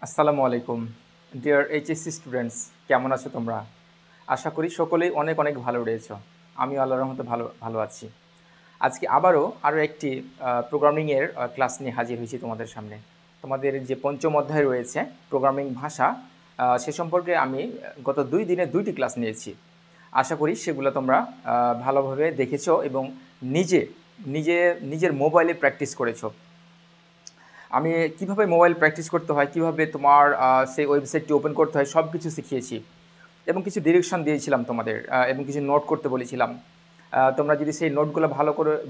আসসালামু আলাইকুম deer HSC students, কেমন আছো তোমরা? আশা করি সকলেই অনেক অনেক ভালো রয়েছো। আমি আল্লাহর রহমতে ভালো ভালো আছি। আজকে আরও একটি প্রোগ্রামিংয়ের ক্লাস নিয়ে হাজির হয়েছি তোমাদের সামনে। তোমাদের যে পঞ্চম অধ্যায় রয়েছে প্রোগ্রামিং ভাষা, সে সম্পর্কে আমি গত 2 দিনে 2টি ক্লাস নিয়েছি। আশা করি সেগুলো তোমরা ভালোভাবে দেখেছো এবং নিজে নিজে নিজের মোবাইলে প্র্যাকটিস করেছো। আমি কিভাবে মোবাইল প্র্যাকটিস করতে হয়, কিভাবে তোমার সেই ওয়েবসাইটটি ওপেন করতে হয়, সব কিছু শিখিয়েছি এবং কিছু ডিরেকশন দিয়েছিলাম তোমাদের, এবং কিছু নোট করতে বলেছিলাম। তোমরা যদি সেই নোটগুলো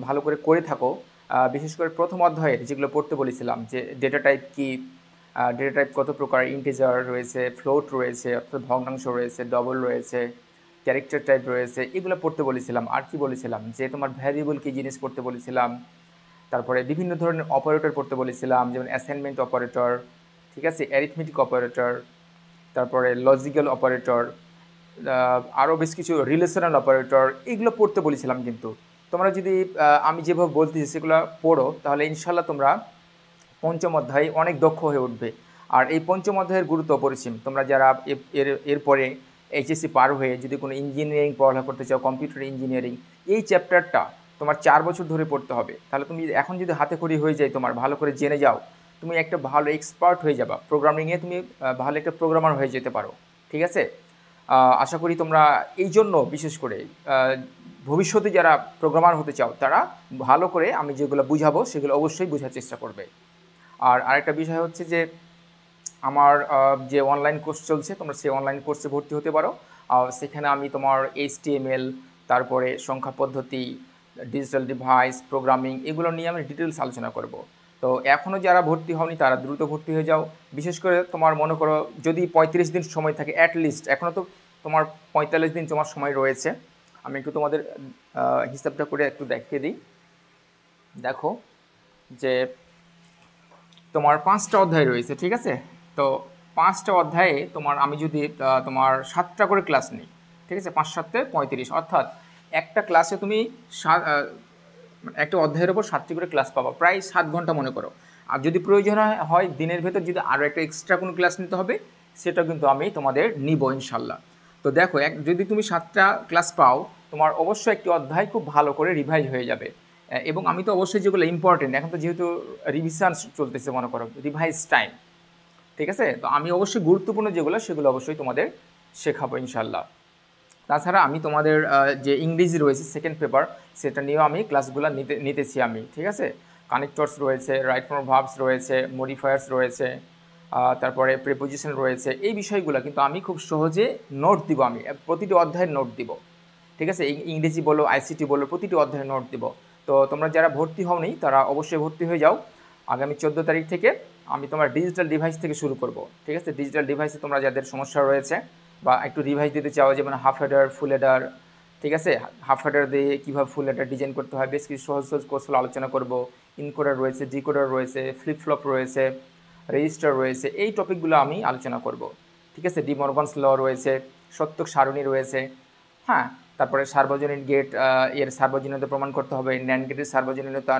ভালো করে করে থাকো, বিশেষ করে প্রথম অধ্যায়ের যেগুলো পড়তে বলেছিলাম, যে ডেটা টাইপ কী, ডেটা টাইপ কত প্রকার, ইন্টিজার রয়েছে, ফ্লোট রয়েছে অর্থাৎ ভগ্নাংশ রয়েছে, ডবল রয়েছে, ক্যারেক্টার টাইপ রয়েছে, এগুলো পড়তে বলেছিলাম। আর কি বলেছিলাম, যে তোমার ভ্যারিয়েবল কী জিনিস পড়তে বলেছিলাম। তারপরে বিভিন্ন ধরনের অপারেটর পড়তে বলেছিলাম, যেমন অ্যাসাইনমেন্ট অপারেটর, ঠিক আছে, অ্যারিথমেটিক অপারেটর, তারপরে লজিক্যাল অপারেটর, আরও বেশ কিছু রিলেশনাল অপারেটর, এগুলো পড়তে বলেছিলাম। কিন্তু তোমরা যদি আমি যেভাবে বলতেছি সেগুলো পড়ো, তাহলে ইনশাল্লাহ তোমরা পঞ্চম অধ্যায়ে অনেক দক্ষ হয়ে উঠবে। আর এই পঞ্চম অধ্যায়ের গুরুত্ব অপরিসীম। তোমরা যারা এরপরে এইচএসসি পার হয়ে যদি কোনো ইঞ্জিনিয়ারিং পড়ালেখা করতে চাও, কম্পিউটার ইঞ্জিনিয়ারিং, এই চ্যাপ্টারটা তোমার 4 বছর ধরে পড়তে হবে। তাহলে তুমি এখন যদি হাতে খড়ি হয়ে যায়, তোমার ভালো করে জেনে যাও, তুমি একটা ভালো এক্সপার্ট হয়ে যাবা প্রোগ্রামিংয়ে, তুমি ভালো একটা প্রোগ্রামার হয়ে যেতে পারো। ঠিক আছে? আশা করি তোমরা এই জন্য বিশেষ করে ভবিষ্যতে যারা প্রোগ্রামার হতে চাও, তারা ভালো করে আমি যেগুলো বুঝাবো সেগুলো অবশ্যই বোঝার চেষ্টা করবে। আর আরেকটা বিষয় হচ্ছে যে আমার যে অনলাইন কোর্স চলছে, তোমরা সেই অনলাইন কোর্সে ভর্তি হতে পারো। সেখানে আমি তোমার এইচটিএমএল, তারপরে সংখ্যা পদ্ধতি, ডিজিটাল ডিভাইস, প্রোগ্রামিং, এগুলো নিয়ে আমি ডিটেলস আলোচনা করব। তো এখনও যারা ভর্তি হওনি তারা দ্রুত ভর্তি হয়ে যাও। বিশেষ করে তোমার মনে করো যদি 35 দিন সময় থাকে অ্যাটলিস্ট, এখনও তো তোমার 45 দিন তোমার সময় রয়েছে। আমি একটু তোমাদের হিসাবটা করে একটু দেখিয়ে দিই। দেখো যে তোমার 5টা অধ্যায় রয়েছে, ঠিক আছে? তো 5টা অধ্যায়ে তোমার আমি যদি তোমার 7টা করে ক্লাস নিই, ঠিক আছে, 5 7 35, অর্থাৎ একটা ক্লাসে তুমি একটা অধ্যায়ের ওপর 7টি করে ক্লাস পাবা, প্রায় 7 ঘন্টা মনে করো। আর যদি প্রয়োজন হয় দিনের ভেতর যদি আরও একটা এক্সট্রা কোনো ক্লাস নিতে হবে, সেটা কিন্তু আমি তোমাদের নিব ইনশাল্লাহ। তো দেখো, যদি তুমি 7টা ক্লাস পাও, তোমার অবশ্যই একটি অধ্যায় খুব ভালো করে রিভাইজ হয়ে যাবে। এবং আমি তো অবশ্যই যেগুলো ইম্পর্টেন্ট, এখন তো যেহেতু রিভিশন চলতেছে, মনে করো রিভাইজ টাইম, ঠিক আছে, তো আমি অবশ্যই গুরুত্বপূর্ণ যেগুলো সেগুলো অবশ্যই তোমাদের শেখাবো ইনশাল্লাহ। তাছাড়া আমি তোমাদের যে ইংরেজি রয়েছে সেকেন্ড পেপার, সেটা নিয়েও আমি ক্লাসগুলো নিতেছি আমি, ঠিক আছে। কানেক্টরস রয়েছে, রাইট ফর্ম ভার্বস রয়েছে, মডিফায়ার্স রয়েছে, তারপরে প্রিপোজিশন রয়েছে, এই বিষয়গুলো কিন্তু আমি খুব সহজে নোট দিব, আমি প্রতিটি অধ্যায়ের নোট দিব, ঠিক আছে। ইংরেজি বলো, আইসিটি বলো, প্রতিটি অধ্যায়ে নোট দিব। তো তোমরা যারা ভর্তি হওনি তারা অবশ্যই ভর্তি হয়ে যাও। আগামী 14 তারিখ থেকে আমি তোমার ডিজিটাল ডিভাইস থেকে শুরু করব, ঠিক আছে। ডিজিটাল ডিভাইসে তোমরা যাদের সমস্যা রয়েছে বা একটু রিভাইজ দিতে চাও, যেমন হাফ হেডার, ফুল হেডার, ঠিক আছে, হাফ হেডার দিয়ে কীভাবে ফুল হেডার ডিজাইন করতে হয়, বেশ কিছু সহজ সহজ কৌশল আলোচনা করব। ইনকোডার রয়েছে, ডিকোডার রয়েছে, ফ্লিপ ফ্লপ রয়েছে, রেজিস্টার রয়েছে, এই টপিকগুলো আমি আলোচনা করব, ঠিক আছে। ডি মর্গানস ল রয়েছে, সত্যক সারণী রয়েছে, হ্যাঁ। তারপরে সার্বজনীন গেট, এর সার্বজনীনতা প্রমাণ করতে হবে, ন্যান্ড গেটের সার্বজনীনতা,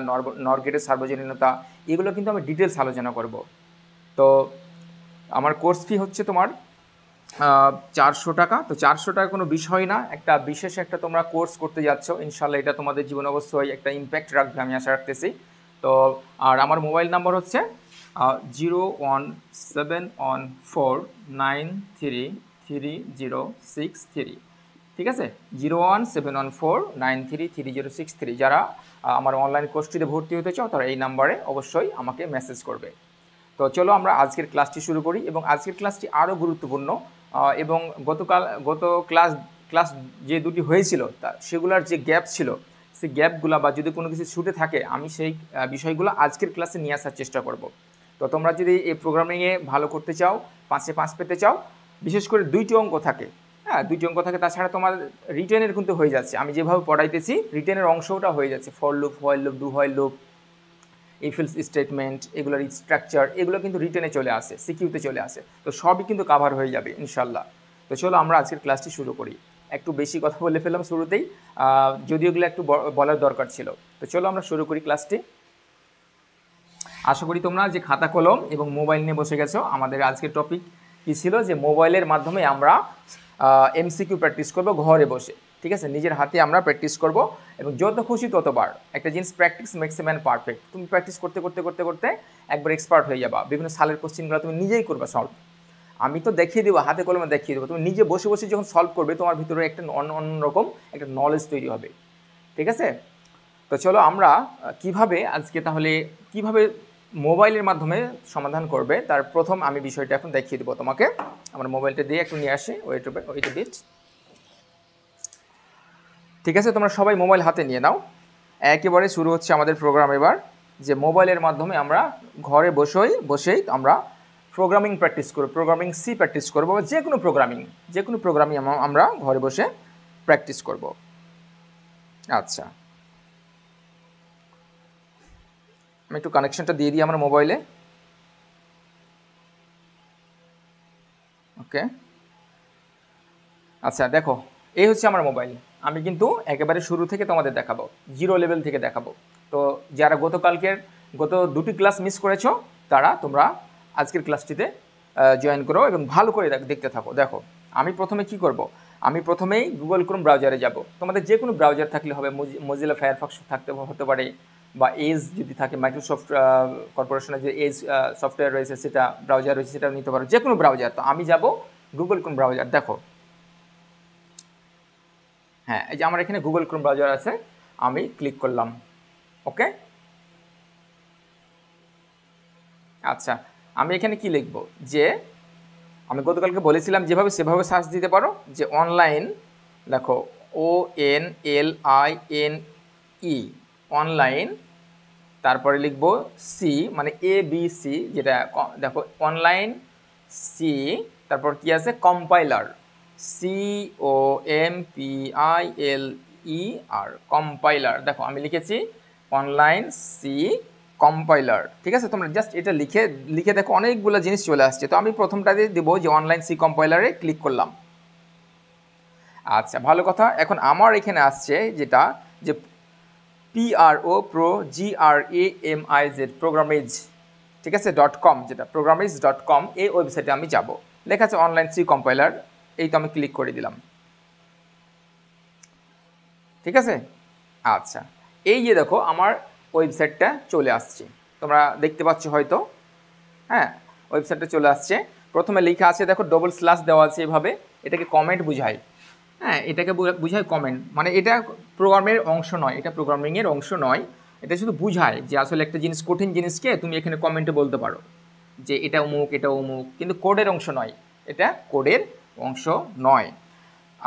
নর গেটের সার্বজনীনতা, এগুলো কিন্তু আমি ডিটেলস আলোচনা করব। তো আমার কোর্স ফি হচ্ছে তোমার 400 টাকা। তো 400 টাকা কোনো বিষয় না, একটা বিশেষ একটা তোমরা কোর্স করতে যাচ্ছ, ইনশাল্লাহ এটা তোমাদের জীবন অবশ্যই একটা ইম্প্যাক্ট রাখবে, আমি আশা রাখতেছি। তো আর আমার মোবাইল নাম্বার হচ্ছে 01714933063, ঠিক আছে, 01714933063। যারা আমার অনলাইন কোর্সটিতে ভর্তি হতে চাও তারা এই নাম্বারে অবশ্যই আমাকে মেসেজ করবে। তো চলো আমরা আজকের ক্লাসটি শুরু করি, এবং আজকের ক্লাসটি আরও গুরুত্বপূর্ণ। এবং গত ক্লাস যে দুটি হয়েছিল সেগুলোর যে গ্যাপ ছিল, সেই গ্যাপগুলো বা যদি কোনো কিছু ছুটে থাকে, আমি সেই বিষয়গুলো আজকের ক্লাসে নিয়ে আসার চেষ্টা করব। তো তোমরা যদি এই প্রোগ্রামিংয়ে ভালো করতে চাও, 5-এ 5 পেতে চাও, বিশেষ করে 2টি অঙ্ক থাকে, হ্যাঁ 2টি অঙ্ক থাকে, তাছাড়া তোমার রিটেনের কিন্তু হয়ে যাচ্ছে, আমি যেভাবে পড়াইতেছি রিটেনের অংশটা হয়ে যাচ্ছে, for loop, while loop, do while loop, if else statement, এগুলোর স্ট্রাকচার, এগুলো কিন্তু রিটেনে চলে আসে, সিকিউতে চলে আসে, তো সবই কিন্তু কাভার হয়ে যাবে ইনশাল্লাহ। তো চলো আমরা আজকের ক্লাসটি শুরু করি। একটু বেশি কথা বলে ফেললাম শুরুতেই, যদিও এগুলো একটু বলার দরকার ছিল। তো চলো আমরা শুরু করি ক্লাসটি। আশা করি তোমরা যে খাতা কলম এবং মোবাইল নিয়ে বসে গেছো। আমাদের আজকের টপিক কী ছিল, যে মোবাইলের মাধ্যমে আমরা এমসিকিউ প্র্যাকটিস করব ঘরে বসে। ঠিক আছে, নিজের হাতে আমরা প্র্যাকটিস করব এবং যত খুশি ততবার। একটা জিনিস practice makes a man perfect. তুমি প্র্যাকটিস করতে করতে করতে করতে একবার এক্সপার্ট হয়ে যাবা। বিভিন্ন সালের কোশ্চেনগুলো তুমি নিজেই করবে সলভ। আমি তো দেখিয়ে দেবো, হাতে কলমে দেখিয়ে দেবো। তুমি নিজে বসে বসে যখন সলভ করবে, তোমার ভিতরে একটা অন্যরকম একটা নলেজ তৈরি হবে। ঠিক আছে, তো চলো আমরা কিভাবে আজকে তাহলে কিভাবে মোবাইলের মাধ্যমে সমাধান করবে তার প্রথম আমি বিষয়টা এখন দেখিয়ে দেবো তোমাকে। আমার মোবাইলটা দিয়ে একটু নিয়ে আসি, ওয়েট বিট। ঠিক আছে, তোমরা সবাই মোবাইল হাতে নিয়ে নাও। একেবারে শুরু হচ্ছে আমাদের প্রোগ্রাম এবার, যে মোবাইলের মাধ্যমে আমরা ঘরে বসেই আমরা প্রোগ্রামিং প্র্যাকটিস করব, প্রোগ্রামিং সি প্র্যাকটিস করবো, বা যে কোনো প্রোগ্রামিং আমরা ঘরে বসে প্র্যাকটিস করব। আচ্ছা, আমি একটু কানেকশনটা দিয়ে দিই আমার মোবাইলে। ওকে, আচ্ছা দেখো, এই হচ্ছে আমার মোবাইল। আমি কিন্তু একেবারে শুরু থেকে তোমাদের দেখাবো, জিরো লেভেল থেকে দেখাবো। তো যারা গত দুটি ক্লাস মিস করেছো, তোমরা আজকের ক্লাসটিতে জয়েন করো এবং ভালো করে দেখতে থাকো। দেখো, আমি প্রথমে কি করব, আমি প্রথমেই গুগল ক্রোম ব্রাউজারে যাব। তোমাদের যে কোনো ব্রাউজার থাকলে হবে, মজিলা ফায়ারফক্স হতে পারে, বা এজ যদি থাকে, মাইক্রোসফট কর্পোরেশনের যে এজ সফটওয়্যার রয়েছে, সেটা ব্রাউজার রয়েছে, সেটা নিতে পারো, যে কোনো ব্রাউজার। তো আমি যাব গুগল ক্রোম ব্রাউজার। দেখো, হ্যাঁ, এই যে আমার এখানে গুগল ক্রোম ব্রাউজার আছে, আমি ক্লিক করলাম। ওকে, আচ্ছা, আমি এখানে কি লিখব, যে আমি গতকালকে বলেছিলাম যেভাবে সেভাবে সার্চ দিতে পারো, যে অনলাইন, দেখো ONLINE অনলাইন, তারপরে লিখব সি, মানে ABC, যেটা দেখো অনলাইন সি, তারপর কি আছে কম্পাইলার, COMPILER, কম্পাইলার। দেখো আমি লিখেছি অনলাইন সি কম্পাইলার। ঠিক আছে, তোমরা জাস্ট এটা লিখে দেখো, অনেকগুলো জিনিস চলে আসছে। তো আমি প্রথমটাতে দেবো যে অনলাইন সি কম্পাইলারে ক্লিক করলাম। আচ্ছা, ভালো কথা। এখন আমার এখানে আসছে যেটা, যে PROGRAMIZ প্রোগ্রামিজ, ঠিক আছে, .com, যেটা programmiz.com, এই ওয়েবসাইটে আমি যাব। লেখা আছে অনলাইন সি কম্পাইলার, এই তো আমি ক্লিক করে দিলাম। ঠিক আছে, আচ্ছা, এই যে দেখো আমার ওয়েবসাইটটা চলে আসছে, তোমরা দেখতে পাচ্ছ হয়তো। হ্যাঁ, ওয়েবসাইটটা চলে আসছে। প্রথমে লেখা আছে, দেখো ডবল স্ল্যাশ দেওয়া আছে, এভাবে এটাকে কমেন্ট বোঝায়। হ্যাঁ, এটাকে বোঝায় কমেন্ট, মানে এটা প্রোগ্রামের অংশ নয়, এটা প্রোগ্রামিংয়ের অংশ নয়, এটা শুধু বোঝায় যে আসলে একটা জিনিস, কঠিন জিনিসকে তুমি এখানে কমেন্টে বলতে পারো যে এটা অমুক, এটা অমুক, কিন্তু কোডের অংশ নয়, এটা কোডের অংশ নয়।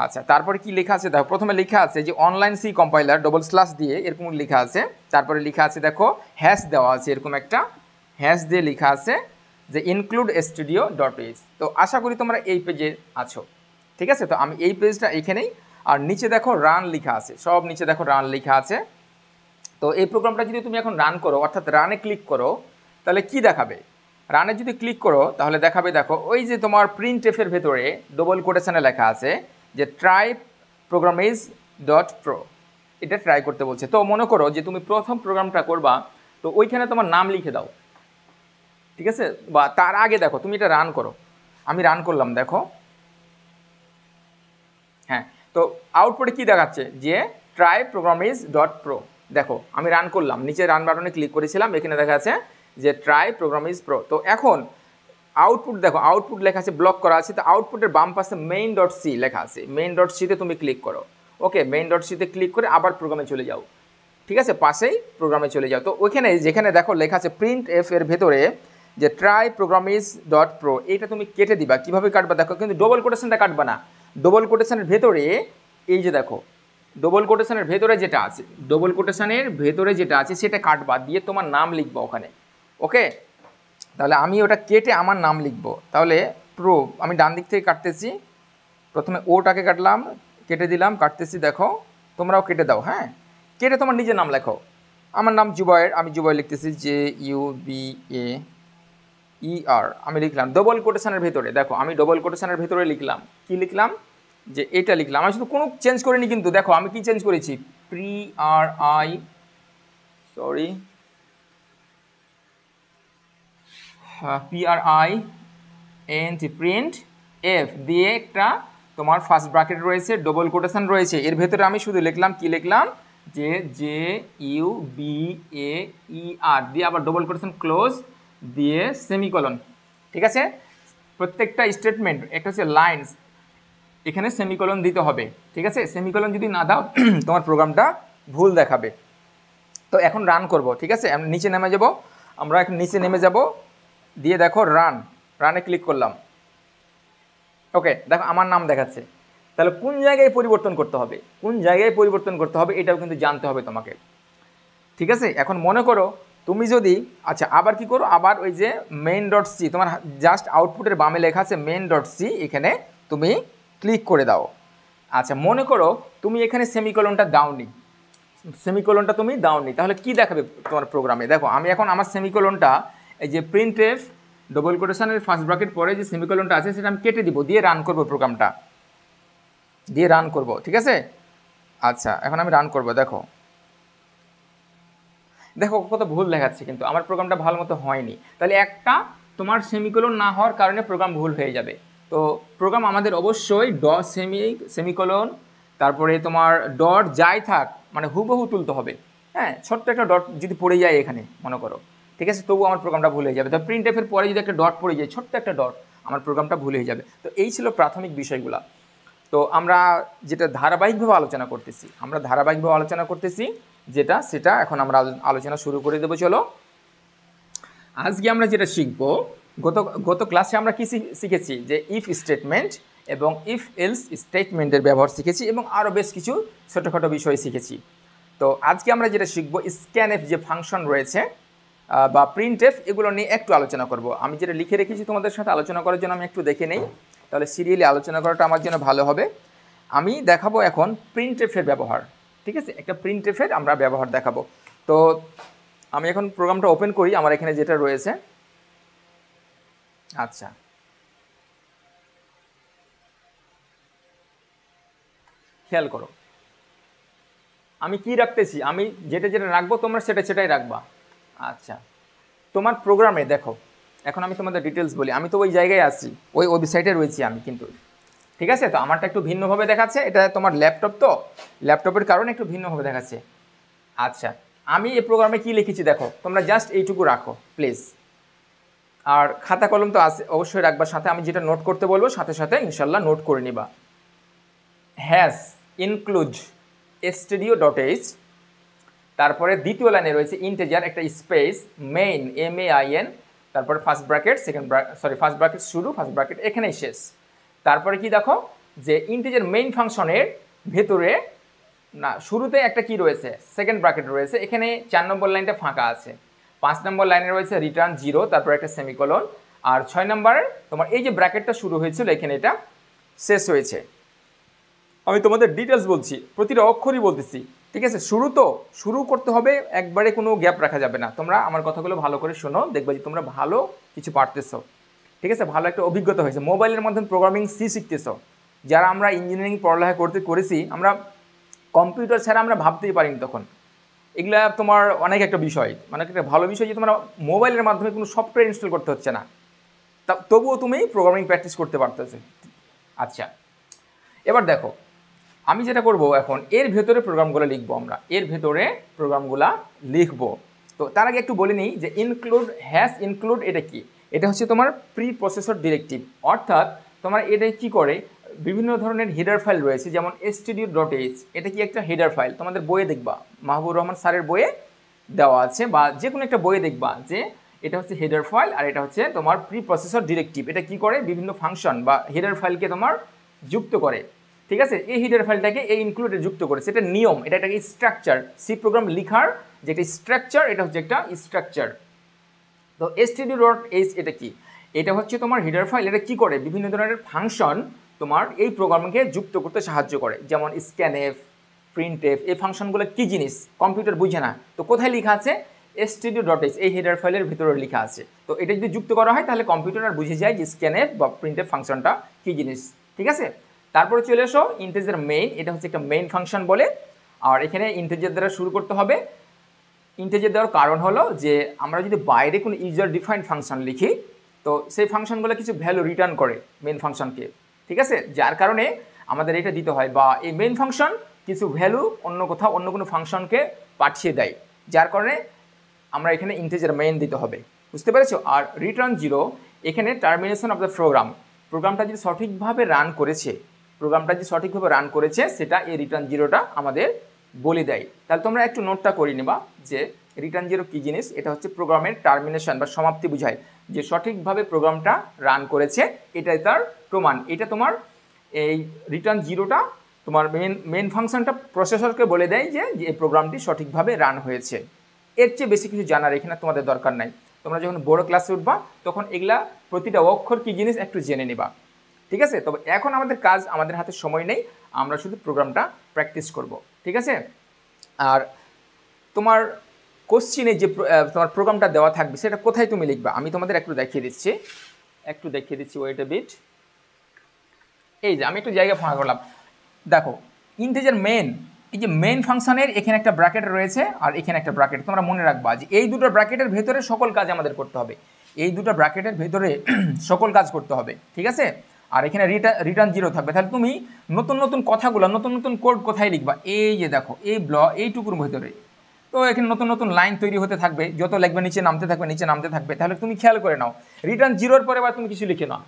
আচ্ছা, তারপরে কি লেখা আছে দেখো, প্রথমে লেখা আছে যে online C compiler double slash দিয়ে এরকম লেখা আছে। তারপরে লেখা আছে, দেখো হ্যাশ দেওয়া আছে, এরকম একটা হ্যাশ দিয়ে লেখা আছে যে include_studio.h। তো আশা করি তোমরা এই পেজে আছো। ঠিক আছে, তো আমি এই পেজটা এখানেই, আর নিচে দেখো রান লেখা আছে, সব নিচে দেখো রান লেখা আছে। তো এই প্রোগ্রামটা যদি তুমি এখন রান করো, অর্থাৎ রানে ক্লিক করো, তাহলে কি দেখাবে, রানে যদি ক্লিক করো তাহলে দেখাবে, দেখো ওই যে তোমার প্রিন্ট এফের ভেতরে ডবল কোটেশনে লেখা আছে যে ট্রাই programmiz.pro, এটা ট্রাই করতে বলছে। তো মনে করো যে তুমি প্রথম প্রোগ্রামটা করবা, তো ওইখানে তোমার নাম লিখে দাও। ঠিক আছে, বা তার আগে দেখো তুমি এটা রান করো, আমি রান করলাম, দেখো হ্যাঁ, তো আউটপুটে কি দেখাচ্ছে, যে ট্রাই programmiz.pro। দেখো আমি রান করলাম, নিচে রান বাটনে ক্লিক করেছিলাম, এখানে দেখা যাচ্ছে যে ট্রাই programmiz.pro। তো এখন আউটপুট দেখো, আউটপুট লেখা আছে, ব্লক করা আছে। তো আউটপুটের বাম পাশে main.c লেখা আছে, main.c-তে তুমি ক্লিক করো। ওকে, main.c-তে ক্লিক করে আবার প্রোগ্রামে চলে যাও। ঠিক আছে, পাশেই প্রোগ্রামে চলে যাও। তো ওইখানে যেখানে দেখো লেখা আছে প্রিন্ট এফ এর ভেতরে যে ট্রাই programmiz.pro, এইটা তুমি কেটে দিবা। কিভাবে কাটবা দেখো, কিন্তু ডবল কোটেশনটা কাটবা না, ডবল কোটেশনের ভেতরে এই যে দেখো ডবল কোটেশনের ভেতরে যেটা আছে, ডবল কোটেশনের ভেতরে যেটা আছে সেটা কাটবা, দিয়ে তোমার নাম লিখবা ওখানে। ওকে, তাহলে আমি ওটা কেটে আমার নাম লিখব। তাহলে প্রো, আমি ডান দিক থেকে কাটতেছি, প্রথমে ওটাকে কাটলাম, কেটে দিলাম, কাটতেছি, দেখো তোমরাও কেটে দাও। হ্যাঁ, কেটে তোমার নিজের নাম লেখো। আমার নাম জুবায়ের, আমি জুবায়ের লিখতেছি, JUBAER, আমি লিখলাম ডবল কোটেশনের ভেতরে। দেখো আমি ডবল কোটেশনের ভেতরে লিখলাম, কি লিখলাম, যে এটা লিখলাম। আমি শুধু কোনো চেঞ্জ করিনি, কিন্তু দেখো আমি কি চেঞ্জ করেছি, PRINT প্রিন্ট এফ দিয়ে একটা তোমার ফার্স্ট ব্র্যাকেট রয়েছে, ডবল কোটেশন রয়েছে, এর ভেতরে আমি শুধু লিখলাম কি লিখলাম যে JUBAER দিয়ে আবার ডবল কোটেশন ক্লোজ দিয়ে সেমিকলন। ঠিক আছে, প্রত্যেকটা স্টেটমেন্ট একটা হচ্ছে লাইন্স, এখানে সেমিকলন দিতে হবে। ঠিক আছে, সেমিকলন যদি না দাও তোমার প্রোগ্রামটা ভুল দেখাবে। তো এখন রান করব। ঠিক আছে, আমি নিচে নেমে যাব, আমরা এখন নিচে নেমে যাব, দিয়ে দেখো রানে ক্লিক করলাম। ওকে, দেখো আমার নাম দেখাচ্ছে। তাহলে কোন জায়গায় পরিবর্তন করতে হবে, কোন জায়গায় পরিবর্তন করতে হবে এটাও কিন্তু জানতে হবে তোমাকে। ঠিক আছে, এখন মনে করো তুমি যদি, আচ্ছা আবার কি করো, আবার ওই যে মেইন ডট সি, তোমার জাস্ট আউটপুটের বামে লেখা আছে মেইন ডট সি, এখানে তুমি ক্লিক করে দাও। আচ্ছা মনে করো তুমি এখানে সেমিকলনটা দাওনি, তুমি দাওনি, তাহলে কি দেখাবে তোমার প্রোগ্রামে? দেখো আমি এখন আমার সেমিকলনটা এই যে প্রিন্ট এফ ডবল কোটেশনের ফার্স্ট ব্র্যাকেট পরে যে সেমিকলনটা আছে সেটা আমি কেটে দিব, দিয়ে রান করব, প্রোগ্রামটা দিয়ে রান করব। ঠিক আছে, আচ্ছা এখন আমি রান করব। দেখো কত ভুল দেখাচ্ছে, কিন্তু আমার প্রোগ্রামটা ভালো মতো হয়নি। তাহলে একটা তোমার সেমিকলন না হওয়ার কারণে প্রোগ্রাম ভুল হয়ে যাবে। তো প্রোগ্রাম আমাদের অবশ্যই সেমিকলন তারপরে তোমার ডট যাই থাক মানে হুবহু তুলতে হবে। হ্যাঁ, ছোট্ট একটা ডট যদি পড়ে যায় এখানে মনে করো, ঠিক আছে, তবু আমার প্রোগ্রামটা ভুল হয়ে যাবে। তো প্রিন্ট এফের পরে যদি একটা ডট পড়ে যায়, ছোট্ট একটা ডট, আমার প্রোগ্রামটা ভুল হয়ে যাবে। তো এই ছিল প্রাথমিক বিষয়গুলো। তো আমরা যেটা ধারাবাহিকভাবে আলোচনা করতেছি সেটা এখন আমরা আলোচনা শুরু করে দেবো। চলো আজকে আমরা যেটা শিখবো, গত ক্লাসে আমরা কি শিখেছি, যে ইফ স্টেটমেন্ট এবং ইফ এলস স্টেটমেন্টের ব্যবহার শিখেছি এবং আরও বেশ কিছু ছোটোখাটো বিষয় শিখেছি। তো আজকে আমরা যেটা শিখবো, স্ক্যানএফ যে ফাংশন রয়েছে বা প্রিন্টএফ, এগুলো নিয়ে একটু আলোচনা করব। আমি যেটা লিখে রেখেছি তোমাদের সাথে আলোচনা করার জন্য, আমি একটু দেখে নেই, তাহলে সিরিয়ালি আলোচনা করাটা আমার জন্য ভালো হবে। আমি দেখাবো এখন প্রিন্টএফের ব্যবহার। ঠিক আছে, একটা প্রিন্টএফের আমরা ব্যবহার দেখাবো। তো আমি এখন প্রোগ্রামটা ওপেন করি, আমার এখানে যেটা রয়েছে। আচ্ছা খেয়াল করো আমি কি রাখতেছি, আমি যেটা রাখবো তোমরা সেটাই রাখবা। আচ্ছা তোমার প্রোগ্রামে দেখো, এখন আমি তোমাদের ডিটেলস বলি। আমি তো ওই জায়গায় আছি, ওই ওয়েবসাইটে রয়েছি আমি কিন্তু। ঠিক আছে, তো আমারটা একটু ভিন্নভাবে দেখাচ্ছে, এটা তোমার ল্যাপটপ, তো ল্যাপটপের কারণে একটু ভিন্নভাবে দেখাচ্ছে। আচ্ছা আমি এই প্রোগ্রামে কি লিখেছি দেখো, তোমরা জাস্ট এইটুকু রাখো প্লিজ। আর খাতা কলম তো আছে, অবশ্যই রাখবা সাথে। আমি যেটা নোট করতে বলবো সাথে সাথে ইনশাল্লাহ নোট করে নিবা। হ্যাশ ইনক্লুড stdio.h, তারপরে দ্বিতীয় লাইনে রয়েছে ইন্টিজার একটা স্পেস মেইন MAIN, তারপরে ফার্স্ট ব্র্যাকেট ফার্স্ট ব্র্যাকেট শুরু, ফার্স্ট ব্র্যাকেট এখানেই শেষ। তারপরে কি দেখো যে ইন্টিজার মেইন ফাংশনের ভেতরে না শুরুতে একটা কি রয়েছে, সেকেন্ড ব্র্যাকেট রয়েছে, এখানে 4 নম্বর লাইনটা ফাঁকা আছে। 5 নম্বর লাইনে রয়েছে রিটার্ন 0, তারপর একটা সেমিকোলন, আর 6 নম্বরে তোমার এই যে ব্র্যাকেটটা শুরু হয়েছিল এখানে এটা শেষ হয়েছে। আমি তোমাদের ডিটেলস বলছি, প্রতিটা অক্ষরই বলতেছি। ঠিক আছে, শুরু করতে হবে, একবারে কোনো গ্যাপ রাখা যাবে না। তোমরা আমার কথাগুলো ভালো করে শোনো, দেখবে যে তোমরা ভালো কিছু পারতেছো। ঠিক আছে, ভালো একটা অভিজ্ঞতা হয়েছে, মোবাইলের মাধ্যমে প্রোগ্রামিং শিখতেছো। যারা আমরা ইঞ্জিনিয়ারিং পড়ালেখা করেছি, আমরা কম্পিউটার ছাড়া আমরা ভাবতেই পারিনি তখন। এগুলা তোমার অনেক একটা বিষয়, মানে একটা ভালো বিষয় যে তোমরা মোবাইলের মাধ্যমে কোনো সফটওয়্যার ইনস্টল করতে হচ্ছে না, তবুও তুমি প্রোগ্রামিং প্র্যাকটিস করতে পারতেছো। আচ্ছা এবার দেখো আমি যেটা করব এখন, এর ভেতরে প্রোগ্রামগুলো লিখবো, আমরা এর ভেতরে প্রোগ্রামগুলো লিখবো। তো তার আগে একটু বলে নিই যে ইনক্লুড এটা কি। এটা হচ্ছে তোমার প্রি প্রসেসর ডিরেক্টিভ, অর্থাৎ তোমার এটা কি করে, বিভিন্ন ধরনের হেডার ফাইল রয়েছে, যেমন stdio.h, এটা কি একটা হেডার ফাইল, তোমাদের বইয়ে দেখবা, মাহবুবুর রহমান স্যারের বইয়ে দেওয়া আছে, বা যে কোনো একটা বইয়ে দেখবা যে এটা হচ্ছে হেডার ফাইল, আর এটা হচ্ছে তোমার প্রি প্রসেসর ডিরেক্টিভ। এটা কি করে, বিভিন্ন ফাংশন বা হেডার ফাইলকে তোমার যুক্ত করে। ঠিক আছে, এই হেডার ফাইলটাকে এই ইনক্লুডে যুক্ত করেছে, এটা নিয়ম, এটা একটা স্ট্রাকচার, সি প্রোগ্রাম লিখার যে একটা স্ট্রাকচার, এটা হচ্ছে একটা স্ট্রাকচার। তো stdio.h এটা কি, এটা হচ্ছে তোমার হেডার ফাইল। এটা কি করে, বিভিন্ন ধরনের ফাংশন তোমার এই প্রোগ্রামকে যুক্ত করতে সাহায্য করে, যেমন স্ক্যানএফ, প্রিন্টএফ, এই ফাংশনগুলো কি জিনিস কম্পিউটার বুঝে না, তো কোথায় লেখা আছে, stdio.h এই হেডার ফাইলের ভিতরে লেখা আছে। তো এটা যদি যুক্ত করা হয় তাহলে কম্পিউটার আর বুঝে যায় যে স্ক্যানএফ বা প্রিন্টএফ ফাংশনটা কি জিনিস। ঠিক আছে, তারপরে চলে এসো ইন্টিজার মেইন, এটা হচ্ছে একটা মেইন ফাংশন বলে, আর এখানে ইন্টিজার দ্বারা শুরু করতে হবে। ইন্টিজার দেওয়ার কারণ হলো যে আমরা যদি বাইরে কোনো ইউজার ডিফাইন্ড ফাংশন লিখি তো সেই ফাংশনগুলো কিছু ভ্যালু রিটার্ন করে মেন ফাংশনকে, ঠিক আছে, যার কারণে আমাদের এটা দিতে হয়, বা এই মেন ফাংশন কিছু ভ্যালু অন্য কোথাও অন্য কোনো ফাংশনকে পাঠিয়ে দেয়, যার কারণে আমরা এখানে ইন্টিজার মেইন দিতে হবে, বুঝতে পেরেছো। আর রিটার্ন জিরো এখানে টার্মিনেশন অফ দ্য প্রোগ্রামটা যদি সঠিকভাবে রান করেছে সেটা এই রিটার্ন জিরোটা আমাদের বলে দেয়। তাহলে তোমরা একটু নোটটা করে নেবা যে রিটার্ন জিরো কী জিনিস। এটা হচ্ছে প্রোগ্রামের টার্মিনেশন বা সমাপ্তি বোঝায়, যে সঠিকভাবে প্রোগ্রামটা রান করেছে এটাই তার প্রমাণ। এটা তোমার এই রিটার্ন জিরোটা তোমার মেন ফাংশনটা প্রসেসরকে বলে দেয় যে এই প্রোগ্রামটি সঠিকভাবে রান হয়েছে। এর চেয়ে বেশি কিছু জানার এখানে তোমাদের দরকার নাই। তোমরা যখন বড় ক্লাসে উঠবা তখন এগুলা প্রতিটা অক্ষর কী জিনিস একটু জেনে নিবা, ঠিক আছে। তবে এখন আমাদের কাজ, আমাদের হাতে সময় নেই, আমরা শুধু প্রোগ্রামটা প্র্যাকটিস করব, ঠিক আছে। আর তোমার কোশ্চিনে যে তোমার প্রোগ্রামটা দেওয়া থাকবে সেটা কোথায় তুমি লিখবা আমি তোমাদের একটু দেখিয়ে দিচ্ছি ওয়েট এ বিট। এই যে আমি একটু জায়গা ফাঁকা করলাম, দেখো ইন্টিজার মেন, এই যে মেন ফাংশনের এখানে একটা ব্র্যাকেট রয়েছে আর এখানে একটা ব্র্যাকেট, তোমরা মনে রাখবা যে এই দুটো ব্র্যাকেটের ভেতরে সকল কাজ আমাদের করতে হবে, এই দুটো ব্র্যাকেটের ভেতরে সকল কাজ করতে হবে, ঠিক আছে। আর এখানে রিটার্ন জিরো থাকবে। তাহলে তুমি নতুন নতুন কথাগুলো, নতুন নতুন কোড কোথায় লিখবা, এই যে দেখো এই এইটুকুর ভেতরে, তো এখানে নতুন নতুন লাইন তৈরি হতে থাকবে, যত লিখবে নিচে নামতে থাকবে। তাহলে তুমি খেয়াল করে নাও রিটার্ন জিরোর পরে আবার তুমি কিছু লিখে নাও,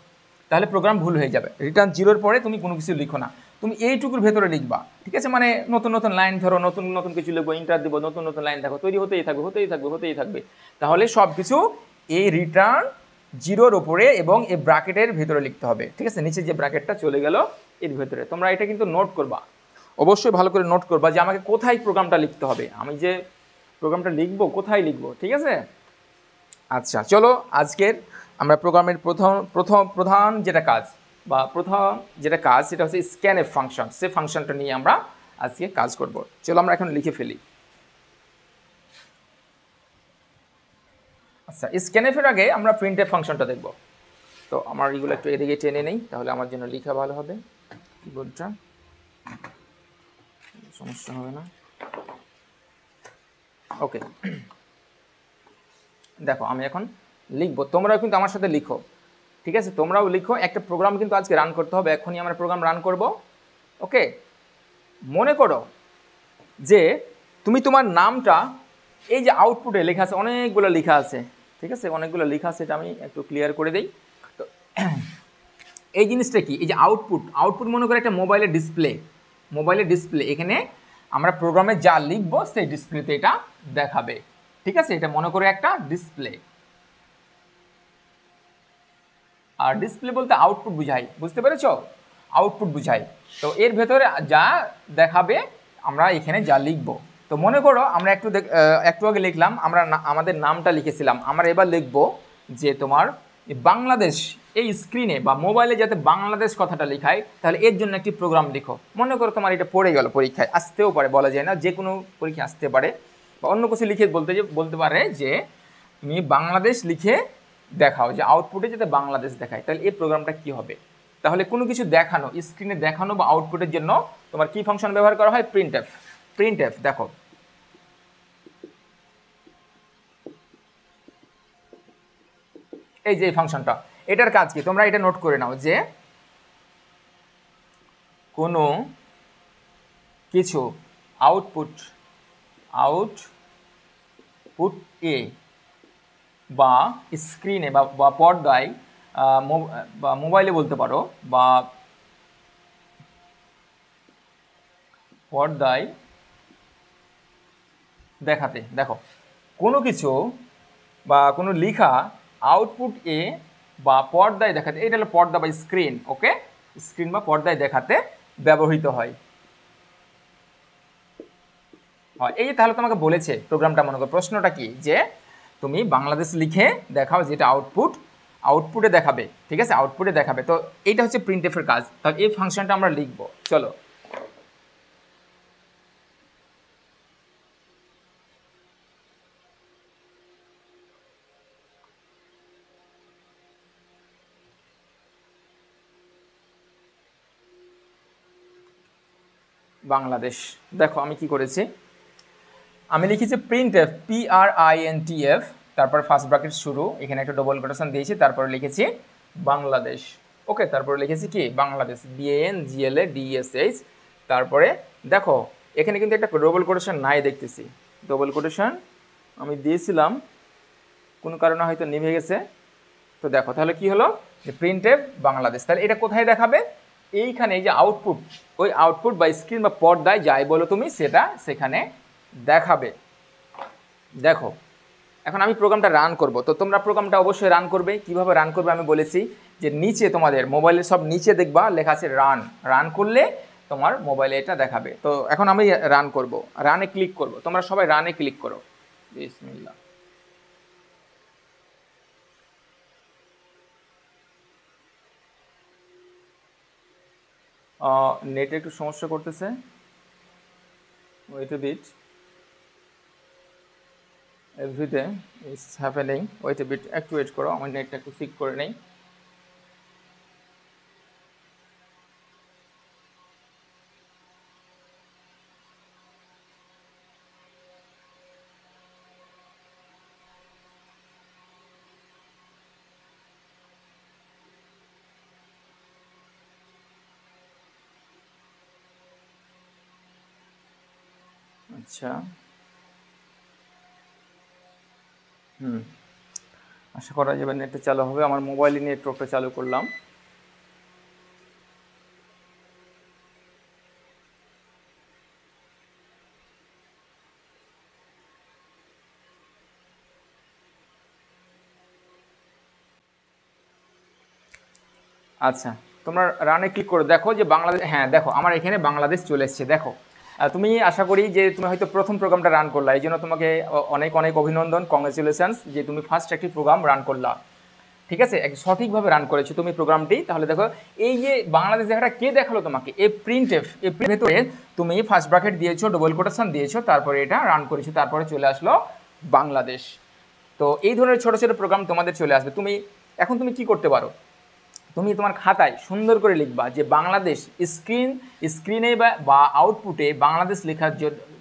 তাহলে প্রোগ্রাম ভুল হয়ে যাবে। রিটার্ন জিরোর পরে তুমি কোনো কিছু লিখো না, তুমি এইটুকুর ভেতরে লিখবা, ঠিক আছে। মানে নতুন নতুন লাইন ধরো, নতুন নতুন কিছু লিখবো, ইন্টার দিব, নতুন নতুন লাইন দেখো তৈরি হতেই থাকবে। তাহলে সব কিছু এই রিটার্ন জিরোর ওপরে এবং এই ব্র্যাকেটের ভেতরে লিখতে হবে, ঠিক আছে। নিচে যে ব্র্যাকেটটা চলে গেল এর ভেতরে তোমরা এটা কিন্তু নোট করবা, অবশ্যই ভালো করে নোট করবা যে আমাকে কোথায় প্রোগ্রামটা লিখতে হবে, আমি যে প্রোগ্রামটা লিখবো কোথায় লিখবো, ঠিক আছে। আচ্ছা চলো আজকের আমরা প্রোগ্রামের প্রধান যেটা কাজ সেটা হচ্ছে স্ক্যানএফ ফাংশন, সে ফাংশনটা নিয়ে আমরা আজকে কাজ করব। চলো আমরা এখন লিখে ফেলি। আচ্ছা স্ক্যানএফের আগে আমরা প্রিন্টএফ ফাংশনটা দেখব। তো আমার এগুলো একটু এদিকে টেনে নেই, তাহলে আমার জন্য লেখা ভালো হবে, কিবোর্ডটা সমস্যা হবে না। ওকে দেখো আমি এখন লিখবো, তোমরাও কিন্তু আমার সাথে লিখো, ঠিক আছে। তোমরাও লিখো, একটা প্রোগ্রাম কিন্তু আজকে রান করতে হবে, এখনই আমরা প্রোগ্রাম রান করব। ওকে মনে করো যে তুমি তোমার নামটা, এই যে আউটপুটে লেখা আছে, অনেকগুলো লেখা আছে, ঠিক আছে, অনেকগুলো লেখা আছে, এটা আমি একটু ক্লিয়ার করে দিই। তো এই জিনিসটা কি, এই যে আউটপুট মনে করে একটা মোবাইলের ডিসপ্লে, এখানে আমরা প্রোগ্রামে যা লিখবো সেই ডিসপ্লেতে এটা দেখাবে, ঠিক আছে। এটা মনে করে একটা ডিসপ্লে, আর ডিসপ্লে বলতে আউটপুট বুঝাই, বুঝতে পেরেছো, আউটপুট বুঝাই। তো এর ভেতরে যা দেখাবে আমরা এখানে যা লিখব। তো মনে করো আমরা একটু আগে লিখলাম, আমরা আমাদের নামটা লিখেছিলাম, আমরা এবার লিখব যে তোমার বাংলাদেশ, এই স্ক্রিনে বা মোবাইলে যাতে বাংলাদেশ কথাটা লেখায়, তাহলে এর জন্য একটি প্রোগ্রাম লিখো। মনে করো তোমার এটা পড়ে গেল পরীক্ষায়, আসতেও পারে, বলা যায় না, যে কোনো পরীক্ষা আসতে পারে, বা অন্য কিছু লিখে বলতে পারে যে তুমি বাংলাদেশ লিখে দেখাও, যে আউটপুটে যাতে বাংলাদেশ দেখায়। তাহলে এই প্রোগ্রামটা কি হবে, তাহলে কোনো কিছু দেখানো, স্ক্রিনে দেখানো বা আউটপুটের জন্য তোমার কি ফাংশন ব্যবহার করা হয়, প্রিন্টএফ। দেখো এই যে এই ফাংশনটা, এটার কাজ কি তোমরা এটা নোট করে নাও, যে কোনো কিছু আউটপুট এ বা স্ক্রিনে বা পর্দায় বা মোবাইলে বলতে পারো, বা পর্দায় দেখাতে, দেখো কোনো কিছু বা কোনো লেখা আউটপুট এ বা পর্দায় দেখাতে, এটা হলো পর্দা বা স্ক্রিন, ওকে, স্ক্রিন বা পর্দায় দেখাতে ব্যবহৃত হয়। এই যে তাহলে তোমাকে বলেছে প্রোগ্রামটা, মনে করো প্রশ্নটা কি, যে তুমি বাংলাদেশ লিখে দেখাও, যেটা আউটপুটে দেখাবে, ঠিক আছে, আউটপুটে দেখাবে। তো এইটা হচ্ছে প্রিন্টএফের কাজ। তাহলে এই ফাংশনটা আমরা লিখব, চলো। বাংলাদেশ, দেখো আমি কি করেছি, আমি লিখেছি প্রিন্টএফ PRINTF, তারপর ফার্স্ট ব্র্যাকেট শুরু, এখানে একটা ডবল কোটেশন দিয়েছি, তারপরে লিখেছি বাংলাদেশ। ওকে, তারপরে লিখেছি কি বাংলাদেশ, BANGLADESH। তারপরে দেখো এখানে কিন্তু একটা ডবল কোটেশন নাই দেখতেছি, ডবল কোটেশন আমি দিয়েছিলাম, কোনো কারণে হয়তো নিভে গেছে। তো দেখো তাহলে কি হলো, যে প্রিন্টএফ বাংলাদেশ। তাহলে এটা কোথায় দেখাবে, এইখানে এই যে আউটপুট, ওই আউটপুট বা স্ক্রিন বা পর্দায় যাই বলো তুমি সেটা সেখানে দেখাবে। দেখো এখন আমি প্রোগ্রামটা রান করব, তো তোমরা প্রোগ্রামটা অবশ্যই রান করবে। কিভাবে রান করবে আমি বলেছি, যে নিচে তোমাদের মোবাইলের সব নিচে দেখবা লেখা আছে রান, রান করলে তোমার মোবাইলে এটা দেখাবে। তো এখন আমি রান করব, রানে ক্লিক করব, তোমরা সবাই রানে ক্লিক করো। বিসমিল্লাহ। নেটে একটু সমস্যা করতেছে, wait a bit, everyday is happening, wait a bit, একটু ওয়েট করো, আমার নেটটা একটু ঠিক করে নেই। আচ্ছা, আশা করা যাবে নেটটা চালু হবে। আমার মোবাইলে নেটওয়ার্কটা চালু করলাম। আচ্ছা, তোমরা রানে ক্লিক করে দেখো যে বাংলাদেশ, হ্যাঁ দেখো আমার এখানে বাংলাদেশ চলে এসছে। দেখো তুমি আশা করি যে তুমি হয়তো প্রথম প্রোগ্রামটা রান করলা, এই জন্য তোমাকে অনেক অনেক অভিনন্দন, কংগ্রেচুলেশনস যে তুমি ফার্স্ট একটি প্রোগ্রাম রান করলা। ঠিক আছে, সঠিকভাবে রান করেছো তুমি প্রোগ্রামটি। তাহলে দেখো এই যে বাংলাদেশ দেখাটা কে দেখালো তোমাকে, এই প্রিন্টএফ, এই ভেতরে তুমি ফার্স্ট ব্র্যাকেট দিয়েছো, ডবল কোটেশন দিয়েছো, তারপরে এটা রান করেছো, তারপরে চলে আসলো বাংলাদেশ। তো এই ধরনের ছোটো ছোটো প্রোগ্রাম তোমাদের চলে আসবে। এখন তুমি কি করতে পারো, তুমি তোমার খাতায় সুন্দর করে লিখবা যে বাংলাদেশ, স্ক্রিনে বা আউটপুটে বাংলাদেশ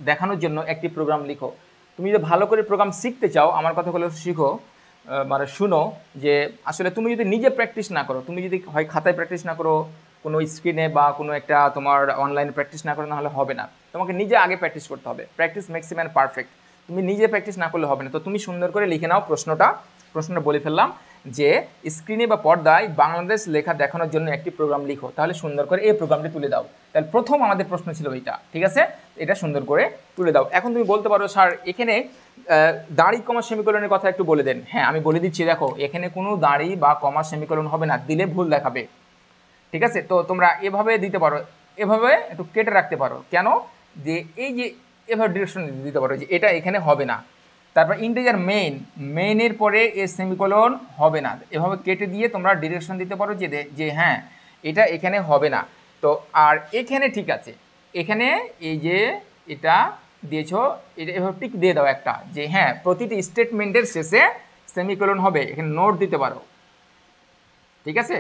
দেখানোর জন্য একটি প্রোগ্রাম লিখো। তুমি যদি ভালো করে প্রোগ্রাম শিখতে চাও, আমার কথাগুলো শিখো, মানে শুনো, যে আসলে তুমি যদি নিজে প্র্যাকটিস না করো, তুমি যদি হয় খাতায় প্র্যাকটিস না করো, কোনো স্ক্রিনে বা কোনো একটা তোমার অনলাইনে প্র্যাকটিস না করো, নাহলে হবে না। তোমাকে নিজে আগে প্র্যাকটিস করতে হবে, practice makes a man perfect. তুমি নিজে প্র্যাকটিস না করলে হবে না। তো তুমি সুন্দর করে লিখে নাও প্রশ্নটা বলে ফেললাম, যে স্ক্রিনে বা পর্দায় বাংলাদেশ লেখা দেখানোর জন্য একটি প্রোগ্রাম লিখো। তাহলে সুন্দর করে এই প্রোগ্রামটি তুলে দাও। তাহলে প্রথম আমাদের প্রশ্ন ছিল এইটা, ঠিক আছে, এটা সুন্দর করে তুলে দাও। এখন তুমি বলতে পারো স্যার এখানে দাড়ি কমা সেমিকোলনের কথা একটু বলে দেন। হ্যাঁ আমি বলে দিচ্ছি, দেখো এখানে কোনো দাড়ি বা কমা সেমিকোলন হবে না, দিলে ভুল দেখাবে। ঠিক আছে, তো তোমরা এভাবে দিতে পারো, এভাবে একটু কেটে রাখতে পারো। কেন, যে এই যে এভাবে ডিরেকশন দিতে পারো যে এটা এখানে হবে না। তারপর ইন্টিজার মেইনের পরে এ সেমিকোলন হবে না, এভাবে কেটে দিয়ে তোমরা ডিরেকশন দিতে পারো যে হ্যাঁ এটা এখানে হবে না। তো আর এখানে ঠিক আছে, এখানে এই যে এটা দিয়েছো, এটা এভাবে টিক দিয়ে দাও একটা, যে হ্যাঁ প্রতিটি স্টেটমেন্টের শেষে সেমিকোলন হবে, এখানে নোট দিতে পারো। ঠিক আছে,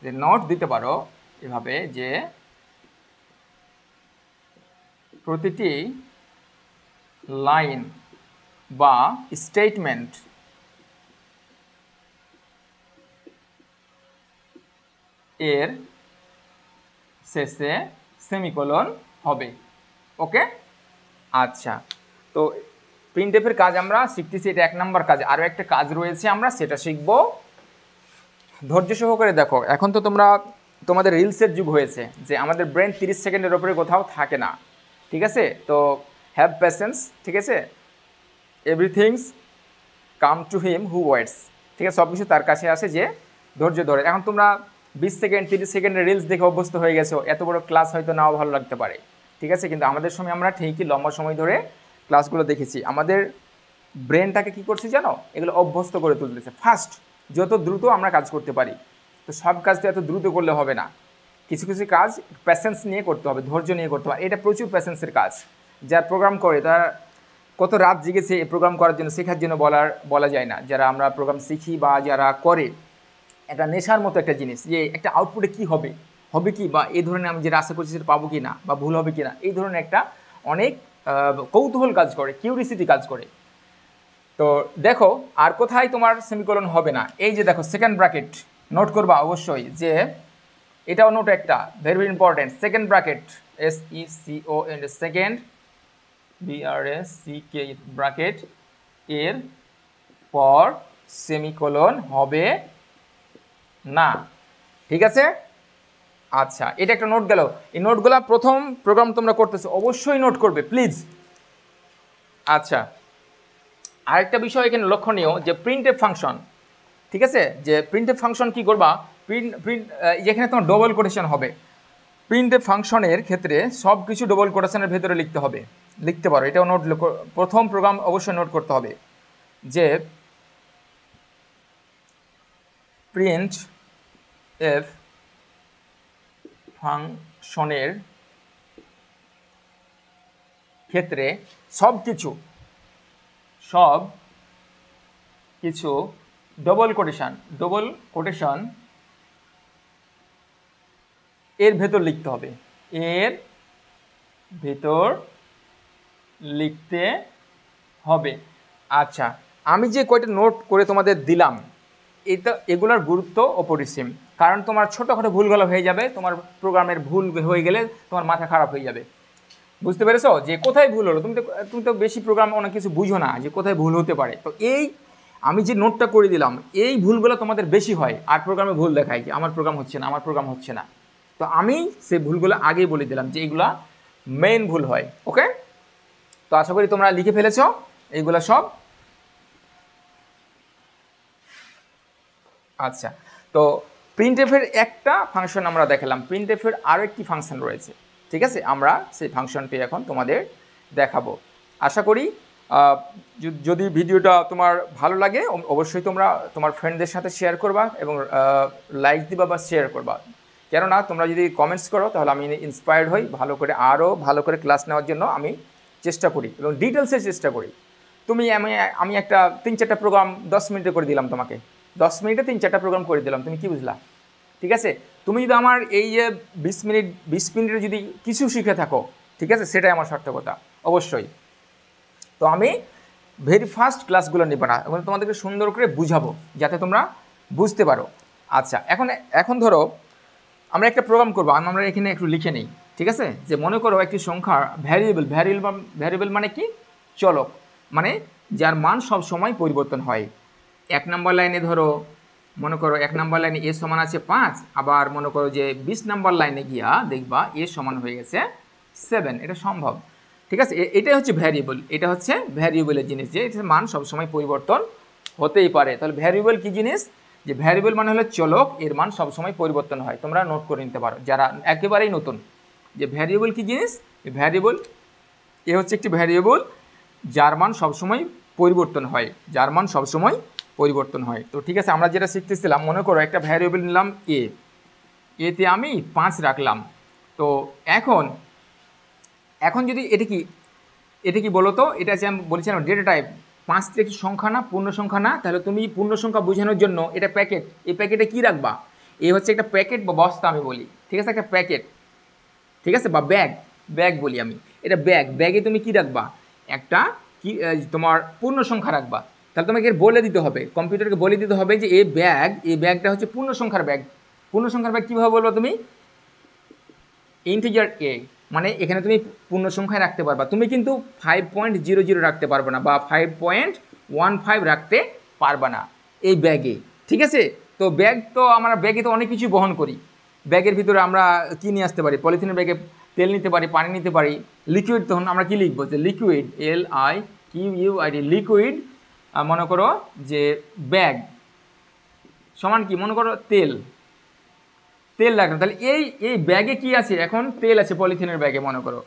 যে নোট দিতে পারো এভাবে, যে প্রতিটি লাইন বা স্টেটমেন্ট এর শেষে সেমিকোলন হবে। ওকে, আচ্ছা, তো প্রিন্টএফের কাজ আমরা শিখতেছি, এটা 1 নম্বর কাজ। আরও একটা কাজ রয়েছে, আমরা সেটা শিখব। ধৈর্য সহকারে দেখো। এখন তো তোমাদের রিলসের যুগ হয়েছে, যে আমাদের ব্রেন 30 সেকেন্ডের ওপরে কোথাও থাকে না। ঠিক আছে, তো হ্যাভ পেশেন্স। ঠিক আছে, everything's come to him who waits. ঠিক আছে, সব কিছু তার কাছে আসে যে ধৈর্য ধরে। এখন তোমরা 20 সেকেন্ড 30 সেকেন্ডের রিলস দেখে অভ্যস্ত হয়ে গেছো, এত বড় ক্লাস হয়তো নাও ভালো লাগতে পারে। ঠিক আছে, কিন্তু আমাদের সময় আমরা ঠিকই লম্বা সময় ধরে ক্লাসগুলো দেখেছি। আমাদের ব্রেনটাকে কী করছি জানো, এগুলো অভ্যস্ত করে তুলতেছে। ফাস্ট, যত দ্রুত আমরা কাজ করতে পারি। তো সব কাজ তো এত দ্রুত করলে হবে না, কিছু কিছু কাজ প্যাশেন্স নিয়ে করতে হবে, ধৈর্য নিয়ে করতে হবে। এটা প্রচুর প্যাশেন্সের কাজ। যারা প্রোগ্রাম করে তারা কত রাত জেগেছে এই প্রোগ্রাম করার জন্য, শেখার জন্য বলা যায় না। যারা আমরা প্রোগ্রাম শিখি বা যারা করে, একটা নেশার মতো একটা জিনিস, যে একটা আউটপুটে কি হবে কি, বা এই ধরনের আমি যেটা আশা করছি সেটা পাবো কি না, বা ভুল হবে কি না, এই ধরনের একটা অনেক কৌতূহল কাজ করে, কিউরিসিটি কাজ করে। তো দেখো আর কোথায় তোমার সেমিকোলন হবে না, এই যে দেখো সেকেন্ড ব্র্যাকেট নোট করবা অবশ্যই, যে এটাও নোট একটা very very important. Second bracket SECON, second BRACK bracket, এর পর সেমিকোলন হবে না, ঠিক আছে? আচ্ছা, এটা একটা নোট গেল। এই নোটগুলা প্রথম প্রোগ্রাম তোমরা করতেছো, অবশ্যই নোট করবে প্লিজ। আচ্ছা, আরেকটা বিষয় এখানে লক্ষণীয় যে প্রিন্টএফ ফাংশন, ঠিক আছে? যে প্রিন্টএফ ফাংশন কি করবা, যেখানে তোমার ডবল কোটেশন হবে, প্রিন্টএফ ফাংশনের ক্ষেত্রে সব কিছু ডবল কোটেশনের ভেতরে লিখতে হবে, লিখতে পারো, এটাও নোট, প্রথম প্রোগ্রাম অবশ্যই নোট করতে হবে যে প্রিন্টএফ ফাংশনের ক্ষেত্রে সব কিছু ডবল কোটেশন এর ভেতর লিখতে হবে, এর ভেতর লিখতে হবে। আচ্ছা, আমি যে কয়টা নোট করে তোমাদের দিলাম, এগুলোর গুরুত্ব অপরিসীম, কারণ তোমার ছোটোখাটো ভুলগুলো হয়ে যাবে, তোমার প্রোগ্রামের ভুল হয়ে গেলে তোমার মাথা খারাপ হয়ে যাবে। বুঝতে পেরেছো যে কোথায় ভুল হলো? তুমি তো বেশি প্রোগ্রাম অনেক কিছু বুঝো না যে কোথায় ভুল হতে পারে। তো এই আমি যে নোটটা করে দিলাম, এই ভুলগুলো তোমাদের বেশি হয়, আর প্রোগ্রামে ভুল দেখায় যে আমার প্রোগ্রাম হচ্ছে না। তো আমি সেই ভুলগুলো আগেই বলে দিলাম যে এইগুলা মেইন ভুল হয়। ওকে, তো আশা করি তোমরা লিখে ফেলেছো এইগুলা সব। আচ্ছা, তো প্রিন্টএফের একটা ফাংশন আমরা দেখালাম, প্রিন্টএফের আরও একটি ফাংশন রয়েছে, ঠিক আছে? আমরা সেই ফাংশনটি এখন তোমাদের দেখাবো। আশা করি যদি ভিডিওটা তোমার ভালো লাগে অবশ্যই তোমরা তোমার ফ্রেন্ডদের সাথে শেয়ার করবা এবং লাইক দিবা বা শেয়ার করবা, কেননা তোমরা যদি কমেন্টস করো তাহলে আমি ইন্সপায়ার্ড হই, আরও ভালো করে ক্লাস নেওয়ার জন্য আমি চেষ্টা করি এবং ডিটেলসে চেষ্টা করি। আমি একটা 3-4টা প্রোগ্রাম 10 মিনিটে করে দিলাম, তোমাকে 10 মিনিটে 3-4টা প্রোগ্রাম করে দিলাম, তুমি কি বুঝলা? ঠিক আছে, তুমি যদি আমার এই যে 20 মিনিটে যদি কিছু শিখে থাকো, ঠিক আছে, সেটাই আমার সার্থকতা অবশ্যই। তো আমি ভেরি ফার্স্ট ক্লাসগুলো নেব না, এবং তোমাদেরকে সুন্দর করে বুঝাবো যাতে তোমরা বুঝতে পারো। আচ্ছা, এখন ধরো আমরা একটা প্রোগ্রাম করবো, আমরা এখানে একটু লিখে নিই, ঠিক আছে? যে মনে করো একটি সংখ্যার ভ্যারিয়েবল মানে কি? চলক, মানে যার মান সব সময় পরিবর্তন হয়। 1 নম্বর লাইনে ধরো, মনে করো 1 নম্বর লাইনে a সমান আছে 5, আবার মনে করো যে 20 নম্বর লাইনে গিয়া দেখবা a সমান হয়ে গেছে 7, এটা সম্ভব, ঠিক আছে? এটাই হচ্ছে ভ্যারিয়েবল, এটা হচ্ছে ভ্যারিয়েবলের জিনিস, যে এটার মান সবসময় পরিবর্তন হতেই পারে। তাহলে ভ্যারিয়েবল কি জিনিস? যে ভ্যারিয়েবল মানে হলো চলক, এর মান সবসময় পরিবর্তন হয়। তোমরা নোট করে নিতে পারো যারা একেবারেই নতুন, যে ভ্যারিয়েবল কি জিনিস। ভ্যারিয়েবল এ হচ্ছে একটি ভ্যারিয়েবল যার মান সবসময় পরিবর্তন হয়, তো ঠিক আছে, আমরা যেটা শিখতেছিলাম, মনে করো একটা ভ্যারিয়েবল নিলাম এতে আমি 5 রাখলাম। তো এখন যদি এটা কি বলো তো, এটা যে আমি বলছিলাম ডেটা টাইপ, 5 একটি সংখ্যা না, পূর্ণ সংখ্যা না, তাহলে তুমি পূর্ণ সংখ্যা বোঝানোর জন্য এটা প্যাকেট, এই প্যাকেটে কি রাখবা? হচ্ছে একটা প্যাকেট বা বস্তা আমি বলি, ঠিক আছে, একটা প্যাকেট, ঠিক আছে, বা ব্যাগ বলি আমি, এটা ব্যাগে তুমি কি রাখবা? একটা কি তোমার পূর্ণ সংখ্যা রাখবা। তাহলে তোমাকে বলে দিতে হবে, কম্পিউটারকে বলে দিতে হবে যে এই ব্যাগটা হচ্ছে পূর্ণ সংখ্যার ব্যাগ। পূর্ণ সংখ্যার ব্যাগ কীভাবে বলবো তুমি? ইন্টিজার মানে এখানে তুমি পূর্ণ সংখ্যায় রাখতে পারবা, তুমি কিন্তু 5.00 রাখতে পারবে না বা 5.15 রাখতে পারবা না এই ব্যাগে, ঠিক আছে? তো আমরা ব্যাগে তো অনেক কিছু বহন করি, ব্যাগের ভিতরে আমরা কি নিয়ে আসতে পারি? পলিথিনের ব্যাগে তেল নিতে পারি, পানি নিতে পারি, লিকুইড, তখন আমরা কি লিখবো? যে লিকুইড, LIQUID, লিকুইড। মনে করো যে ব্যাগ সমান কি? মনে করো তেল রাখলাম, তাহলে এই ব্যাগে কি আছে? এখন তেল আছে পলিথিনের ব্যাগে, মনে করো।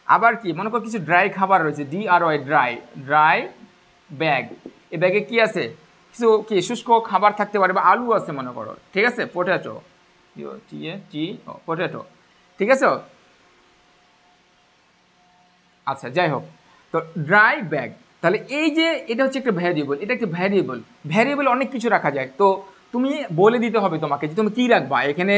আবার কি? মনে করো কিছু ড্রাই খাবার রয়েছে, DRY, ড্রাই ব্যাগ, এই ব্যাগে কি আছে? কিছু কি শুষ্ক খাবার থাকতে পারে, বা আলু আছে মনে করো, ঠিক আছে, পটেটো, ঠিক আছে। আচ্ছা, যাই হোক, তো ড্রাই ব্যাগ, তাহলে এই যে এটা হচ্ছে একটা ভ্যারিয়েবল, এটা একটা ভ্যারিয়েবল অনেক কিছু রাখা যায়। তো তুমি বলে দিতে হবে তোমাকে যে তুমি কী রাখবা। এখানে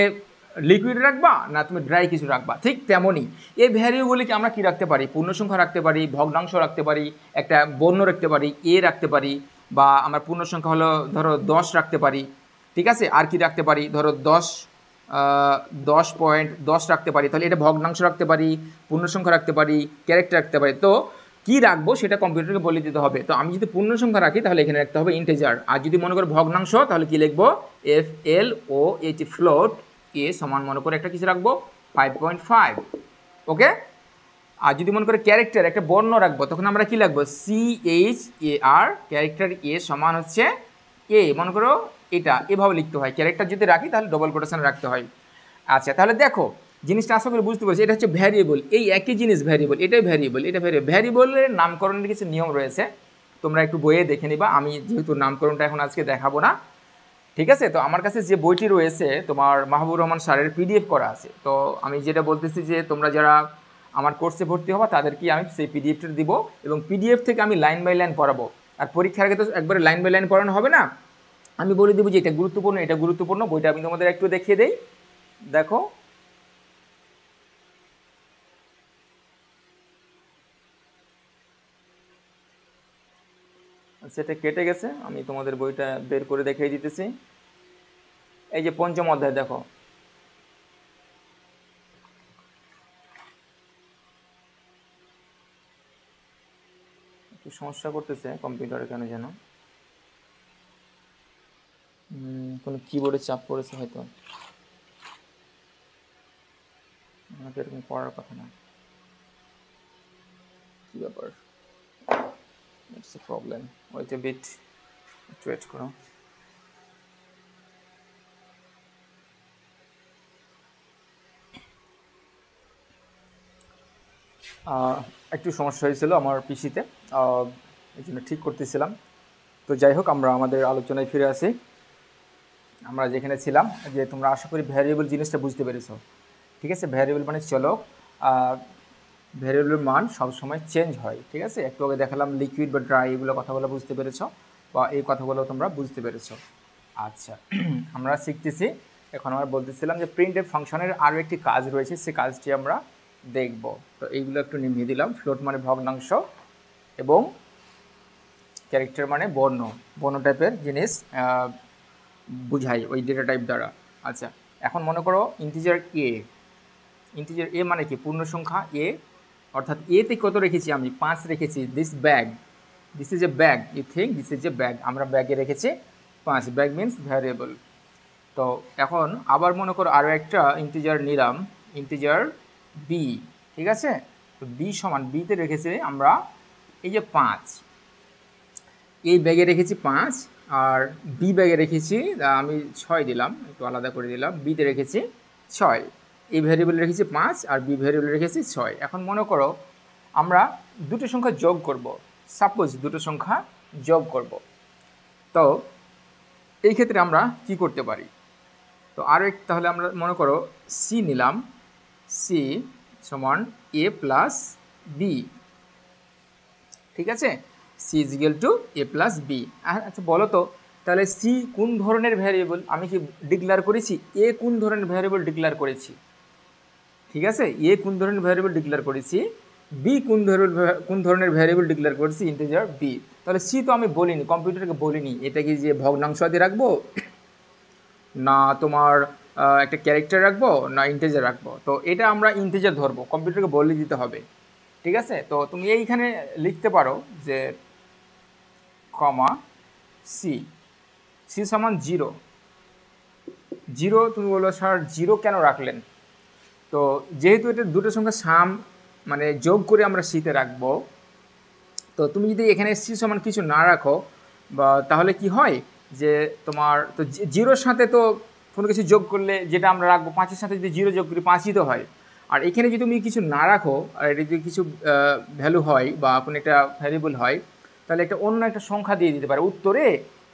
লিকুইড রাখবা না তুমি ড্রাই কিছু রাখবা, ঠিক তেমনই এই ভ্যারিয়েবলকে আমরা কি রাখতে পারি, পূর্ণসংখ্যা রাখতে পারি, ভগ্নাংশ রাখতে পারি, একটা বর্ণ রাখতে পারি, এ রাখতে পারি, বা আমরা পূর্ণসংখ্যা হলো ধরো 10 রাখতে পারি, ঠিক আছে। আর কি রাখতে পারি, ধরো 10.10 রাখতে পারি, তাহলে এটা ভগ্নাংশ রাখতে পারি, পূর্ণসংখ্যা রাখতে পারি, ক্যারেক্টার রাখতে পারি। তো কি রাখবো সেটা কম্পিউটারকে বলে দিতে হবে। তো আমি যদি পূর্ণসংখ্যা রাখি তাহলে এখানে রাখতে হবে ইন্টিজার, আর যদি মনে করো ভগ্নাংশ তাহলে কি লিখবো, FLOAT ফ্লোট, এ সমান মনে করে একটা কিছু রাখবো 5.5, ওকে। আর যদি মনে করে ক্যারেক্টার একটা বর্ণ রাখবো তখন আমরা কি লিখবো, CHAR, ক্যারেক্টার এ সমান হচ্ছে এ, মনে করো এটা এভাবে লিখতে হয়। ক্যারেক্টার যদি রাখি তাহলে ডবল কোটেশন রাখতে হয়। আচ্ছা, তাহলে দেখো জিনিসটা আশা করি বুঝতে পারছি, এটা হচ্ছে ভ্যারিয়েবল, এই একই জিনিস ভ্যারিয়েবল, এটাই ভ্যারিয়েবল, এটা ভ্যারিয়েবলের নামকরণের কিছু নিয়ম রয়েছে, তোমরা একটু বইয়ে দেখে নিবা, আমি যেহেতু নামকরণটা এখন আজকে দেখাবো না, ঠিক আছে। তো আমার কাছে যে বইটি রয়েছে তোমার মাহবুবুর রহমান স্যারের PDF করা আছে। তো আমি যেটা বলতেছি যে তোমরা যারা আমার কোর্সে ভর্তি হবা তাদেরকে আমি সেই PDFটা দিব, এবং PDF থেকে আমি লাইন বাই লাইন পড়াবো। আর পরীক্ষার আগে তো একবারে লাইন বাই লাইন পড়ানো হবে না, আমি বলে দেবো যে এটা গুরুত্বপূর্ণ, এটা গুরুত্বপূর্ণ। বইটা আমি তোমাদের একটু দেখিয়ে দেই, দেখো সেটা কেটে গেছে, আমি তোমাদের বইটা বের করে দেখিয়ে দিতেছি। এই যে পঞ্চম অধ্যায় দেখো, একটু সমস্যা করতেছে কম্পিউটারে কেন যেন, কোনো কিবোর্ডে চাপ পড়েছে হয়তো, আমাকে এরকম করার কথা না, কি ব্যাপার, it's a problem, wait a bit, wait করো। একটু সমস্যা হয়েছিল আমার পিসিতে, এই জন্য ঠিক করতেছিলাম। তো যাই হোক, আমরা আমাদের আলোচনায় ফিরে আসি। আমরা যেখানে ছিলাম, যে তোমরা আশা করি ভ্যারিয়েবল জিনিসটা বুঝতে পেরেছো, ঠিক আছে। ভ্যারিয়েবল মানে চলো, ভ্যারিয়েবলের মান সবসময় চেঞ্জ হয়, ঠিক আছে। একটু আগে দেখালাম লিকুইড বা ড্রাই, এগুলো কথাগুলো বুঝতে পেরেছো, বা এই কথাগুলো তোমরা বুঝতে পেরেছো। আচ্ছা, আমরা শিখতেছি। এখন আমরা বলতেছিলাম যে প্রিন্টএফ ফাংশনের আরও একটি কাজ রয়েছে, সেই কাজটি আমরা দেখব। তো এইগুলো একটু নিভিয়ে দিলাম। ফ্লোট মানে ভগ্নাংশ, এবং ক্যারেক্টার মানে বর্ণ টাইপের জিনিস বুঝাই ওই ডেটা টাইপ দ্বারা। আচ্ছা, এখন মনে করো ইন্টিজার এ মানে কি, পূর্ণ সংখ্যা এ, অর্থাৎ এতে কত রেখেছি আমি, 5 রেখেছি। This is a bag, you think this is a bag, আমরা ব্যাগে রেখেছি 5, ব্যাগ মিনস ভ্যারিয়েবল। তো এখন আবার মনে করো আরও একটা ইন্টিজার নিলাম, ইন্টিজার বি, ঠিক আছে। তো বি সমান, বিতে রেখেছি আমরা এই যে 5, এই ব্যাগে রেখেছি 5, আর বি ব্যাগে রেখেছি আমি 6 দিলাম, একটু আলাদা করে দিলাম, বিতে রেখেছি 6, এই ভ্যারিয়েবল রেখেছি 5 আর বি ভ্যারিয়েবল রেখেছি 6। এখন মনে করো আমরা দুটো সংখ্যা যোগ করব, সাপোজ দুটো সংখ্যা যোগ করব। তো এই ক্ষেত্রে আমরা কি করতে পারি, তো আরও এক, তাহলে আমরা মনে করো সি নিলাম, সি সমান এ প্লাস বি, ঠিক আছে। C is equal to A plus B. আচ্ছা বলো তো, তাহলে সি কোন ধরনের ভ্যারিয়েবল আমি কি ডিক্লেয়ার করেছি, এ কোন ধরনের ভ্যারিয়েবল ডিক্লেয়ার করেছি, ঠিক আছে। এ কোন ধরনের ভ্যারিয়েবল ডিক্লেয়ার করেছি, বি কোন ধরনের ভ্যারিয়েবল ডিক্লেয়ার করেছি, ইন্টিজার বি। তাহলে সি তো আমি বলিনি, কম্পিউটারকে বলিনি এটা কি যে ভগ্নাংশ আদি রাখবো, না তোমার একটা ক্যারেক্টার রাখবো, না ইন্টিজার রাখবো। তো এটা আমরা ইন্টিজার ধরবো, কম্পিউটারকে বলে দিতে হবে, ঠিক আছে। তো তুমি এইখানে লিখতে পারো যে কমা সি, সি সমান 0, তুমি বলো স্যার 0 কেন রাখলেন, তো যেহেতু এটা দুটো সংখ্যা মানে যোগ করে আমরা সিতে রাখবো, তো তুমি যদি এখানে সি সমান কিছু না রাখো, বা তাহলে কি হয় যে তোমার তো 0-র সাথে তো কোনো কিছু যোগ করলে যেটা আমরা রাখবো, 5-এর সাথে যদি 0 যোগ করি 5ই তো হয়। আর এখানে যদি তুমি কিছু না রাখো, আর এটা যদি কিছু ভ্যালু হয় বা কোনো একটা ভ্যারিয়েবল হয়, তাহলে একটা অন্য একটা সংখ্যা দিয়ে দিতে পারে উত্তরে,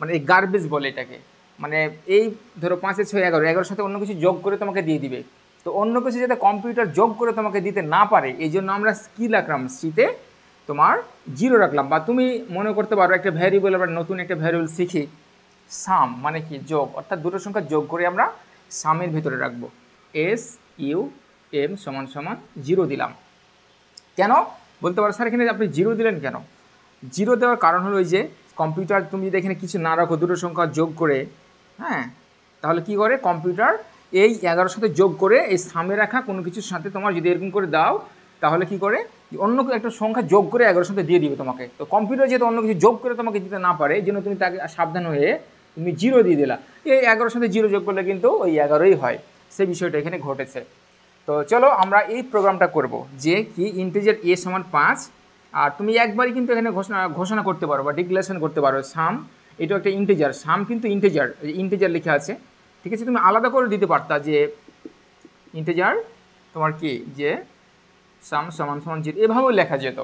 মানে এই গার্বেজ বলে এটাকে, মানে এই ধরো 5-এ 6 11, 11-র সাথে অন্য কিছু যোগ করে তোমাকে দিয়ে দিবে। তো অন্য কিছু যাতে কম্পিউটার যোগ করে তোমাকে দিতে না পারে, এই জন্য আমরা কি রাখলাম, সিতে তোমার 0 রাখলাম। বা তুমি মনে করতে পারো একটা ভ্যারিয়েবল, আমরা নতুন একটা ভ্যারিয়েবল শিখি, সাম মানে কি যোগ, অর্থাৎ দুটো সংখ্যা যোগ করে আমরা সামের ভিতরে রাখবো, SUM সমান সমান 0 দিলাম। কেন বলতে পারো স্যার এখানে আপনি 0 দিলেন কেন? 0 দেওয়ার কারণ হলো ওই যে কম্পিউটার তুমি যদি এখানে কিছু না রাখো, দুটো সংখ্যা যোগ করে, হ্যাঁ, তাহলে কি করে কম্পিউটার এই 11-এর সাথে যোগ করে এই সামনে রাখা কোনো কিছুর সাথে তোমার যদি এরকম করে দাও, তাহলে কি করে অন্য একটা সংখ্যা যোগ করে 11-এর সাথে দিয়ে দিবে তোমাকে। তো কম্পিউটার যেহেতু অন্য কিছু যোগ করে তোমাকে দিতে না পারে, এই জন্য তুমি তাকে সাবধান হয়ে তুমি 0 দিয়ে দিলা। এই 11-এর সাথে 0 যোগ করলে কিন্তু ওই 11ই হয়, সেই বিষয়টা এখানে ঘটেছে। তো চলো আমরা এই প্রোগ্রামটা করব, যে কি ইন্টিজার a সমান 5, আর তুমি একবারই কিন্তু এখানে ঘোষণা করতে পারো বা ডিক্লারেশন করতে পারো সাম, এটা একটা ইন্টিজার, সাম কিন্তু ইন্টিজার লেখা আছে, ঠিক আছে। তুমি আলাদা করে দিতে পারতা যে ইন্টিজার তোমার কি যে সাম সমান সমান 0 এভাবেও লেখা যেত,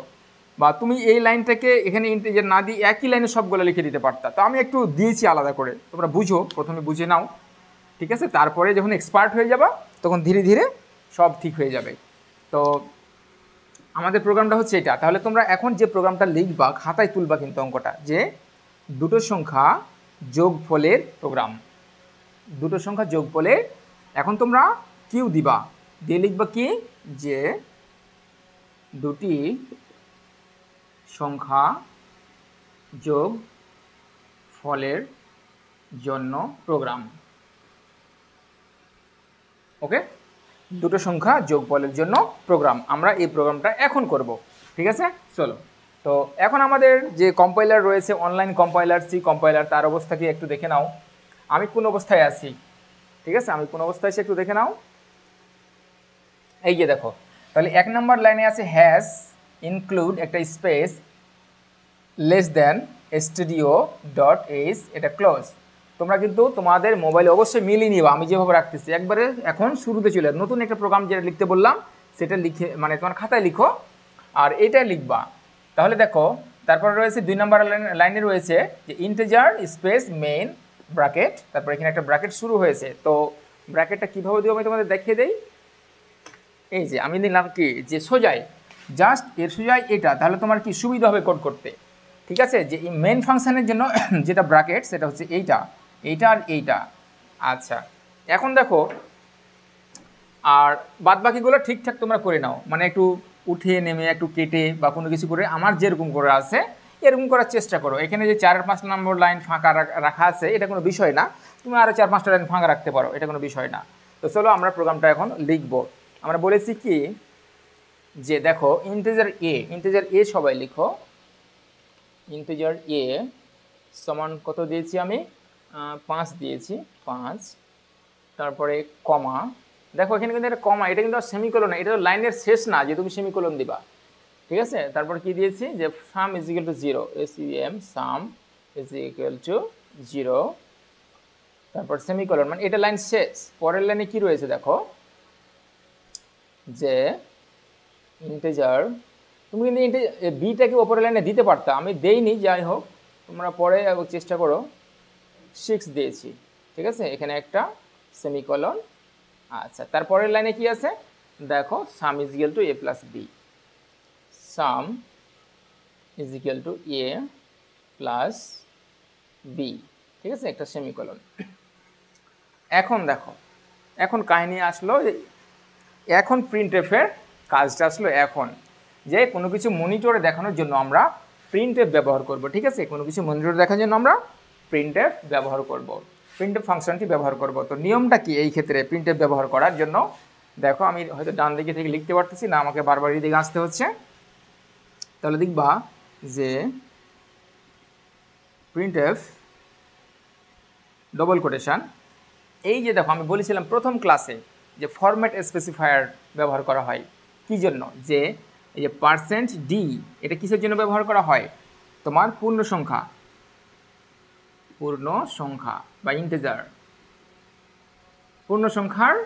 বা তুমি এই লাইনটাকে এখানে ইন্টিজার না দিয়ে একই লাইনে সবগুলো লিখে দিতে পারতা। তো আমি একটু দিয়েছি আলাদা করে, তোমরা বুঝো, প্রথমে বুঝে নাও, ঠিক আছে। তারপরে যখন এক্সপার্ট হয়ে যাবা তখন ধীরে ধীরে সব ঠিক হয়ে যাবে। তো আমাদের প্রোগ্রামটা হচ্ছে এটা। তাহলে তোমরা এখন যে প্রোগ্রামটা লিখবা খাতায় তুলবা কিন্তু অঙ্কটা, যে দুটো সংখ্যা যোগফলের প্রোগ্রাম, দুটো সংখ্যা যোগফলের। এখন তোমরা কিউ দিবা, দিয়ে লিখবা কি যে দুটি সংখ্যা যোগ ফলের জন্য প্রোগ্রাম। ওকে, দুটো সংখ্যা যোগফলের জন্য প্রোগ্রাম, আমরা এই প্রোগ্রামটা এখন করব, ঠিক আছে। চলো, তো এখন আমাদের যে কম্পাইলার রয়েছে অনলাইন কম্পাইলার, সি কম্পাইলার, তার অবস্থা কি একটু দেখে নাও। আমি কোন অবস্থায় আছি, ঠিক আছে, আমি কোন অবস্থায় আছি একটু দেখে নাও। এই যে দেখো, তাহলে 1 নম্বর লাইনে আছে হ্যাশ ইনক্লুড একটা স্পেস লেস দেন studio.h, এটা ক্লোজ। তোমরা কিন্তু তোমাদের মোবাইলে অবশ্যই মিলিয়ে নিবা, আমি যেভাবে রাখতেছি একবারে এখন শুরুতে চলে নতুন একটা প্রোগ্রাম যেটা লিখতে বললাম সেটা লিখে মানে তোমার খাতায় লিখো আর এইটাই লিখবা। তাহলে দেখো তারপরে রয়েছে 2 নম্বর লাইনে রয়েছে যে ইন্টিজার স্পেস মেইন ব্র্যাকেট, তারপর এখানে একটা ব্র্যাকেট শুরু হয়েছে। তো ব্র্যাকেটটা কীভাবে দেবো আমি তোমাদের দেখিয়ে দেই। এই যে আমি দিলাম কি যে সোজাই, জাস্ট এর সোজাই এটা, তাহলে তোমার কি সুবিধা হবে কোড করতে, ঠিক আছে। যে এই মেইন ফাংশনের জন্য যেটা ব্র্যাকেট সেটা হচ্ছে এইটা, এইটা আর এইটা। আচ্ছা, এখন দেখো আর বাদ বাকিগুলো ঠিকঠাক তোমরা করে নাও, মানে একটু উঠে নেমে একটু কেটে বা কোনো কিছু করে আমার যেরকম করে আছে এরকম করার চেষ্টা করো। এখানে যে 4-5 নম্বর লাইন ফাঁকা রাখা আছে এটা কোনো বিষয় না, তুমি আরও 4-5টা লাইন ফাঁকা রাখতে পারো, এটা কোনো বিষয় না। তো চলো আমরা প্রোগ্রামটা এখন লিখবো। আমরা বলেছি কি যে দেখো ইন্টিজার এ সবাই লিখো, ইন্টিজার এ সমান কত দিয়েছি আমি 5 দিয়েছি, 5, তারপরে কমা, দেখো এখানে কিন্তু একটা কমা, এটা কিন্তু আর সেমিকোলন না, এটা তো লাইনের শেষ না যে তুমি সেমিকোলন দিবা, ঠিক আছে। তারপর কি দিয়েছি যে সাম is equal to 0, SUM some is equal to 0, তারপর সেমিকোলন, মানে এটা লাইন শেষ। পরের লাইনে কি রয়েছে দেখো যে ইন্টিজার, তুমি কিন্তু বিটাকে ওপরের লাইনে দিতে পারতা, আমি দেইনি, যাই হোক তোমরা পরে চেষ্টা করো। 6 দিয়েছি, ঠিক আছে, এখানে একটা সেমিকোলন। আচ্ছা, তারপরের লাইনে কি আছে দেখো sum is equal to a plus B, sum is equal to a plus B, ঠিক আছে, একটা সেমিকোলন। এখন দেখো এখন কাহিনী আসলো, এখন প্রিন্টএফের কাজটা আসলো, এখন যে কোনো কিছু মনিটরে দেখানোর জন্য আমরা প্রিন্টএফ ব্যবহার করব, ঠিক আছে। কোনো কিছু মনিটরে দেখানোর জন্য আমরা প্রিন্টএফ ব্যবহার করব, প্রিন্টএফ ফাংশনটি ব্যবহার করব। তো নিয়মটা কি এই ক্ষেত্রে প্রিন্টএফ ব্যবহার করার জন্য, দেখো আমি হয়তো ডান দিকে থেকে লিখতে পারতেছি না, আমাকে বারবার এই দিকে আসতে হচ্ছে। তাহলে দেখবা যে প্রিন্টএফ ডবল কোটেশন, এই যে দেখো আমি বলেছিলাম প্রথম ক্লাসে যে ফরম্যাট স্পেসিফায়ার ব্যবহার করা হয় কি জন্য, যে এই যে %d এটা কিসের জন্য ব্যবহার করা হয়, তোমার পূর্ণ সংখ্যা বা ইন্টিজার পূর্ণ সংখ্যার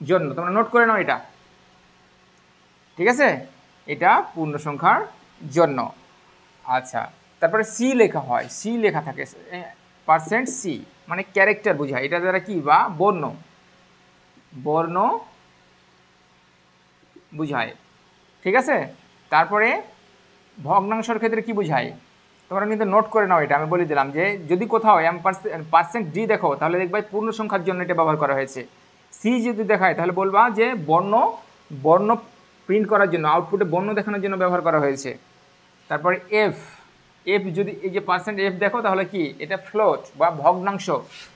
জন্য, তোমরা নোট করে নাও এটা, ঠিক আছে, এটা পূর্ণ সংখ্যার জন্য। আচ্ছা, তারপরে সি লেখা হয়, সি লেখা থাকে %c মানে ক্যারেক্টার বোঝায়, এটা দ্বারা কি বা বর্ণ বুঝায়, ঠিক আছে। তারপরে ভগ্নাংশের ক্ষেত্রে কি বোঝায় তোমরা কিন্তু নোট করে নাও, এটা আমি বলে দিলাম যে যদি কোথাও %d দেখো তাহলে দেখবে পূর্ণ সংখ্যার জন্য এটা ব্যবহার করা হয়েছে। সি যদি দেখায় তাহলে বলবা যে বর্ণ বর্ণ প্রিন্ট করার জন্য, আউটপুটে বর্ণ দেখানোর জন্য ব্যবহার করা হয়েছে। তারপরে এফ, এফ যদি এই যে পার্সেন্ট এফ দেখো তাহলে কি এটা ফ্লোট বা ভগ্নাংশ,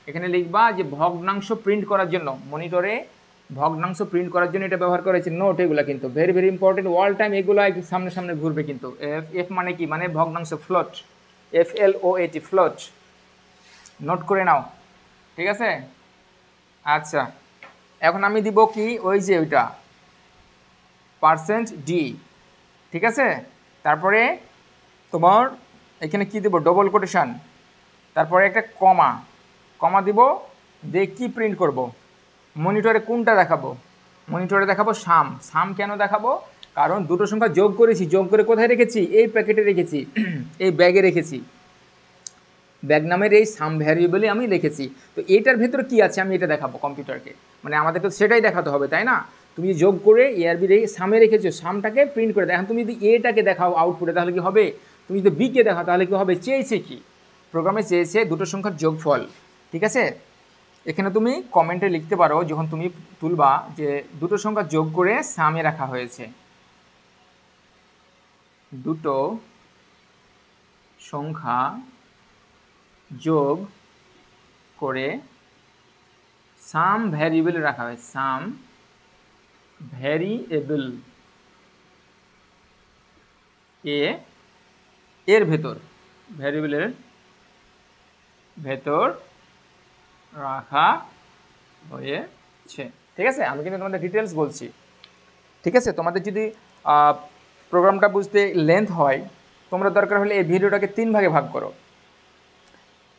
এখানে লিখবা যে ভগ্নাংশ প্রিন্ট করার জন্য, মনিটরে ভগ্নাংশ প্রিন্ট করার জন্য এটা ব্যবহার করা হয়েছে। নোট এগুলো কিন্তু very very important, all time এগুলো সামনে সামনে ঘুরবে কিন্তু। এফ, এফ মানে কি, মানে ভগ্নাংশ, ফ্লোট, FLOAT, ফ্লোট, নোট করে নাও, ঠিক আছে। আচ্ছা, এখন আমি দিব কি ওই যে ওইটা %d, ঠিক আছে। তারপরে তোমার এখানে কি দেব, ডবল কোটেশন, তারপরে একটা কমা, কমা দিব, দিয়ে কি প্রিন্ট করব, মনিটরে কোনটা দেখাবো, মনিটরে দেখাবো সাম। সাম কেন দেখাবো, কারণ দুটো সংখ্যা যোগ করেছি, যোগ করে কোথায় রেখেছি, এই প্যাকেটে রেখেছি, এই ব্যাগে রেখেছি, ব্যাগ নামের এই সাম ভ্যারিয়েবলে আমি রেখেছি। তো এইটার ভেতরে কি আছে আমি এটা দেখাবো কম্পিউটারকে, মানে আমাদের তো সেটাই দেখাতে হবে, তাই না। তুমি যোগ করে ARB সামে রেখেছো, সামটাকে প্রিন্ট করে দেখো। তুমি যদি এটাকে দেখাও আউটপুটে তাহলে কি হবে, তুমি যদি বিকে দেখাও তাহলে কি হবে, চেয়েছে কি, প্রোগ্রামে চেয়েছে দুটো সংখ্যার যোগফল, ঠিক আছে। এখানে তুমি কমেন্টে লিখতে পারো যখন তুমি তুলবা যে দুটো সংখ্যা যোগ করে সামে রাখা হয়েছে, দুটো সংখ্যা যোগ করে সাম ভ্যারিয়েবলে রাখা হয়, সাম ভ্যারিয়েবল এর ভেতর, ভ্যারিয়েবলের ভেতর রাখা হয়েছে, ঠিক আছে। আমি কিন্তু তোমাদের ডিটেলস বলছি, ঠিক আছে। তোমাদের যদি প্রোগ্রামটা বুঝতে লেন্থ হয়, তোমরা দরকার হলে এই ভিডিওটাকে 3 ভাগে ভাগ করো,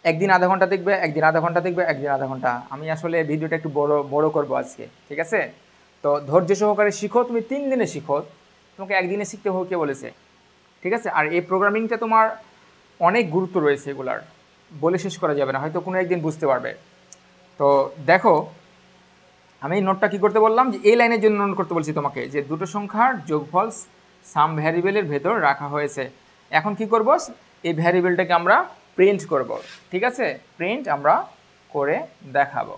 একদিন আধা ঘন্টা দেখবে, একদিন আধা ঘন্টা দেখবে, একদিন আধা ঘন্টা। আমি আসলে ভিডিওটা একটু বড় করবো আজকে, ঠিক আছে। তো ধৈর্য সহকারে শিখো, তুমি 3 দিনে শিখো, তোমাকে একদিনে শিখতে হোক কে বলেছে, ঠিক আছে। আর এই প্রোগ্রামিংটা তোমার অনেক গুরুত্ব রয়েছে, এগুলার বলে শেষ করা যাবে না, হয়তো কোনো একদিন বুঝতে পারবে। তো দেখো, আমি এই নোটটা কী করতে বললাম, যে এই লাইনের জন্য নোট করতে বলছি তোমাকে, যে দুটো সংখ্যার যোগফল সাম ভ্যারিয়েবলের ভেতর রাখা হয়েছে। এখন কি করব, এই ভ্যারিয়েবলটাকে আমরা প্রিন্ট করব, ঠিক আছে, প্রিন্ট আমরা করে দেখাবো।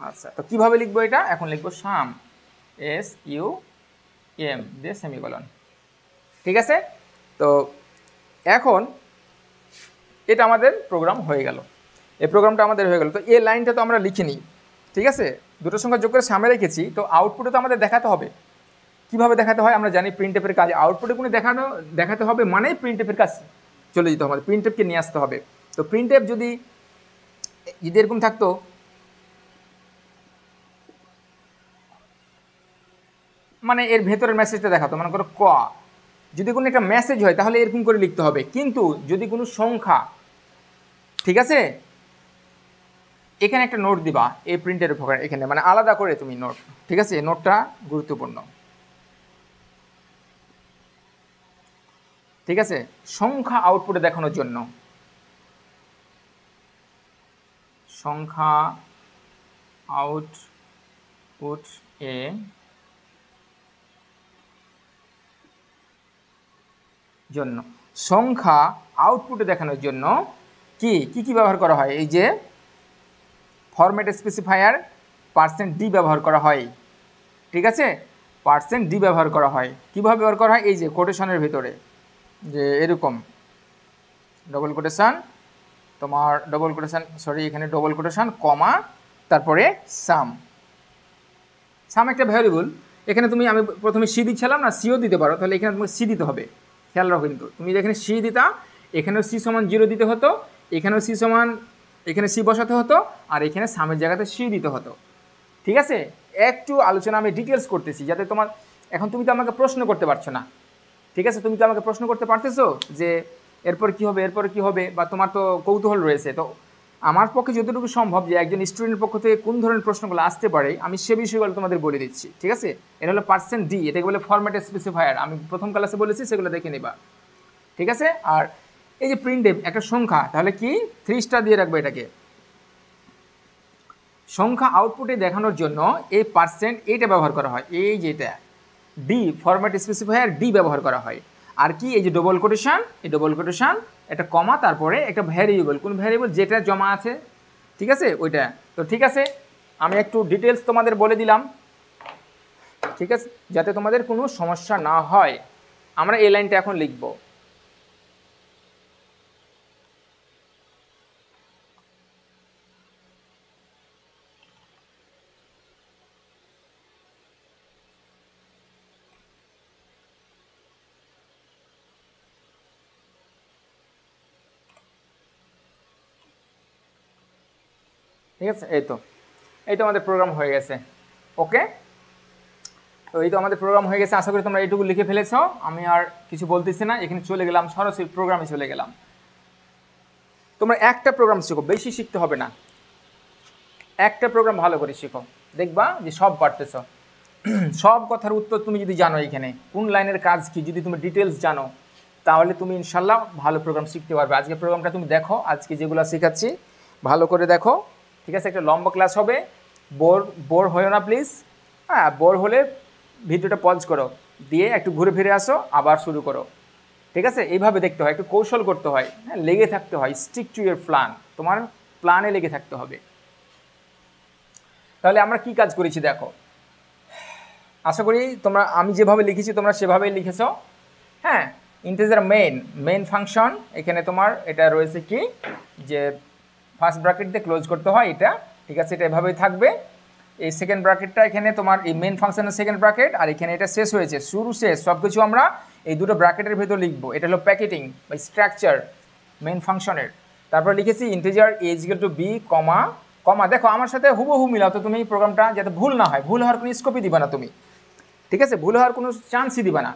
আচ্ছা, তো কীভাবে লিখবো এটা, এখন লিখবো সাম, SUM দিয়ে সেমিকোলন, ঠিক আছে। তো এখন এটা আমাদের প্রোগ্রাম হয়ে গেল, এই প্রোগ্রামটা আমাদের হয়ে গেল। তো এই লাইনটা তো আমরা লিখিনি, ঠিক আছে, দুটো সংখ্যা যোগ করে সামনে রেখেছি। তো আউটপুটে তো আমাদের দেখাতে হবে, কীভাবে দেখাতে হয় আমরা জানি, প্রিন্টএফের কাজ, আউটপুটে কোনো দেখাতে হবে মানে প্রিন্টএফের কাজ চলে যেতে হবে, প্রিন্টএফকে নিয়ে আসতে হবে। তো প্রিন্টএফ যদি এরকম থাকতো, মানে এর ভেতরের মেসেজটা দেখাতো, মনে করো ক, যদি কোনো একটা মেসেজ হয় তাহলে এরকম করে লিখতে হবে। কিন্তু যদি কোনো সংখ্যা, ঠিক আছে, এখানে একটা নোট দিবা এই প্রিন্টের উপর, এখানে মানে আলাদা করে তুমি নোট, ঠিক আছে, নোটটা গুরুত্বপূর্ণ, ঠিক আছে। সংখ্যা আউটপুটে দেখানোর জন্য, সংখ্যা আউটপুট এ জন্য, সংখ্যা আউটপুটে দেখানোর জন্য কি কি ব্যবহার করা হয়, এই যে ফরম্যাট স্পেসিফায়ার %d ব্যবহার করা হয়, ঠিক আছে, %d ব্যবহার করা হয়। কীভাবে ব্যবহার করা হয়, এই যে কোটেশনের ভিতরে, যে এরকম ডবল কোটেশন, তোমার ডবল কোটেশন, সরি এখানে ডবল কোটেশন, কমা, তারপরে সাম। সাম একটা ভ্যারিয়েবল, এখানে তুমি, আমি প্রথমে সি দিচ্ছিলাম না, সিও দিতে পারো, তাহলে এখানে তোমাকে সি দিতে হবে, খেয়াল রাখো কিন্তু। তুমি যেখানে সি দিতা, এখানেও সি সমান 0 দিতে হতো, এখানেও সি সমান, এখানে সি বসাতে হতো, আর এখানে সামের জায়গাতে সি দিতে হতো, ঠিক আছে। একটু আলোচনা আমি ডিটেলস করতেছি যাতে তোমার, এখন তুমি তো আমাকে প্রশ্ন করতে পারছো না, ঠিক আছে, তুমি তো আমাকে প্রশ্ন করতে পারতেছো যে এরপর কি হবে, এরপর কি হবে, বা তোমার তো কৌতূহল রয়েছে। তো আমার পক্ষে যতটুকু সম্ভব যে একজন স্টুডেন্টের পক্ষ থেকে কোন ধরনের প্রশ্নগুলো আসতে পারে আমি সে বিষয়গুলো তোমাদের বলে দিচ্ছি, ঠিক আছে। এটা হলো %d, এটাকে বলে ফরম্যাট স্পেসিফায়ার, আমি প্রথম ক্লাসে বলেছি, সেগুলো দেখে নেবা, ঠিক আছে। আর এই যে প্রিন্টএফ একটা সংখ্যা, তাহলে কি 3 স্টার দিয়ে রাখবো এটাকে। সংখ্যা আউটপুটে দেখানোর জন্য এই এইটা ব্যবহার করা হয়, এই যেটা d, ফরম্যাট স্পেসিফায়ার d ব্যবহার করা হয়। আর কি, এই যে ডবল কোটেশন, এই ডবল কোটেশন, একটা কমা, তারপরে একটা ভ্যারিয়েবল, কোন ভ্যারিয়েবল যেটা জমা আছে, ঠিক আছে, ওইটা। তো ঠিক আছে, আমি একটু ডিটেলস তোমাদের বলে দিলাম, ঠিক আছে, যাতে তোমাদের কোনো সমস্যা না হয়। আমরা এই লাইনটা এখন লিখব। ঠিক আছে, এই তো আমাদের প্রোগ্রাম হয়ে গেছে। ওকে, তো এই তো আমাদের প্রোগ্রাম হয়ে গেছে। আশা করি তোমরা এইটুকু লিখে ফেলেছো। আমি আর কিছু বলতেছি না, এখানে চলে গেলাম, সরাসরি প্রোগ্রামে চলে গেলাম। তোমরা একটা প্রোগ্রাম শিখো, বেশি শিখতে হবে না, একটা প্রোগ্রাম ভালো করে শিখো, দেখবা যে সব পারতেছ। সব কথার উত্তর তুমি যদি জানো, এখানে কোন লাইনের কাজ কি যদি তুমি ডিটেলস জানো, তাহলে তুমি ইনশাল্লাহ ভালো প্রোগ্রাম শিখতে পারবে। আজকে প্রোগ্রামটা তুমি দেখো, আজকে যেগুলো শেখাচ্ছি ভালো করে দেখো, ঠিক আছে। একটা লম্বা ক্লাস হবে, বোর হয়েও না প্লিজ। হ্যাঁ, বোর হলে ভিডিওটা পজ করো, দিয়ে একটু ঘুরে ফিরে আসো, আবার শুরু করো, ঠিক আছে। এইভাবে দেখতে হয়, একটু কৌশল করতে হয়, হ্যাঁ, লেগে থাকতে হয়, স্টিক টু ইয়োর প্ল্যান, তোমার প্ল্যানে লেগে থাকতে হবে। তাহলে আমরা কি কাজ করেছি দেখো, আশা করি তোমরা আমি যেভাবে লিখেছি তোমরা সেভাবেই লিখেছো। হ্যাঁ, ইন্টিজার মেইন ফাংশন, এখানে তোমার এটা রয়েছে কি যে ফার্স্ট ব্র্যাকেট দিয়ে ক্লোজ করতে হয় এটা, ঠিক আছে, এটা এভাবেই থাকবে। এই সেকেন্ড ব্র্যাকেটটা এখানে তোমার এই মেইন ফাংশনের সেকেন্ড ব্র্যাকেট, আর এখানে এটা শেষ হয়েছে, শুরু শেষ সব কিছু আমরা এই দুটো ব্র্যাকেটের ভেতর লিখবো। এটা হলো প্যাকেটিং বা স্ট্রাকচার মেইন ফাংশনের। তারপর লিখেছি integer as equal to b comma comma. দেখো আমার সাথে হুবহু মিলাও তো তুমি এই প্রোগ্রামটা, যাতে ভুল না হয়, ভুল হওয়ার কোনো স্কোপই দিবা না তুমি, ঠিক আছে, ভুল হওয়ার কোনো চান্সই দিবা না।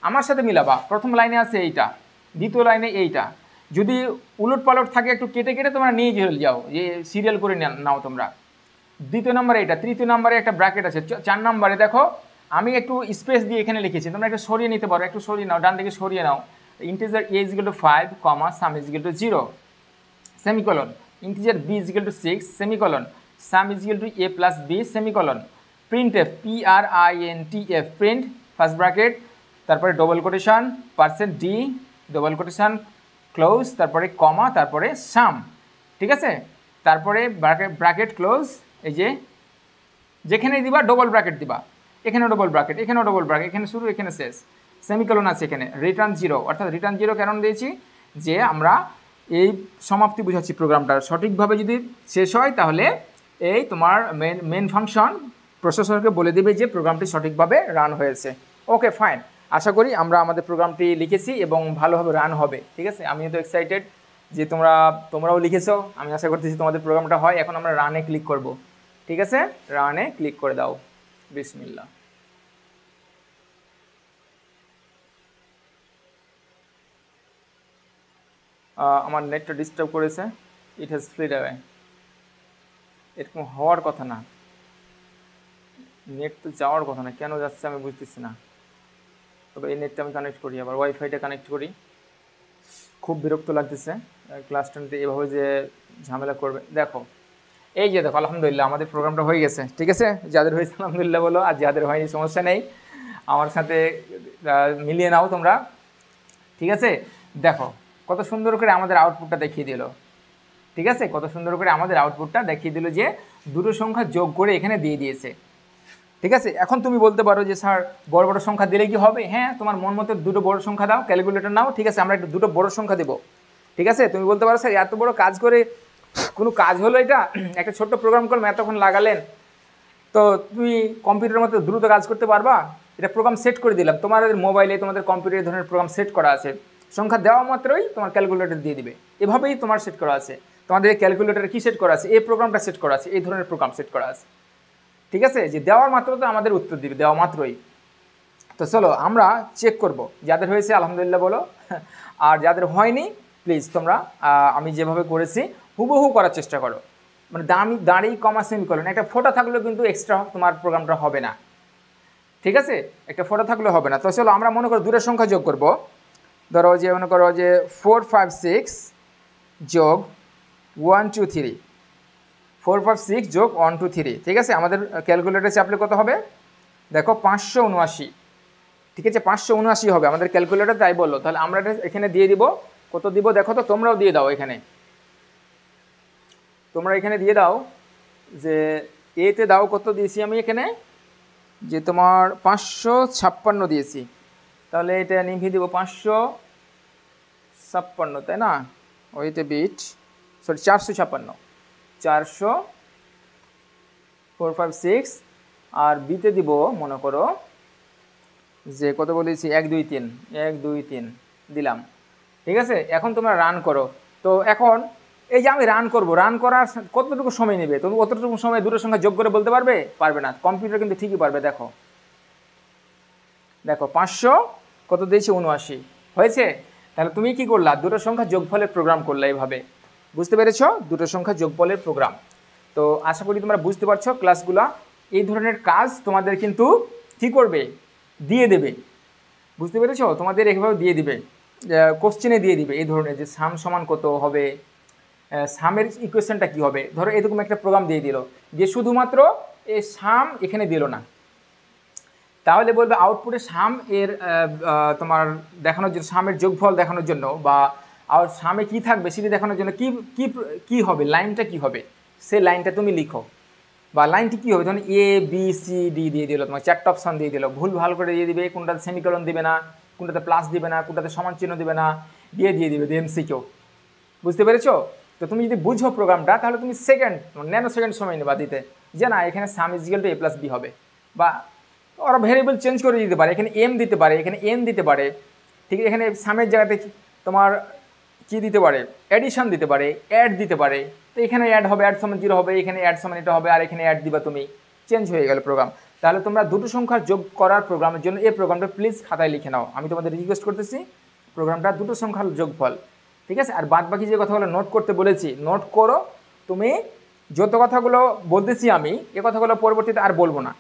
আমার সাথে মিলাবা, প্রথম লাইনে আছে এইটা, দ্বিতীয় লাইনে এইটা, যদি উলট পালট থাকে একটু কেটে কেটে তোমরা নিয়ে যাও, যে সিরিয়াল করে নাও তোমরা। দ্বিতীয় নম্বরে এটা, তৃতীয় নম্বরে একটা ব্র্যাকেট আছে, 4 নম্বরে দেখো আমি একটু স্পেস দিয়ে এখানে লিখেছি, তোমরা একটু সরিয়ে নিতে পারো, একটু সরিয়ে নাও, ডান দিকে সরিয়ে নাও। Integer a is equal to 5 comma sum is equal to 0 semicolon, integer b is equal to 6 semicolon, sum is equal to A plus b semicolon, printf PRINTF print first bracket, তারপরে double quotation %d double quotation close, তারপরে comma, তারপরে সাম, ঠিক আছে, তারপরে bracket close, এই যে যেখানে দিবা ডবল ব্র্যাকেট দিবা, এখানে ডবল ব্র্যাকেট, এখানেও ডবল ব্র্যাকেট, এখানে শুরু এখানে শেষ, সেমিকলন আছে এখানে, রিটার্ন 0, অর্থাৎ রিটার্ন 0 কেন দিয়েছি, যে আমরা এই সমাপ্তি বুঝাচ্ছি প্রোগ্রামটার, সঠিকভাবে যদি শেষ হয় তাহলে এই তোমার মেন ফাংশন প্রসেসরকে বলে দেবে যে প্রোগ্রামটি সঠিকভাবে রান হয়েছে। ওকে ফাইন, আশা করি আমরা আমাদের প্রোগ্রামটি লিখেছি এবং ভালোভাবে রান হবে, ঠিক আছে। আমিও তো এক্সাইটেড যে তোমরাও লিখেছো, আমি আশা করতেছি তোমাদের প্রোগ্রামটা হয়। এখন আমরা রানে ক্লিক করব, ঠিক আছে, রানে ক্লিক করে দাও, বিসমিল্লাহ। আমার নেটটা ডিস্টার্ব করেছে, ইট হ্যাজ ফ্লিড অ্যাওয়ে। এরকম হওয়ার কথা না, নেট তো যাওয়ার কথা না, কেন যাচ্ছে আমি বুঝতেছি না। তবে এই নেটটা আমি কানেক্ট করি, আবার ওয়াইফাইটা কানেক্ট করি। খুব বিরক্ত লাগতেছে ক্লাস 10তে এভাবে যে ঝামেলা করবে। দেখো এই যে দেখো, আলহামদুলিল্লাহ আমাদের প্রোগ্রামটা হয়ে গেছে, ঠিক আছে। যাদের হয়েছে আলহামদুলিল্লাহ বলো, আর যাদের হয়নি সমস্যা নেই, আমার সাথে মিলিয়ে নাও তোমরা, ঠিক আছে। দেখো কত সুন্দর করে আমাদের আউটপুটটা দেখিয়ে দিল, ঠিক আছে, কত সুন্দর করে আমাদের আউটপুটটা দেখিয়ে দিল যে দুটো সংখ্যা যোগ করে এখানে দিয়ে দিয়েছে, ঠিক আছে। এখন তুমি বলতে পারো যে স্যার বড় বড় সংখ্যা দিলে কি হবে? হ্যাঁ, তোমার মন মতো দুটো বড় সংখ্যা দাও, ক্যালকুলেটর নাও, ঠিক আছে, আমরা একটু দুটো বড় সংখ্যা দেবো, ঠিক আছে। তুমি বলতে পারো স্যার এত বড় কাজ করে কোনো কাজ হলো এটা? একটা ছোট্ট প্রোগ্রাম করলাম, এতক্ষণ লাগালেন, তো তুমি কম্পিউটারের মতো দ্রুত কাজ করতে পারবা? এটা প্রোগ্রাম সেট করে দিলাম, তোমাদের মোবাইলে তোমাদের কম্পিউটারে ধরনের প্রোগ্রাম সেট করা আছে, সংখ্যা দেওয়া মাত্রই তোমার ক্যালকুলেটর দিয়ে দিবে, এভাবেই তোমার সেট করা আছে। তোমাদের ক্যালকুলেটরে কী সেট করা আছে? এই প্রোগ্রামটা সেট করা আছে, এই ধরনের প্রোগ্রাম সেট করা আছে, ঠিক আছে, যে দেওয়ার মাত্র তো আমাদের উত্তর দিবে, দেওয়া মাত্রই। তো চলো আমরা চেক করব, যাদের হয়েছে আলহামদুলিল্লাহ বলো, আর যাদের হয়নি প্লিজ তোমরা আমি যেভাবে করেছি হুবহু করার চেষ্টা করো। মানে দাঁড়ি কমা সেমিকলন, একটা ফোঁটা থাকলেও কিন্তু এক্সট্রা তোমার প্রোগ্রামটা হবে না, ঠিক আছে, একটা ফোঁটা থাকলে হবে না। তো চলো আমরা মনে করো দুটো সংখ্যা যোগ করব, ধরো যে মনে করো যে 4 5 6 যোগ 1 2 3, 4 5 6 যোগ 1 2 3, ঠিক আছে। আমাদের ক্যালকুলেটরে চাপলে কত হবে দেখো, 579, ঠিক আছে, 579 হবে আমাদের ক্যালকুলেটর, তাই বললো। তাহলে আমরা এখানে দিয়ে দিব, কত দিব দেখো তো, তোমরাও দিয়ে দাও, এখানে তোমরা এখানে দিয়ে দাও যে এতে দাও কত দিয়েছি আমি এখানে, যে তোমার 556 দিয়েছি, তাহলে এটা নিভিয়ে দেবো 556, তাই না? ওইতে বিট, সরি 456, 400 456, আর বিতে দিব মনে করো যে কত বলেছি 1 2 3, 1 2 3 দিলাম। ঠিক আছে, এখন তোমরা রান করো। তো এখন এই যে আমি রান করব, রান করার কতটুকু সময় নেবে? তুমি অতটুকু সময় দুটো সংখ্যা যোগ করে বলতে পারবে? পারবে না। কম্পিউটার কিন্তু ঠিকই পারবে। দেখো দেখো 500 কত দিয়েছে 79 হয়েছে। তাহলে তুমি কি করলা? দুটো সংখ্যা যোগফলের প্রোগ্রাম করলা এইভাবে। বুঝতে পেরেছো? দুটো সংখ্যা যোগফলের প্রোগ্রাম। তো আশা করি তোমরা বুঝতে পারছো ক্লাসগুলা। এই ধরনের কাজ তোমাদের কিন্তু কি করবে? দিয়ে দেবে। বুঝতে পেরেছো? তোমাদের এইভাবে দিয়ে দিবে, কোশ্চেনে দিয়ে দিবে এই ধরনের, যে সাম সমান কত হবে, সামের ইকুয়েশনটা কী হবে। ধরো এরকম একটা প্রোগ্রাম দিয়ে দিল যে শুধুমাত্র এই সাম এখানে দিল না, তাহলে বলবে আউটপুটে সাম এর তোমার দেখানোর জন্য, সামের যোগফল দেখানোর জন্য, বা আর সামে কী থাকবে সেটি দেখানোর জন্য কি কি কি হবে, লাইনটা কি হবে, সে লাইনটা তুমি লিখো। বা লাইনটি কী হবে, ধরুন এ বি সি ডি দিয়ে দিল, তোমার 4টা অপশান দিয়ে দিল, ভুল ভাল করে দিয়ে দিবে, কোনটাতে সেমিকোলন দিবে না, কোনটাতে প্লাস দিবে না, কোনটাতে সমান চিহ্ন দিবে না, দিয়ে দিবে এমসিকিউ। বুঝতে পেরেছো? তো তুমি যদি বুঝো প্রোগ্রামটা, তাহলে তুমি ন্যানো সেকেন্ড সময় নেবা দিতে, যে না এখানে sum is equal to A plus B হবে। বা ওরা ভেরিয়েবল চেঞ্জ করে দিতে পারে, এখানে এম দিতে পারে, এখানে এন দিতে পারে। ঠিক আছে, এখানে সামের জায়গাতে তোমার কি দিতে পারে, অ্যাডিশন দিতে পারে, অ্যাড দিতে পারে। তো এখানে অ্যাড হবে, অ্যাড সমান 0 হবে, এখানে অ্যাড সমান এটা হবে, আর এখানে অ্যাড দিবা তুমি, চেঞ্জ হয়ে গেল প্রোগ্রাম। তাহলে তোমরা দুটো সংখ্যার যোগ করার প্রোগ্রামের জন্য এই প্রোগ্রামটা প্লিজ খাতায় লিখে নাও। আমি তোমাদের রিকোয়েস্ট করতেছি, প্রোগ্রামটা দুটো সংখ্যার যোগফল। ঠিক আছে, আর বাদ বাকি যে কথাগুলো নোট করতে বলেছি নোট করো। তুমি যত কথাগুলো বলতেছি আমি, এ কথাগুলো পরবর্তীতে আর বলবো না,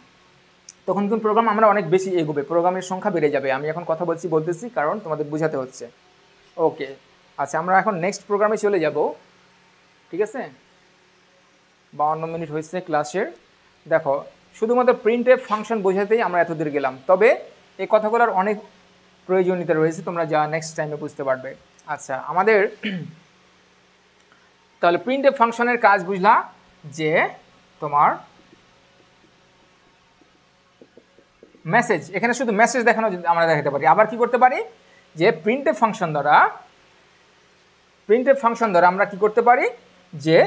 তখন কিন্তু প্রোগ্রাম আমরা অনেক বেশি এগোবে, প্রোগ্রামের সংখ্যা বেড়ে যাবে। আমি এখন কথা বলতেছি কারণ তোমাদের বোঝাতে হচ্ছে। ওকে, আচ্ছা আমরা এখন নেক্সট প্রোগ্রামে চলে যাব। ঠিক আছে, 52 মিনিট হয়েছে ক্লাসের। দেখো শুধুমাত্র প্রিন্টএফ ফাংশন বোঝাতেই আমরা এত দূর গেলাম, তবে এই কথাগুলোর অনেক প্রয়োজনীয়তা রয়েছে, তোমরা যা নেক্সট টাইমে বুঝতে পারবে। আচ্ছা আমাদের তাহলে প্রিন্টএফ ফাংশনের কাজ বুঝলা, যে তোমার মেসেজ, এখানে শুধু মেসেজ দেখানো আমরা দেখাতে পারি। আবার কি করতে পারি, যে প্রিন্টএফ ফাংশন দ্বারা আমরা কি করতে পারি, যে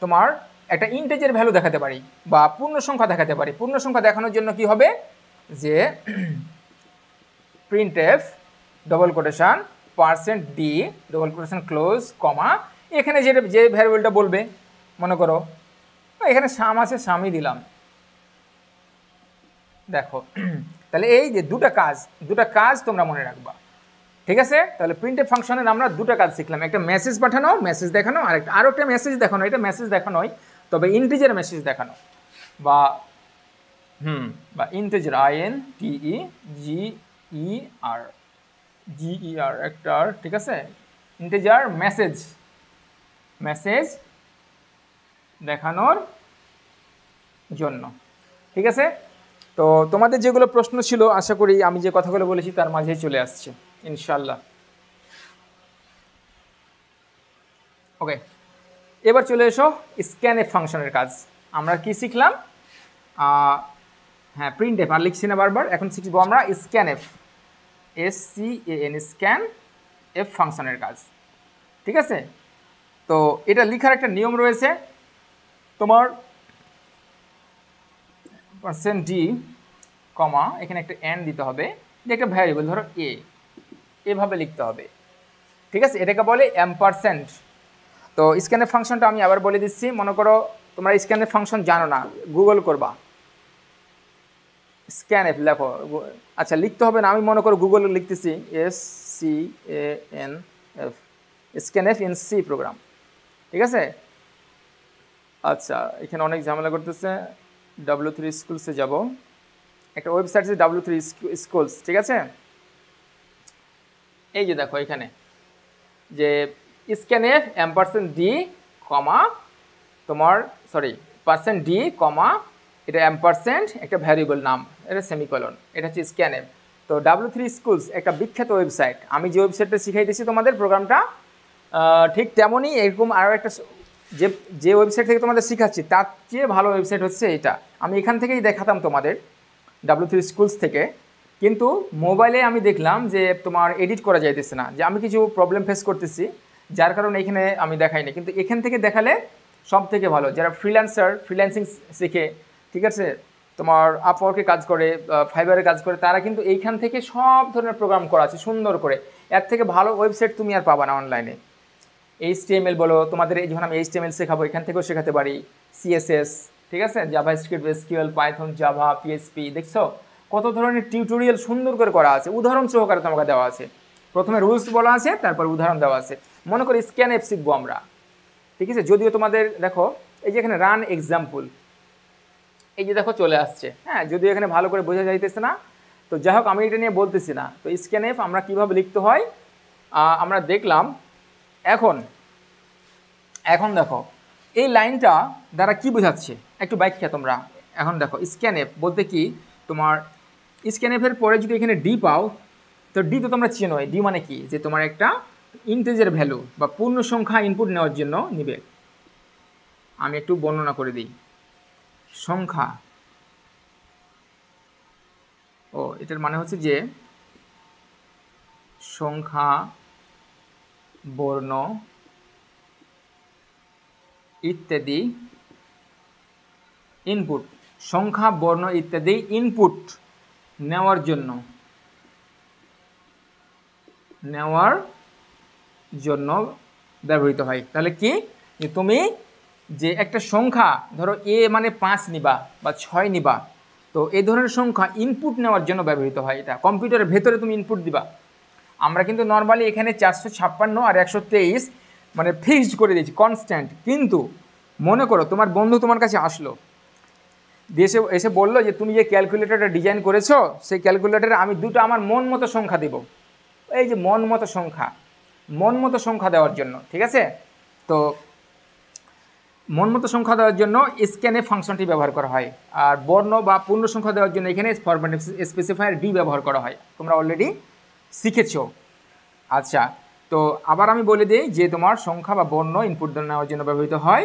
তোমার একটা ইন্টিজার ভ্যালু দেখাতে পারি বা পূর্ণ সংখ্যা দেখাতে পারি। পূর্ণ সংখ্যা দেখানোর জন্য কি হবে, যে printf double quotation %d double quotation close কমা, এখানে যে ভ্যারিয়েবলটা বলবে, মনে করো এখানে সাম আছে, সামই দিলাম। দেখো তাহলে এই যে দুটা কাজ তোমরা মনে রাখবা। ঠিক আছে, তাহলে প্রিন্টএফ ফাংশনের আমরা দুটো কাজ শিখলাম, একটা মেসেজ পাঠানো, মেসেজ দেখানো, আরও একটা মেসেজ দেখানো। এটা মেসেজ দেখানোই, তবে ইন্টিজার মেসেজ দেখানো, বা ইন্টিজার INTEGER একটা, ঠিক আছে, ইন্টিজার মেসেজ দেখানোর জন্য। ঠিক আছে, তো তোমাদের যেগুলো প্রশ্ন ছিল আশা করি আমি যে কথাগুলো বলেছি তার মাঝেই চলে আসছে ইনশাল্লাহ। ওকে, এবার চলে এসো স্ক্যানএফ ফাংশনের কাজ। আমরা কি শিখলাম? হ্যাঁ প্রিন্টএফ, আর লিখছি না বারবার। এখন শিখবো আমরা স্ক্যানএফ, SCAN স্ক্যান এফ ফাংশনের কাজ। ঠিক আছে, তো এটা লেখার একটা নিয়ম রয়েছে। তোমার %d কমা এখানে একটা n দিতে হবে, যে একটা ভ্যারিয়েবল ধরো a, এভাবে লিখতে হবে। ঠিক আছে, এটাকে বলে অ্যাম্পারস্যান্ড। তো স্ক্যানএফ ফাংশনটা আমি আবার বলে দিচ্ছি। মনে করো তোমরা স্ক্যানএফ ফাংশন জানো না, গুগল করবা স্ক্যানএফ, লেখো। আচ্ছা লিখতে হবে না, আমি মনে করো গুগলে লিখতেছি SCANF, scanf in C program. ঠিক আছে, আচ্ছা এখানে অনেক ঝামেলা করতেছে। W3 স্কুলসে যাব, একটা ওয়েবসাইট আছে W3 স্কুলস। ঠিক আছে, এই যে দেখো এখানে যে স্ক্যানএফ $d কমা তোমার %d কমা এটা অ্যাম্পারস্যান্ড একটা ভ্যারিয়েবল নাম, এটা সেমিকোলন, এটা হচ্ছে স্ক্যানএফ। তো W3 স্কুলস একটা বিখ্যাত ওয়েবসাইট। আমি যে ওয়েবসাইটটা শিখাইতেছি তোমাদের প্রোগ্রামটা, ঠিক তেমনই এরকম আরও একটা যে যে ওয়েবসাইট থেকে তোমাদের শেখাচ্ছি তার চেয়ে ভালো ওয়েবসাইট হচ্ছে এটা। আমি এখান থেকেই দেখাতাম তোমাদের W3 স্কুলস থেকে, কিন্তু মোবাইলে আমি দেখলাম যে তোমার এডিট করা যাইতেছে না, যে আমি কিছু প্রবলেম ফেস করতেছি, যার কারণে এখানে আমি দেখাই না। কিন্তু এখান থেকে দেখালে সব থেকে ভালো, যারা ফ্রিল্যান্সিং শিখে, ঠিক আছে, তোমার আপওয়ার্কে কাজ করে, ফাইবারে কাজ করে, তারা কিন্তু এইখান থেকে সব ধরনের প্রোগ্রাম করা আছে সুন্দর করে। এর থেকে ভালো ওয়েবসাইট তুমি আর পাবা না অনলাইনে। HTML বলো, তোমাদের এই যখন আমি HTML শেখাবো এখান থেকেও শেখাতে পারি, CSS, ঠিক আছে, JavaScript, SQL, Python, Java, PHP, দেখছো কত ধরনের টিউটোরিয়াল সুন্দর করে করা আছে, উদাহরণ সহকারে তোমাকে দেওয়া আছে। প্রথমে রুলস বলা আছে, তারপর উদাহরণ দেওয়া আছে। মনে করি স্ক্যানএফ শিখবো আমরা, ঠিক আছে, যদিও তোমাদের দেখো এই যে এখানে রান এক্সাম্পল, এই যে দেখো চলে আসছে, হ্যাঁ, যদিও এখানে ভালো করে বোঝা যাইতেছে না, তো যাই হোক আমি এটা নিয়ে বলতেছি না। তো স্ক্যানএফ আমরা কীভাবে লিখতে হয় আমরা দেখলাম। এখন দেখো এই লাইনটা দ্বারা কি বোঝাচ্ছে একটু ব্যাখ্যা তোমরা। এখন দেখো স্ক্যানএফ বলতে কি, তোমার স্ক্যানএফের পরে যদি এখানে ডি পাও, তো ডি তো তোমরা চেনো, ডি মানে কি, যে তোমার একটা ইন্টিজার ভ্যালু বা পূর্ণ সংখ্যা ইনপুট নেওয়ার জন্য নিবে। আমি একটু বর্ণনা করে দিই। সংখ্যা, এটার মানে হচ্ছে যে সংখ্যা, বর্ণ ইত্যাদি ইনপুট, সংখ্যা, বর্ণ ইত্যাদি ইনপুট নেওয়ার জন্য ব্যবহৃত হয়। তাহলে কি, যে তুমি যে একটা সংখ্যা ধরো এ মানে 5 নিবা বা 6 নিবা, তো এই ধরনের সংখ্যা ইনপুট নেওয়ার জন্য ব্যবহৃত হয়। এটা কম্পিউটারের ভেতরে তুমি ইনপুট দিবা। আমরা কিন্তু নর্মালি এখানে 456 আর 123 মানে ফিক্সড করে দিয়েছি, কনস্ট্যান্ট। কিন্তু মনে করো তোমার বন্ধু তোমার কাছে আসলো, এসে বললো যে তুমি যে ক্যালকুলেটরটা ডিজাইন করেছো, সেই ক্যালকুলেটরে আমি দুটো আমার মন মতো সংখ্যা দেবো। এই যে মন মতো সংখ্যা দেওয়ার জন্য, ঠিক আছে, তো মন মতো সংখ্যা দেওয়ার জন্য স্ক্যানএফ ফাংশনটি ব্যবহার করা হয়। আর বর্ণ বা পূর্ণ সংখ্যা দেওয়ার জন্য এখানে ফরম্যাট স্পেসিফায়ার ডি ব্যবহার করা হয়, তোমরা অলরেডি শিখেছো। আচ্ছা, তো আবার আমি বলে দিই যে তোমার সংখ্যা বা বর্ণ ইনপুট নেওয়ার জন্য ব্যবহৃত হয়,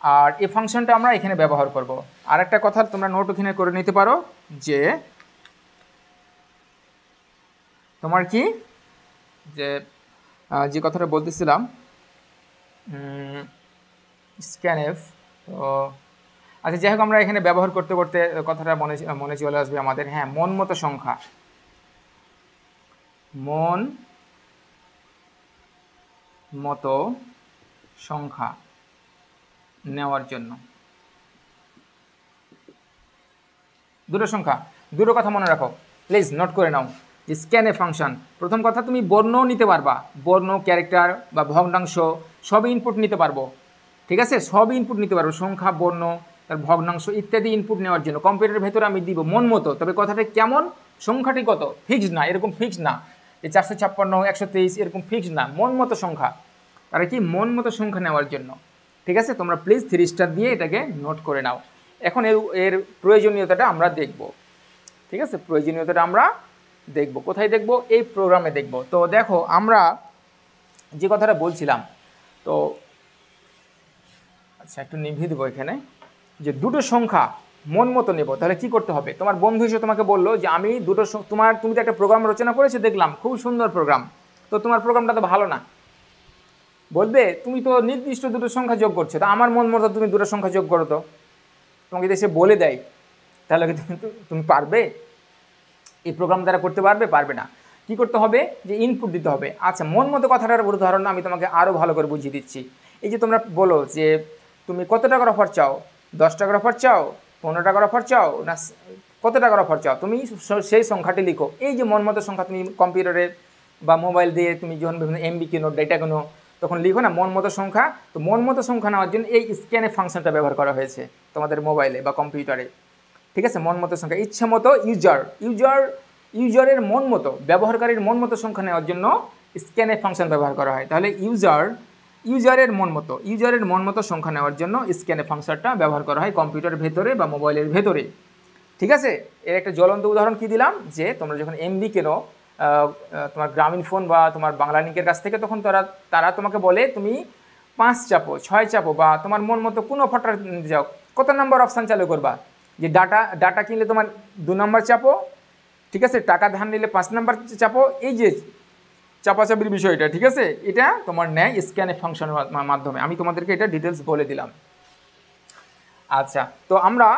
আর এই ফাংশনটা আমরা এখানে ব্যবহার করব। আর একটা কথা তোমরা নোট ওখানে করে নিতে পারো, যে তোমার কি যে কথাটা বলতেছিলাম স্ক্যানএফ, তো আচ্ছা যাই হোক, আমরা এখানে ব্যবহার করতে করতে কথাটা মনে চলে আসবে আমাদের। হ্যাঁ, মন মতো সংখ্যা নেওয়ার জন্য দুটো কথা মনে রাখো, প্লিজ নোট করে নাও। যে স্ক্যানএফ ফাংশন, প্রথম কথা তুমি বর্ণ নিতে পারবা, বর্ণ, ক্যারেক্টার বা ভগ্নাংশ সবই ইনপুট নিতে পারবো, ঠিক আছে, সবই ইনপুট নিতে পারবো, সংখ্যা, বর্ণ, তার ভগ্নাংশ ইত্যাদি ইনপুট নেওয়ার জন্য কম্পিউটারের ভেতরে আমি দিব মন মতো। তবে কথাটা কেমন, সংখ্যাটি কত ফিক্সড না, এরকম ফিক্সড না যে 456 123 এরকম ফিক্সড না, মন মতো সংখ্যা। তারা কি মন মতো সংখ্যা নেওয়ার জন্য, ঠিক আছে, তোমরা প্লিজ 3 স্টার দিয়ে এটাকে নোট করে নাও। এখন এর প্রয়োজনীয়তাটা আমরা দেখব, ঠিক আছে, প্রয়োজনীয়তাটা আমরা দেখব কোথায় দেখব, এই প্রোগ্রামে দেখব। তো দেখো আমরা যে কথাটা বলছিলাম, তো আচ্ছা একটু নিভিয়ে দেবো এখানে, যে দুটো সংখ্যা মন মতো নেব, তাহলে কি করতে হবে। তোমার বন্ধু এসে তোমাকে বললো যে আমি তুমি তো একটা প্রোগ্রাম রচনা করেছো, দেখলাম খুব সুন্দর প্রোগ্রাম, তো তোমার প্রোগ্রামটা তো ভালো না। বলবে তুমি তো নির্দিষ্ট দুটো সংখ্যা যোগ করছো, তো আমার মন মতো তুমি দুটো সংখ্যা যোগ করো। তো তোমাকে যদি সে বলে দেয়, তাহলে কি তুমি পারবে এই প্রোগ্রাম দ্বারা করতে পারবে না। কি করতে হবে, যে ইনপুট দিতে হবে। আচ্ছা, মন মতো কথাটার উদাহরণ আমি তোমাকে আরও ভালো করে বুঝিয়ে দিচ্ছি। এই যে তোমরা বলো যে তুমি কত টাকার অফার চাও, 10 টাকার অফার চাও, 15 টাকার অফার চাও, না কত টাকার অফার চাও, তুমি সেই সংখ্যাটি লিখো। এই যে মন মতো সংখ্যা তুমি কম্পিউটারে বা মোবাইল দিয়ে তুমি যখন বিভিন্ন এমবি কিনো, ডেটা কিনো, তখন লিখো না মন মতো সংখ্যা। তো মন মতো সংখ্যা নেওয়ার জন্য এই স্ক্যানএফ ফাংশনটা ব্যবহার করা হয়েছে তোমাদের মোবাইলে বা কম্পিউটারে, ঠিক আছে। মন মতো সংখ্যা, ইচ্ছা মতো ইউজারের মন মতো, ব্যবহারকারীর মন মতো সংখ্যা নেওয়ার জন্য স্ক্যানএফ ফাংশন ব্যবহার করা হয়। তাহলে ইউজারের মন মতো সংখ্যা নেওয়ার জন্য স্ক্যানএফ ফাংশনটা ব্যবহার করা হয় কম্পিউটারের ভেতরে বা মোবাইলের ভেতরে, ঠিক আছে। এর একটা জ্বলন্ত উদাহরণ কি দিলাম, যে তোমরা যখন এমবি কেনো তোমার গ্রামীণ ফোন বা তোমার বাংলা লিঙ্কের কাছ থেকে, তখন তারা তোমাকে বলে তুমি 5 চাপো, 6 চাপো, বা তোমার মন মতো কোনো অফারটা নিতে যাও, কত নাম্বার অপশান চালু করবা? যে ডাটা কিনলে তোমার 2 নাম্বার চাপো, ঠিক আছে, টাকা ধার নিলে 5 নাম্বার চাপো, এই যে চাপাচাপির বিষয়টা, ঠিক আছে, এটা তোমার নেয় স্ক্যানে ফাংশনের মাধ্যমে। আমি তোমাদেরকে এটা ডিটেলস বলে দিলাম। আচ্ছা, তো আমরা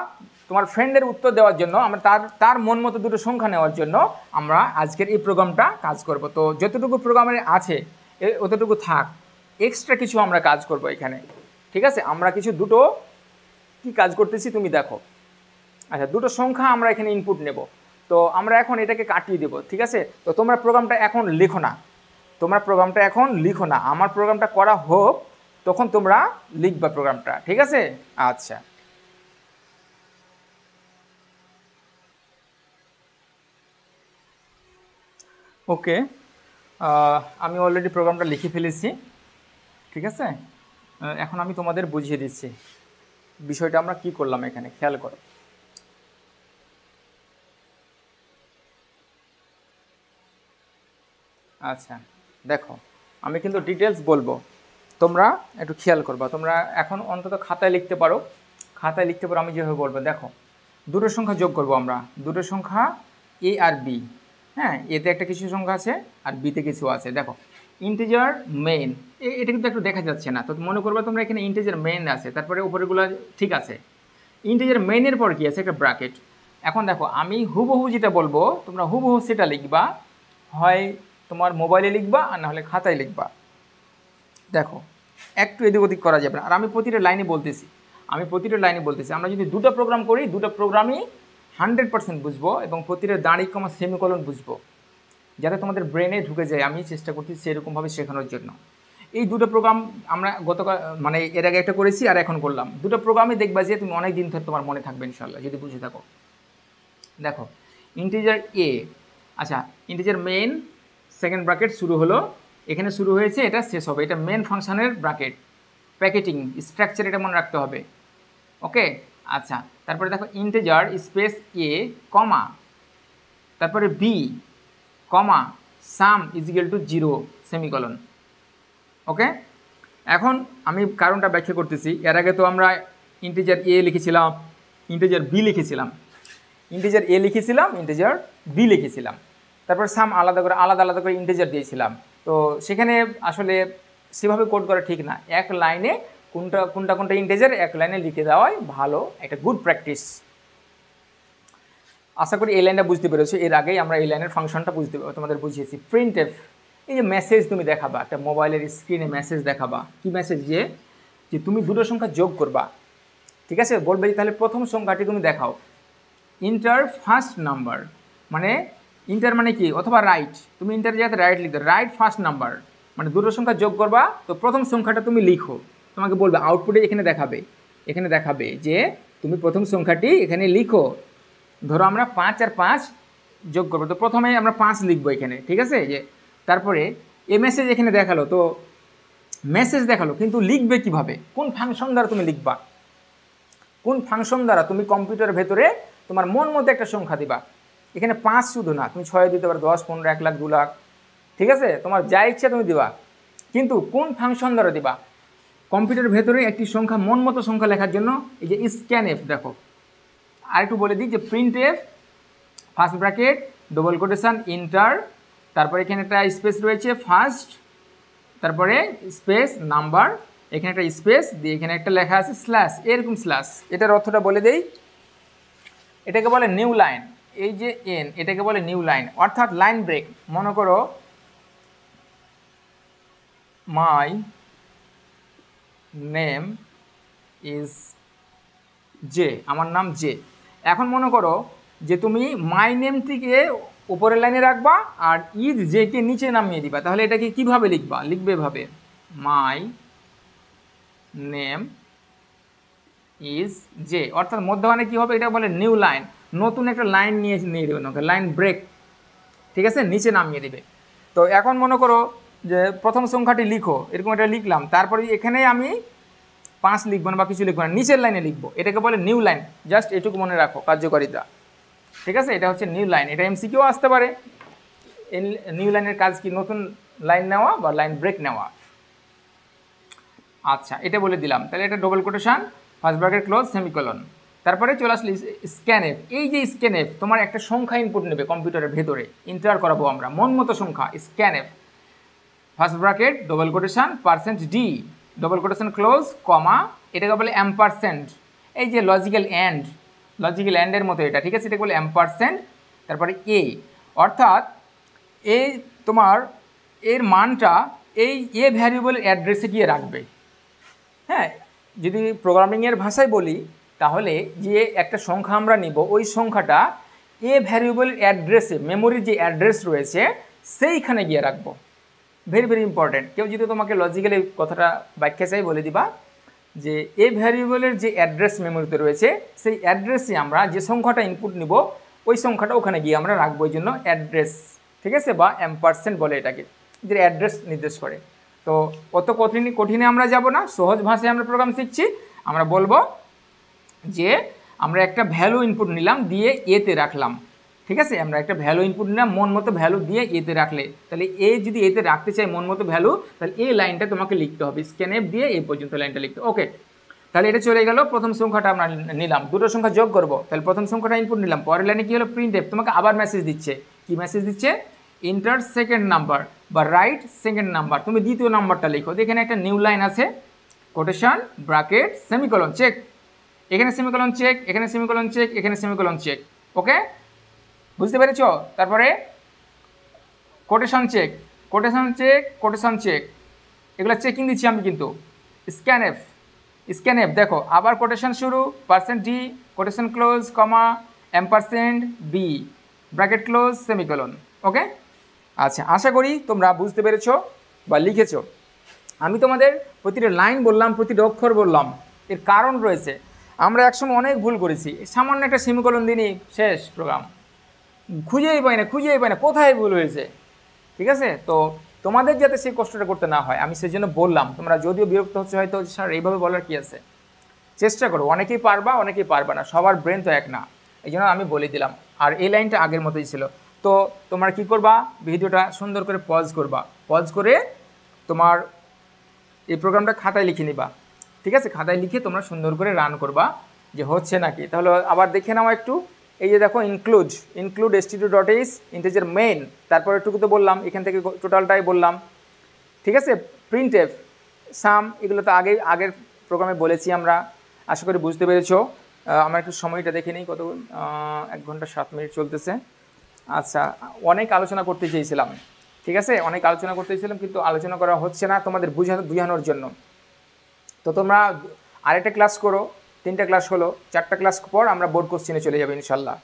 তোমার ফ্রেন্ডের উত্তর দেওয়ার জন্য, আমরা তার মন মতো দুটো সংখ্যা নেওয়ার জন্য আমরা আজকের এই প্রোগ্রামটা কাজ করব। তো যতটুকু প্রোগ্রামে আছে অতটুকু থাক, এক্সট্রা কিছু আমরা কাজ করব এখানে, ঠিক আছে। আমরা কিছু দুটো কি কাজ করতেছি তুমি দেখো। আচ্ছা, দুটো সংখ্যা আমরা এখানে ইনপুট নেব, তো আমরা এখন এটাকে কাটিয়ে দেব, ঠিক আছে। তো তোমরা প্রোগ্রামটা এখন লিখো না, আমার প্রোগ্রামটা করা হোক, তখন তোমরা লিখবা প্রোগ্রামটা, ঠিক আছে। আচ্ছা, ওকে, আমি অলরেডি প্রোগ্রামটা লিখে ফেলেছি, ঠিক আছে। এখন আমি তোমাদের বুঝিয়ে দিচ্ছি বিষয়টা আমরা কি করলাম এখানে, খেয়াল করো। আচ্ছা দেখো, আমি কিন্তু ডিটেলস বলবো, তোমরা একটু খেয়াল করবা। তোমরা এখন অন্তত খাতায় লিখতে পারো, আমি যেভাবে বলবো। দেখো, দুটো সংখ্যা যোগ করব আমরা, দুটো সংখ্যা এ আর বি। হ্যাঁ, এতে একটা কিছু সংখ্যা আছে আর বিতে কিছু আছে। দেখো, ইন্টিজার মেইন, এটা কিন্তু একটু দেখা যাচ্ছে না, তো মনে করবে তোমরা এখানে ইন্টিজার মেইন আছে, তারপরে উপরেগুলো ঠিক আছে। ইন্টিজার মেইনের পর কি আছে? একটা ব্র্যাকেট। এখন দেখো, আমি হুবহু যেটা বলবো তোমরা হুবহু সেটা লিখবা, হয় তোমার মোবাইলে লিখবা আর না হলে খাতায় লিখবা। দেখো, একটু এদিক ওদিক করা যাবে না। আর আমি প্রতিটা লাইনে বলতেছি, আমরা যদি দুটো প্রোগ্রাম করি, দুটো প্রোগ্রামই 100% বুঝবো এবং প্রতিটা দাঁড়ি কমা সেমিকোলন বুঝবো, যাতে তোমাদের ব্রেনে ঢুকে যায়। আমি চেষ্টা করছি সেরকমভাবে শেখানোর জন্য। এই দুটো প্রোগ্রাম আমরা গতকাল মানে এর আগে একটা করেছি আর এখন করলাম। দুটো প্রোগ্রামই দেখবা যে তুমি অনেক দিন ধরে তোমার মনে থাকবে ইনশাল্লাহ, যদি বুঝে থাকো। দেখো, ইন্টিজার এ, আচ্ছা, ইন্টিজার মেইন সেকেন্ড ব্র্যাকেট শুরু হলো, এখানে শুরু হয়েছে, এটা শেষ হবে, এটা মেন ফাংশনের ব্র্যাকেট। প্যাকেটিং স্ট্রাকচার এটা মনে রাখতে হবে, ওকে। আচ্ছা, তারপরে দেখো, ইন্টিজার স্পেস এ কমা, তারপরে বি কমা সাম ইজিক্যাল টু 0 সেমিকলন, ওকে। এখন আমি কারণটা ব্যাখ্যা করতেছি। এর আগে তো আমরা ইন্টিজার এ লিখেছিলাম, ইন্টিজার বি লিখেছিলাম, ইন্টিজার এ লিখেছিলাম, ইন্টিজার বি লিখেছিলাম, তারপর সাম আলাদা করে ইন্টিজার দিয়েছিলাম। তো সেখানে আসলে সেভাবে কোড করা ঠিক না, এক লাইনে কোনটা ইন্টিজার এক লাইনে লিখে দেওয়াই ভালো, একটা গুড প্র্যাকটিস। আশা করি এই লাইনটা বুঝতে পেরেছো। এর আগেই আমরা এই লাইনের ফাংশনটা তোমাদের বুঝিয়েছি। প্রিন্ট এফ, এই যে মেসেজ তুমি দেখাবা, একটা মোবাইলের স্ক্রিনে মেসেজ দেখাবা, কি মেসেজ? যে তুমি দুটো সংখ্যা যোগ করবা, ঠিক আছে। বলবে যে তাহলে প্রথম সংখ্যাটি তুমি দেখাও, ইন্টার ফার্স্ট নাম্বার, মানে ইন্টার মানে কি, অথবা রাইট, তুমি ইন্টার জায়গাতে রাইট লিখবে, রাইট ফার্স্ট নাম্বার, মানে দুটো সংখ্যা যোগ করবা, তো প্রথম সংখ্যাটা তুমি লিখো। তোমাকে বলবে আউটপুটে এখানে দেখাবে যে তুমি প্রথম সংখ্যাটি এখানে লিখো। ধরো আমরা 5 আর 5 যোগ করবো, তো প্রথমে আমরা 5 লিখবো এখানে, ঠিক আছে। যে তারপরে এ মেসেজ এখানে দেখালো, তো মেসেজ দেখালো, কিন্তু লিখবে কিভাবে, কোন ফাংশন দ্বারা তুমি লিখবা, কোন ফাংশন দ্বারা তুমি কম্পিউটারের ভেতরে তোমার মন মতো একটা সংখ্যা দিবা। এখানে 5 শুধু না, তুমি 6 দিতে পারো, 10, 15, 1 লাখ, 2 লাখ, ঠিক আছে, তোমার যা ইচ্ছা তুমি দিবা, কিন্তু কোন ফাংশন দ্বারা দিবা। কম্পিউটারের ভেতরে একটি সংখ্যা, মন মতো সংখ্যা লেখার জন্য এই যে স্ক্যান এফ, দেখো আর একটু বলে দিই যে print F first bracket double quotation inter, তারপরে এখানে একটা স্পেস রয়েছে ফার্স্ট, তারপরে স্পেস নাম্বার, এখানে একটা স্পেস দিয়ে এখানে একটা লেখা আছে স্ল্যাশ, এরকম স্ল্যাশ। এটার অর্থটা বলে দেই, এটাকে বলে নিউ লাইন, এই যে এন, এটাকে বলে নিউ লাইন, অর্থাৎ লাইন ব্রেক। মনে করো মাই নেম ইজ জে, আমার নাম জে। এখন মনে করো যে তুমি মাই নেমটিকে উপরের লাইনে রাখবা আর ইজ জেকে নিচে নামিয়ে দিবা, তাহলে এটাকে কিভাবে লিখবে এভাবে, মাই নেম ইজ জে, অর্থাৎ মধ্যখানে কী হবে, এটা বলে নিউ লাইন, নতুন একটা লাইন নিয়ে দেবে, ওকে লাইন ব্রেক, ঠিক আছে, নিচে নামিয়ে দিবে। তো এখন মনে করো যে প্রথম সংখ্যাটি লিখো, এরকম একটা লিখলাম, তারপরে এখানে আমি 5 লিখবো না বা কিছু লিখবো না, নিচের লাইনে লিখবো, এটাকে বলে নিউ লাইন। জাস্ট এটুকু মনে রাখো কার্যকারিতা, ঠিক আছে। এটা হচ্ছে নিউ লাইন, এটা এমসিকিউ আসতে পারে। নিউ লাইনের কাজ কি, নতুন লাইন নেওয়া বা লাইন ব্রেক নেওয়া। আচ্ছা, এটা বলে দিলাম। তাহলে এটা double quotation, first bracket close, semicolon. তারপরে চলে আসলে স্ক্যানএফ। এই যে স্ক্যানএফ তোমার একটা সংখ্যা ইনপুট নেবে কম্পিউটারের ভেতরে, ইন্টার করাবো আমরা মন মতো সংখ্যা। Scanf first bracket double quotation %d double quotation close কমা, এটাকে বলে অ্যাম্পারসেন্ট। এই যে লজিক্যাল অ্যান্ডের মতো এটা, ঠিক আছে, এটাকে বলে অ্যাম্পারসেন্ট। তারপরে এ, অর্থাৎ এই তোমার এর মানটা এই এ ভ্যারিয়েবল অ্যাড্রেসে গিয়ে রাখবে। হ্যাঁ, যদি প্রোগ্রামিংয়ের ভাষায় বলি তাহলে যে একটা সংখ্যা আমরা নিব, ওই সংখ্যাটা এ ভ্যারিয়েবল অ্যাড্রেসে, মেমোরির যে অ্যাড্রেস রয়েছে সেইখানে গিয়ে রাখবো। Very very important. কেউ যদি তোমাকে লজিক্যালি কথাটা ব্যাখ্যা চাই বলে দিবা যে এ ভ্যারিয়েবলের যে অ্যাড্রেস মেমোরিতে রয়েছে সেই অ্যাড্রেসে আমরা যে সংখ্যাটা ইনপুট নিব ওই সংখ্যাটা ওখানে গিয়ে আমরা রাখবো, এই জন্য অ্যাড্রেস, ঠিক আছে, বা অ্যাম্পারসেন্ট বলে এটাকে, যে অ্যাড্রেস নির্দেশ করে। তো অত কঠিনে আমরা যাব না, সহজ ভাষায় আমরা প্রোগ্রাম শিখছি। আমরা বলবো যে আমরা একটা ভ্যালু ইনপুট নিলাম, দিয়ে এতে রাখলাম, ঠিক আছে, আমরা একটা ভ্যালু ইনপুট নিলাম, মন মতো ভ্যালু দিয়ে এতে রাখলে, তাহলে এ যদি এতে রাখতে চাই মন মতো ভ্যালু, তাহলে এই লাইনটা তোমাকে লিখতে হবে, স্ক্যানএফ দিয়ে এই পর্যন্ত লাইনটা লিখতে। ওকে, তাহলে এটা চলে গেল। প্রথম সংখ্যাটা আমরা নিলাম, দুটো সংখ্যা যোগ করব, তাহলে প্রথম সংখ্যাটা ইনপুট নিলাম। পরের লাইনে কী হলো, প্রিন্টএফ তোমাকে আবার মেসেজ দিচ্ছে। কি মেসেজ দিচ্ছে? ইন্টার সেকেন্ড নাম্বার বা রাইট সেকেন্ড নাম্বার, তুমি দ্বিতীয় নাম্বারটা লিখো। এখানে একটা নিউ লাইন আছে, কোটেশন ব্র্যাকেট সেমিকোলন চেক, এখানে সেমিকোলন চেক, এখানে সেমিকোলন চেক, এখানে সেমিকোলন চেক। ওকে, বুঝতে পেরেছ? তারপরে quotation check, quotation check, quotation check, এগুলো চেকিং দিচ্ছি আমি কিন্তু। স্ক্যানএফ, স্ক্যানএফ দেখো আবার কোটেশন শুরু, %d quotation close comma %b bracket close semicolon. Okay, আচ্ছা, আশা করি তোমরা বুঝতে পেরেছ বা লিখেছো। আমি তোমাদের প্রতিটা লাইন বললাম, প্রতিটা অক্ষর বললাম, এর কারণ রয়েছে। আমরা একসময় অনেক ভুল করেছি, সামান্য একটা সেমিকোলন দিনই শেষ প্রোগ্রাম, খুঁজেই পাই না কোথায় ভুল হয়েছে, ঠিক আছে। তো তোমাদের যাতে সেই কষ্টটা করতে না হয় আমি সেই জন্য বললাম। তোমরা যদিও বিরক্ত হচ্ছে হয়তো, স্যার এইভাবে বলার কি আছে, চেষ্টা করো, অনেকেই পারবা অনেকেই পারবা না, সবার ব্রেন তো এক না, এই জন্য আমি বলে দিলাম। আর এই লাইনটা আগের মতোই ছিল। তো তোমরা কি করবা, ভিডিওটা সুন্দর করে পজ করবা, পজ করে তোমার এই প্রোগ্রামটা খাতায় লিখে নিবা, ঠিক আছে। খাতায় লিখে তোমরা সুন্দর করে রান করবা যে হচ্ছে নাকি। তাহলে আবার দেখে নাও একটু, এই যে দেখো ইনক্লুড std.h ইন্টিজার মেইন, তারপরে একটুকু তো বললাম, এখান থেকে টোটালটাই বললাম, ঠিক আছে। প্রিন্টএফ, সাম, এগুলো তো আগের প্রোগ্রামে বলেছি আমরা, আশা করি বুঝতে পেরেছো। আমরা একটু সময়টা দেখে নিই, কত 1 ঘন্টা 7 মিনিট চলতেছে। আচ্ছা, অনেক আলোচনা করতে চেয়েছিলাম, ঠিক আছে, অনেক আলোচনা করতে চেয়েছিলাম, কিন্তু আলোচনা করা হচ্ছে না তোমাদের বুঝানোর জন্য। তো তোমরা আরেকটা ক্লাস করো, 3টা ক্লাস হলো, 4টা ক্লাস পর আমরা বোর্ড কোশ্চেনে চলে যাবো ইনশাল্লাহ,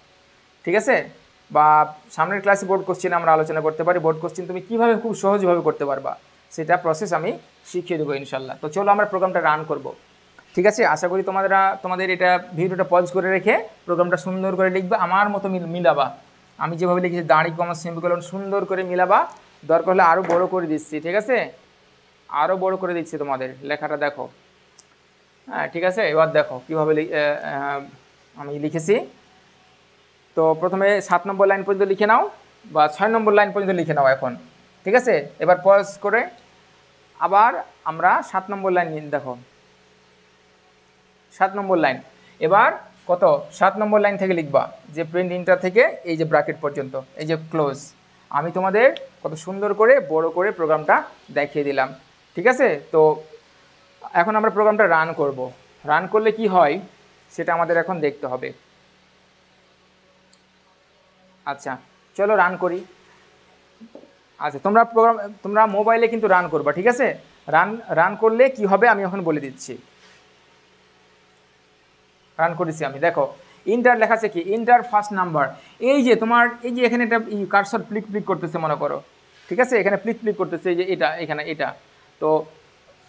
ঠিক আছে। বা সামনের ক্লাসে বোর্ড কোশ্চেন আমরা আলোচনা করতে পারি। বোর্ড কোশ্চেন তুমি কীভাবে খুব সহজভাবে করতে পারবা সেটা প্রসেস আমি শিখিয়ে দেবো ইনশাল্লাহ। তো চলো আমরা প্রোগ্রামটা রান করব, ঠিক আছে। আশা করি তোমাদের এটা ভিডিওটা পজ করে রেখে প্রোগ্রামটা সুন্দর করে লিখবে, আমার মতো মিলাবা। আমি যেভাবে লিখেছি দাঁড়ি কমা সেমিকোলন সুন্দর করে মিলাবা, দরকার হলে আরও বড় করে দিচ্ছি, ঠিক আছে, আরও বড় করে দিচ্ছি তোমাদের লেখাটা দেখো। হ্যাঁ, ঠিক আছে, এবার দেখো কীভাবে আমি লিখেছি। তো প্রথমে 7 নম্বর লাইন পর্যন্ত লিখে নাও, বা 6 নম্বর লাইন পর্যন্ত লিখে নাও এখন, ঠিক আছে। এবার পজ করে আবার আমরা 7 নম্বর লাইন দেখো, 7 নম্বর লাইন। এবার কত 7 নম্বর লাইন থেকে লিখবা, যে প্রিন্ট ইন্টার থেকে এই যে ব্র্যাকেট পর্যন্ত, এই যে ক্লোজ। আমি তোমাদের কত সুন্দর করে বড় করে প্রোগ্রামটা দেখিয়ে দিলাম, ঠিক আছে। তো এখন আমরা প্রোগ্রামটা রান করব। রান করলে কি হয় সেটা আমাদের এখন দেখতে হবে। আচ্ছা, চলো রান করি। আচ্ছা, তোমরা মোবাইলে কিন্তু রান করবা, ঠিক আছে। রান করলে কি হবে আমি এখন বলে দিচ্ছি। রান করেছি আমি, দেখো ইন্টার লেখা আছে, কি ইন্টার ফার্স্ট নাম্বার। এই যে তোমার এই যে এখানে একটা কার্সর প্লিক করতেছে মনে করো, ঠিক আছে, এখানে প্লিক করতেছে, এই যে এটা। তো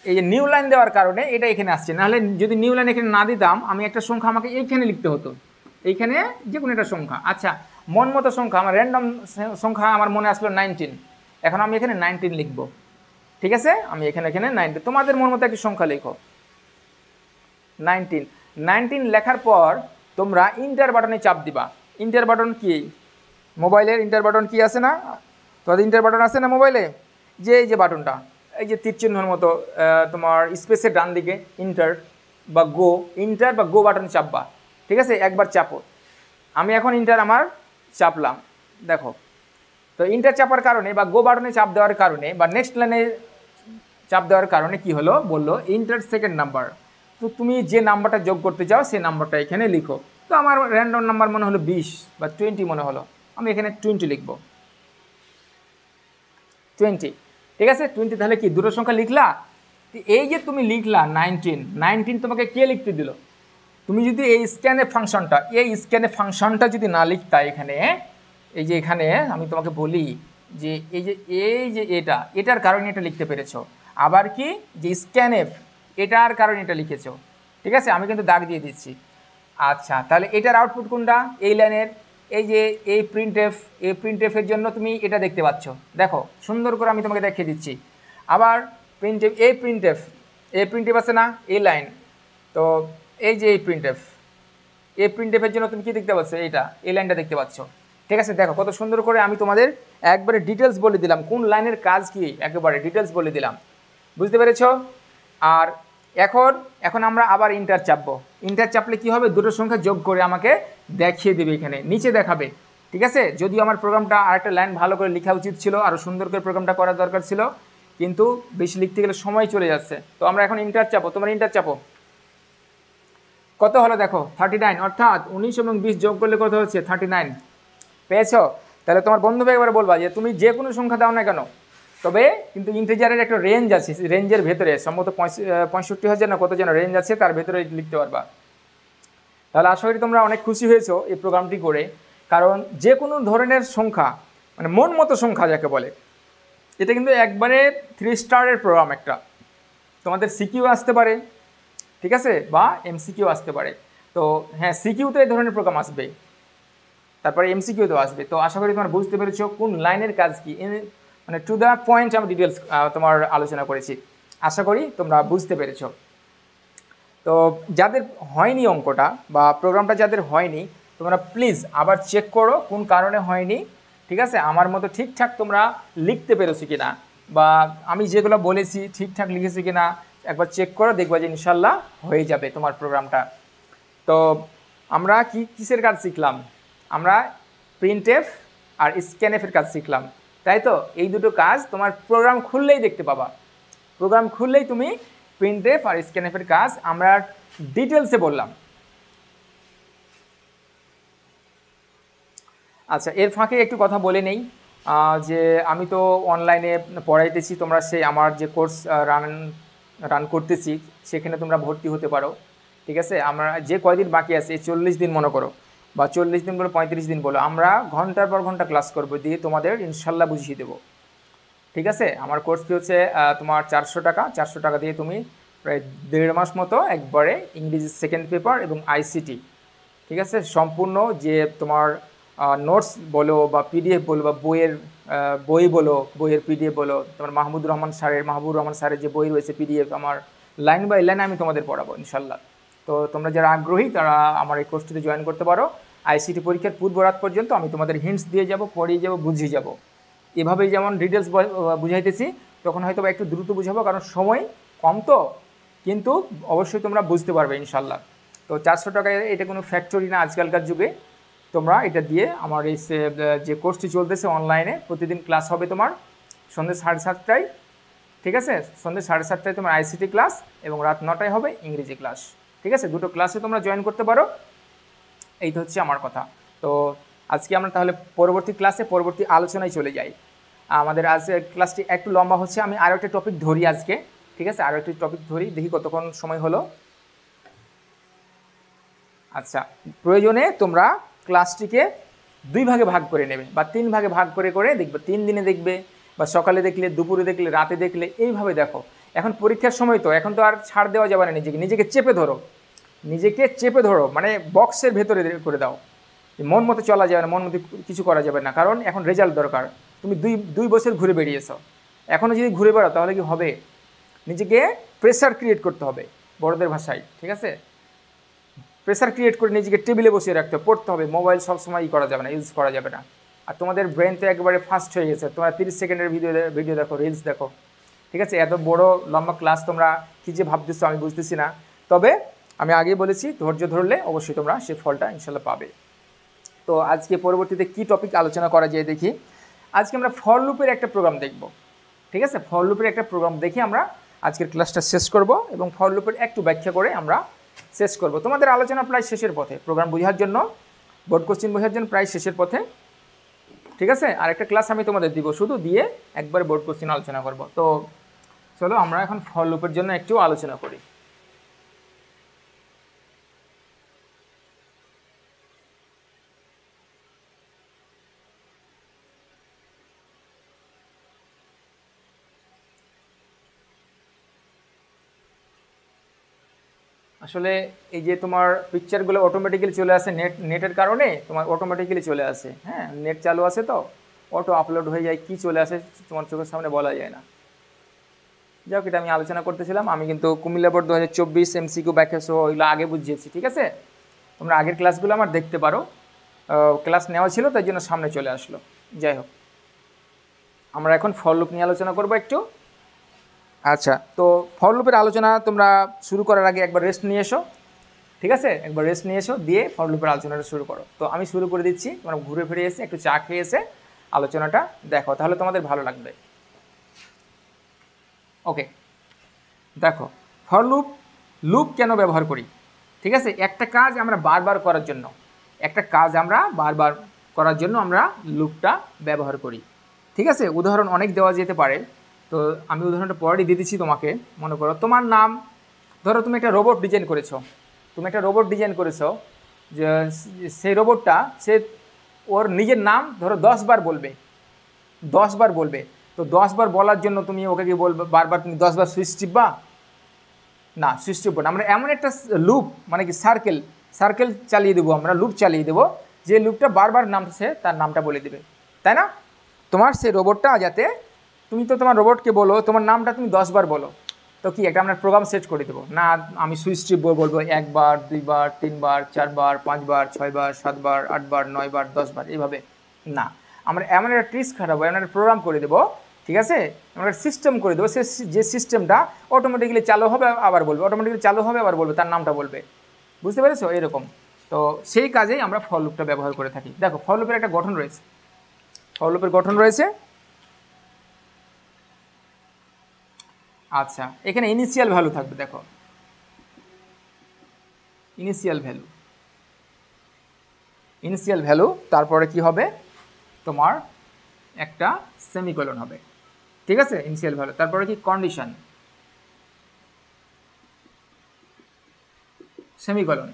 এই যে নিউ লাইন দেওয়ার কারণে এটা এখানে আসছে, নাহলে যদি নিউ লাইন এখানে না দিতাম আমি একটা সংখ্যা আমাকে এইখানে লিখতে হতো, এইখানে যে কোনো একটা সংখ্যা। আচ্ছা, মন মতো সংখ্যা, আমার র্যান্ডম সংখ্যা আমার মনে আসলো 19, এখন আমি এখানে 19 লিখব, ঠিক আছে। আমি এখানে 19, তোমাদের মন মতো একটি সংখ্যা লেখো 19 লেখার পর তোমরা ইন্টার বাটনে চাপ দিবা। ইন্টার বাটন কি, মোবাইলের ইন্টার বাটন কি আছে না, তোমাদের ইন্টার বাটন আছে না মোবাইলে, যে এই যে বাটনটা, এই যে তীর চিহ্নের মতো তোমার স্পেসের ডান দিকে ইন্টার বা গো বাটন চাপবা, ঠিক আছে, একবার চাপো। আমি এখন ইন্টার আমার চাপলাম, দেখো। তো ইন্টার চাপার কারণে বা গো বাটনে চাপ দেওয়ার কারণে বা নেক্সট লাইনে চাপ দেওয়ার কারণে কি হলো, বললো ইন্টার সেকেন্ড নাম্বার। তো তুমি যে নাম্বারটা যোগ করতে চাও সেই নাম্বারটা এখানে লিখো। তো আমার র্যান্ডম নাম্বার মনে হলো 20 বা 20 মনে হলো, আমি এখানে 20 লিখবো, 20, ঠিক আছে। 20 তাহলে কি দুটো সংখ্যা লিখলা। এই যে তুমি লিখলা 19 তোমাকে কে লিখতে দিল? তুমি যদি এই ফাংশনটা যদি না লিখতা এখানে, এই যে এখানে আমি তোমাকে বলি যে এটার কারণে এটা লিখতে পেরেছো। আবার কি যে স্ক্যানএফ এটার কারণে এটা লিখেছো, ঠিক আছে। আমি কিন্তু দাগ দিয়ে দিচ্ছি। আচ্ছা, তাহলে এটার আউটপুট কোনটা? এই লাইনের এই যে এই প্রিন্টএফের জন্য তুমি এটা দেখতে পাচ্ছ, দেখো সুন্দর করে আমি তোমাকে দেখিয়ে দিচ্ছি। আবার প্রিন্টএফ আছে না, এই লাইন। তো এই যে এই প্রিন্টএফের জন্য তুমি কি দেখতে পাচ্ছ? এই লাইনটা দেখতে পাচ্ছ, ঠিক আছে। দেখো কত সুন্দর করে আমি তোমাদের একবারে ডিটেলস বলে দিলাম, কোন লাইনের কাজ কি একেবারে ডিটেলস বলে দিলাম, বুঝতে পেরেছো? আর এখন আমরা আবার ইন্টার চাপবো। ইন্টার চাপলে কি হবে, দুটো সংখ্যা যোগ করে আমাকে দেখিয়ে দেবে, এখানে নিচে দেখাবে, ঠিক আছে। যদিও আমার প্রোগ্রামটা আরেকটা লাইন ভালো করে লেখা উচিত ছিল, আরও সুন্দর করে প্রোগ্রামটা করার দরকার ছিল, কিন্তু বেশি লিখতে গেলে সময় চলে যাচ্ছে। তো আমরা এখন ইন্টার চাপো, তোমার ইন্টার চাপো। কত হলো দেখো, 39, অর্থাৎ 19 এবং 20 যোগ করলে কত হচ্ছে? 39 পেয়েছো? তাহলে তোমার বন্ধুকে একবার বলবা যে তুমি যে কোনো সংখ্যা দাও না কেন, তবে কিন্তু ইন্টিজারের একটা রেঞ্জ আছে, রেঞ্জের ভেতরে সম্ভবত 65,000 না কত যেন রেঞ্জ আছে, তার ভেতরে লিখতে পারবা। তাহলে আশা করি তোমরা অনেক খুশি হয়েছো এই প্রোগ্রামটি করে, কারণ যে কোনো ধরনের সংখ্যা মানে মন মতো সংখ্যা যাকে বলে, এটা কিন্তু একবারে 3 স্টারের প্রোগ্রাম একটা। তোমাদের সিকিউ আসতে পারে, ঠিক আছে, বা এমসিকিউ আসতে পারে। তো হ্যাঁ, সিকিউতে এই ধরনের প্রোগ্রাম আসবে, তারপরে এমসিকিউতেও আসবে। তো আশা করি তোমরা বুঝতে পেরেছো কোন লাইনের কাজ কি, মানে টু দ্য পয়েন্ট আমি ডিটেলস তোমার আলোচনা করেছি। আশা করি তোমরা বুঝতে পেরেছো। তো যাদের হয়নি অঙ্কটা বা প্রোগ্রামটা যাদের হয়নি, তোমরা প্লিজ আবার চেক করো কোন কারণে হয়নি, ঠিক আছে। আমার মতো ঠিকঠাক তোমরা লিখতে পেরেছো কিনা, বা আমি যেগুলো বলেছি ঠিকঠাক লিখেছি কিনা একবার চেক করো, দেখবা যে ইনশাল্লাহ হয়ে যাবে তোমার প্রোগ্রামটা। তো আমরা কিসের কাজ শিখলাম? আমরা প্রিন্টএফ আর স্ক্যানএফের কাজ শিখলাম, তাই তো। এই দুটো কাজ তোমার প্রোগ্রাম খুললেই দেখতে পাবা, প্রোগ্রাম খুললেই তুমি প্রিন্টএফ আর স্ক্যানএফের কাজ আমরা ডিটেলসে বললাম। আচ্ছা, এর ফাঁকে একটু কথা বলে নেই যে আমি তো অনলাইনে পড়াইতেছি, তোমরা সেই আমার যে কোর্স রান করতেছি সেখানে তোমরা ভর্তি হতে পারো, ঠিক আছে। আমরা যে কয়দিন বাকি আছে, 40 দিন মনে করো, বা 40 দিন বলো 35 দিন বলো, আমরা ঘন্টার পর ঘন্টা ক্লাস করবো, দিয়ে তোমাদের ইনশাল্লাহ বুঝিয়ে দেবো, ঠিক আছে। আমার কোর্স ফি হচ্ছে তোমার 400 টাকা। 400 টাকা দিয়ে তুমি প্রায় 1.5 মাস মতো একবারে ইংরেজি সেকেন্ড পেপার এবং আইসিটি, ঠিক আছে, সম্পূর্ণ যে তোমার নোটস বলো বা পিডিএফ বলো বা বইয়ের পিডিএফ বলো, তোমার মাহবুবুর রহমান স্যারের যে বই রয়েছে পিডিএফ, আমার লাইন বাই লাইন আমি তোমাদের পড়াবো ইনশাল্লাহ। তো তোমরা যারা আগ্রহী তারা আমার এই কোর্সটিতে জয়েন করতে পারো। আইসিটি পরীক্ষার পূর্ব রাত পর্যন্ত আমি তোমাদের হিন্টস দিয়ে যাব, পড়িয়ে যাব, বুঝিয়ে যাব। এভাবেই যেমন ডিটেলস বুঝাইতেছি, তখন হয়তো একটু দ্রুত বুঝাবো, কারণ সময় কম তো, কিন্তু অবশ্যই তোমরা বুঝতে পারবে ইনশাল্লাহ। তো 400 টাকায় এটা কোনো ফ্যাক্টরি না আজকালকার যুগে। তোমরা এটা দিয়ে আমার এই যে কোর্সটি চলতেছে অনলাইনে, প্রতিদিন ক্লাস হবে তোমার সন্ধ্যে 7:30টায়, ঠিক আছে। সন্ধ্যে 7:30টায় তোমার আইসিটি ক্লাস এবং রাত 9টায় হবে ইংরেজি ক্লাস, ঠিক আছে। দুটো ক্লাসে তোমরা জয়েন করতে পারো। এই তো হচ্ছে আমার কথা। তো আজকে আমরা তাহলে পরবর্তী আলোচনায় চলে যাই। আমাদের আজকে ক্লাসটি একটু লম্বা হচ্ছে, আমি আরও একটা টপিক ধরি আজকে, ঠিক আছে। আরও একটি টপিক ধরি, দেখি কতক্ষণ সময় হলো। আচ্ছা, প্রয়োজনে তোমরা ক্লাসটিকে 2 ভাগে ভাগ করে নেবে বা 3 ভাগে ভাগ করে দেখবে, 3 দিনে দেখবে, বা সকালে দেখলে, দুপুরে দেখলে, রাতে দেখলে, এইভাবে দেখো। এখন পরীক্ষার সময় তো, এখন তো আর ছাড় দেওয়া যাবে না, নিজেকে চেপে ধরো, মানে বক্সের ভেতরে করে দাও। মন মতো চলা যাবে না, মন মতো কিছু করা যাবে না, কারণ এখন রেজাল্ট দরকার। তুমি দুই বছর ঘুরে বেরিয়েছো, এখনও যদি ঘুরে বেড়াও তাহলে কি হবে? নিজেকে প্রেসার ক্রিয়েট করতে হবে, বড়দের ভাষায়, ঠিক আছে। প্রেসার ক্রিয়েট করে নিজেকে টেবিলে বসিয়ে রাখতে হবে, পড়তে হবে। মোবাইল সবসময় করা যাবে না, ইউজ করা যাবে না। আর তোমাদের ব্রেন তো একেবারে ফাস্ট হয়ে গেছে, তোমরা 30 সেকেন্ডের ভিডিও দেখো, রিলস দেখো, ঠিক আছে, এত বড় লম্বা ক্লাস তোমরা কী যে ভাবতেছো আমি বুঝতেছি না, তবে আমি আগেই বলেছি ধৈর্য ধরলে অবশ্যই তোমরা সে ফলটা ইনশাল্লাহ পাবে। তো আজকে পরবর্তীতে কি টপিক আলোচনা করা যায় দেখি। আজকে আমরা ফর লুপের একটা প্রোগ্রাম দেখব, ঠিক আছে, ফর লুপের একটা প্রোগ্রাম দেখে আমরা আজকের ক্লাসটা শেষ করব এবং ফর লুপের একটু ব্যাখ্যা করে আমরা শেষ করব। তোমাদের আলোচনা প্রায় শেষের পথে, প্রোগ্রাম বোঝার জন্য, বোর্ড কোশ্চেন বোঝার জন্য প্রায় শেষের পথে, ঠিক আছে। আর একটা ক্লাস আমি তোমাদের দিব, শুধু দিয়ে একবার বোর্ড কোশ্চেন আলোচনা করব। তো চলো আমরা এখন ফর লুপের জন্য একটু আলোচনা করি। আসলে এই যে তোমার পিকচারগুলো অটোমেটিক্যালি চলে আসে, নেটের কারণে তোমার অটোমেটিক্যালি চলে আসে, হ্যাঁ, নেট চালু আছে তো অটো আপলোড হয়ে যায়, কি চলে আসে তোমার চোখের সামনে বলা যায় না। যাক, এটা আমি আলোচনা করতেছিলাম, আমি কিন্তু কুমিল্লা বোর্ড 2024 MCQ ব্যাখ্যা সহ ওইগুলো আগে বুঝিয়েছি, ঠিক আছে। তোমরা আগের ক্লাসগুলো আমার দেখতে পারো, ক্লাস নেওয়া ছিল তাই জন্য সামনে চলে আসলো। যাই হোক, আমরা এখন ফর লুপ নিয়ে আলোচনা করবো একটু। আচ্ছা, তো ফর লুপের আলোচনা তোমরা শুরু করার আগে একবার রেস্ট নিয়ে এসো, ঠিক আছে, একবার রেস্ট নিয়ে এসো, দিয়ে ফর লুপের আলোচনাটা শুরু করো। তো আমি শুরু করে দিচ্ছি, তোমরা ঘুরে ফিরে এসে একটু চা খেয়ে এসে আলোচনাটা দেখো, তাহলে তোমাদের ভালো লাগবে। ওকে, দেখো ফর লুপ, লুপ কেন ব্যবহার করি, ঠিক আছে, একটা কাজ আমরা বারবার করার জন্য, একটা কাজ আমরা বারবার করার জন্য আমরা লুপটা ব্যবহার করি, ঠিক আছে। উদাহরণ অনেক দেওয়া যেতে পারে, তো আমি উদাহরণটা পরেই দিয়ে দিচ্ছি তোমাকে। মনে করো তোমার নাম, ধরো তুমি একটা রোবট ডিজাইন করেছো, তুমি একটা রোবট ডিজাইন করেছো, যে সেই রোবটটা সে ওর নিজের নাম ধরো 10 বার বলবে, 10 বার বলবে। তো 10 বার বলার জন্য তুমি ওকে কি বলবে, বারবার তুমি 10 বার সুইচ টিপবা না, সুইচ টিপবো না। আমরা এমন একটা লুপ, মানে কি সার্কেল চালিয়ে দেবো, আমরা লুপ চালিয়ে দেবো, যে লুপটা বারবার নামছে তার নামটা বলে দেবে, তাই না। তোমার সেই রোবটটা যাতে, তুমি তো তোমার রোবটকে বলো তোমার নামটা তুমি 10 বার বলো, তো কি একটা আমরা প্রোগ্রাম সেট করে দেবো না, আমি সুইচ টিপবো, বলবো 1 বার 2 বার 3 বার 4 বার 5 বার 6 বার 7 বার 8 বার 9 বার 10 বার এইভাবে না। আমরা এমন একটা ট্রিক্স খাটাবো, এমন একটা প্রোগ্রাম করে দেবো, ঠিক আছে, আমরা একটা সিস্টেম করে দেবো, সে যে সিস্টেমটা অটোমেটিক্যালি চালু হবে আবার বলবে, অটোমেটিক্যালি চালু হবে আবার বলবে, তার নামটা বলবে, বুঝতে পেরেছো এরকম। তো সেই কাজেই আমরা ফর লুপটা ব্যবহার করে থাকি। দেখো ফর লুপের একটা গঠন রয়েছে, ফর লুপের গঠন রয়েছে। আচ্ছা, এখানে ইনিশিয়াল ভ্যালু থাকবে, দেখো ইনিশিয়াল ভ্যালু, তারপরে কি হবে তোমার একটা সেমিকোলন হবে, ঠিক আছে, ইনিশিয়াল ভ্যালু, তারপরে কি কন্ডিশন, সেমিকোলন,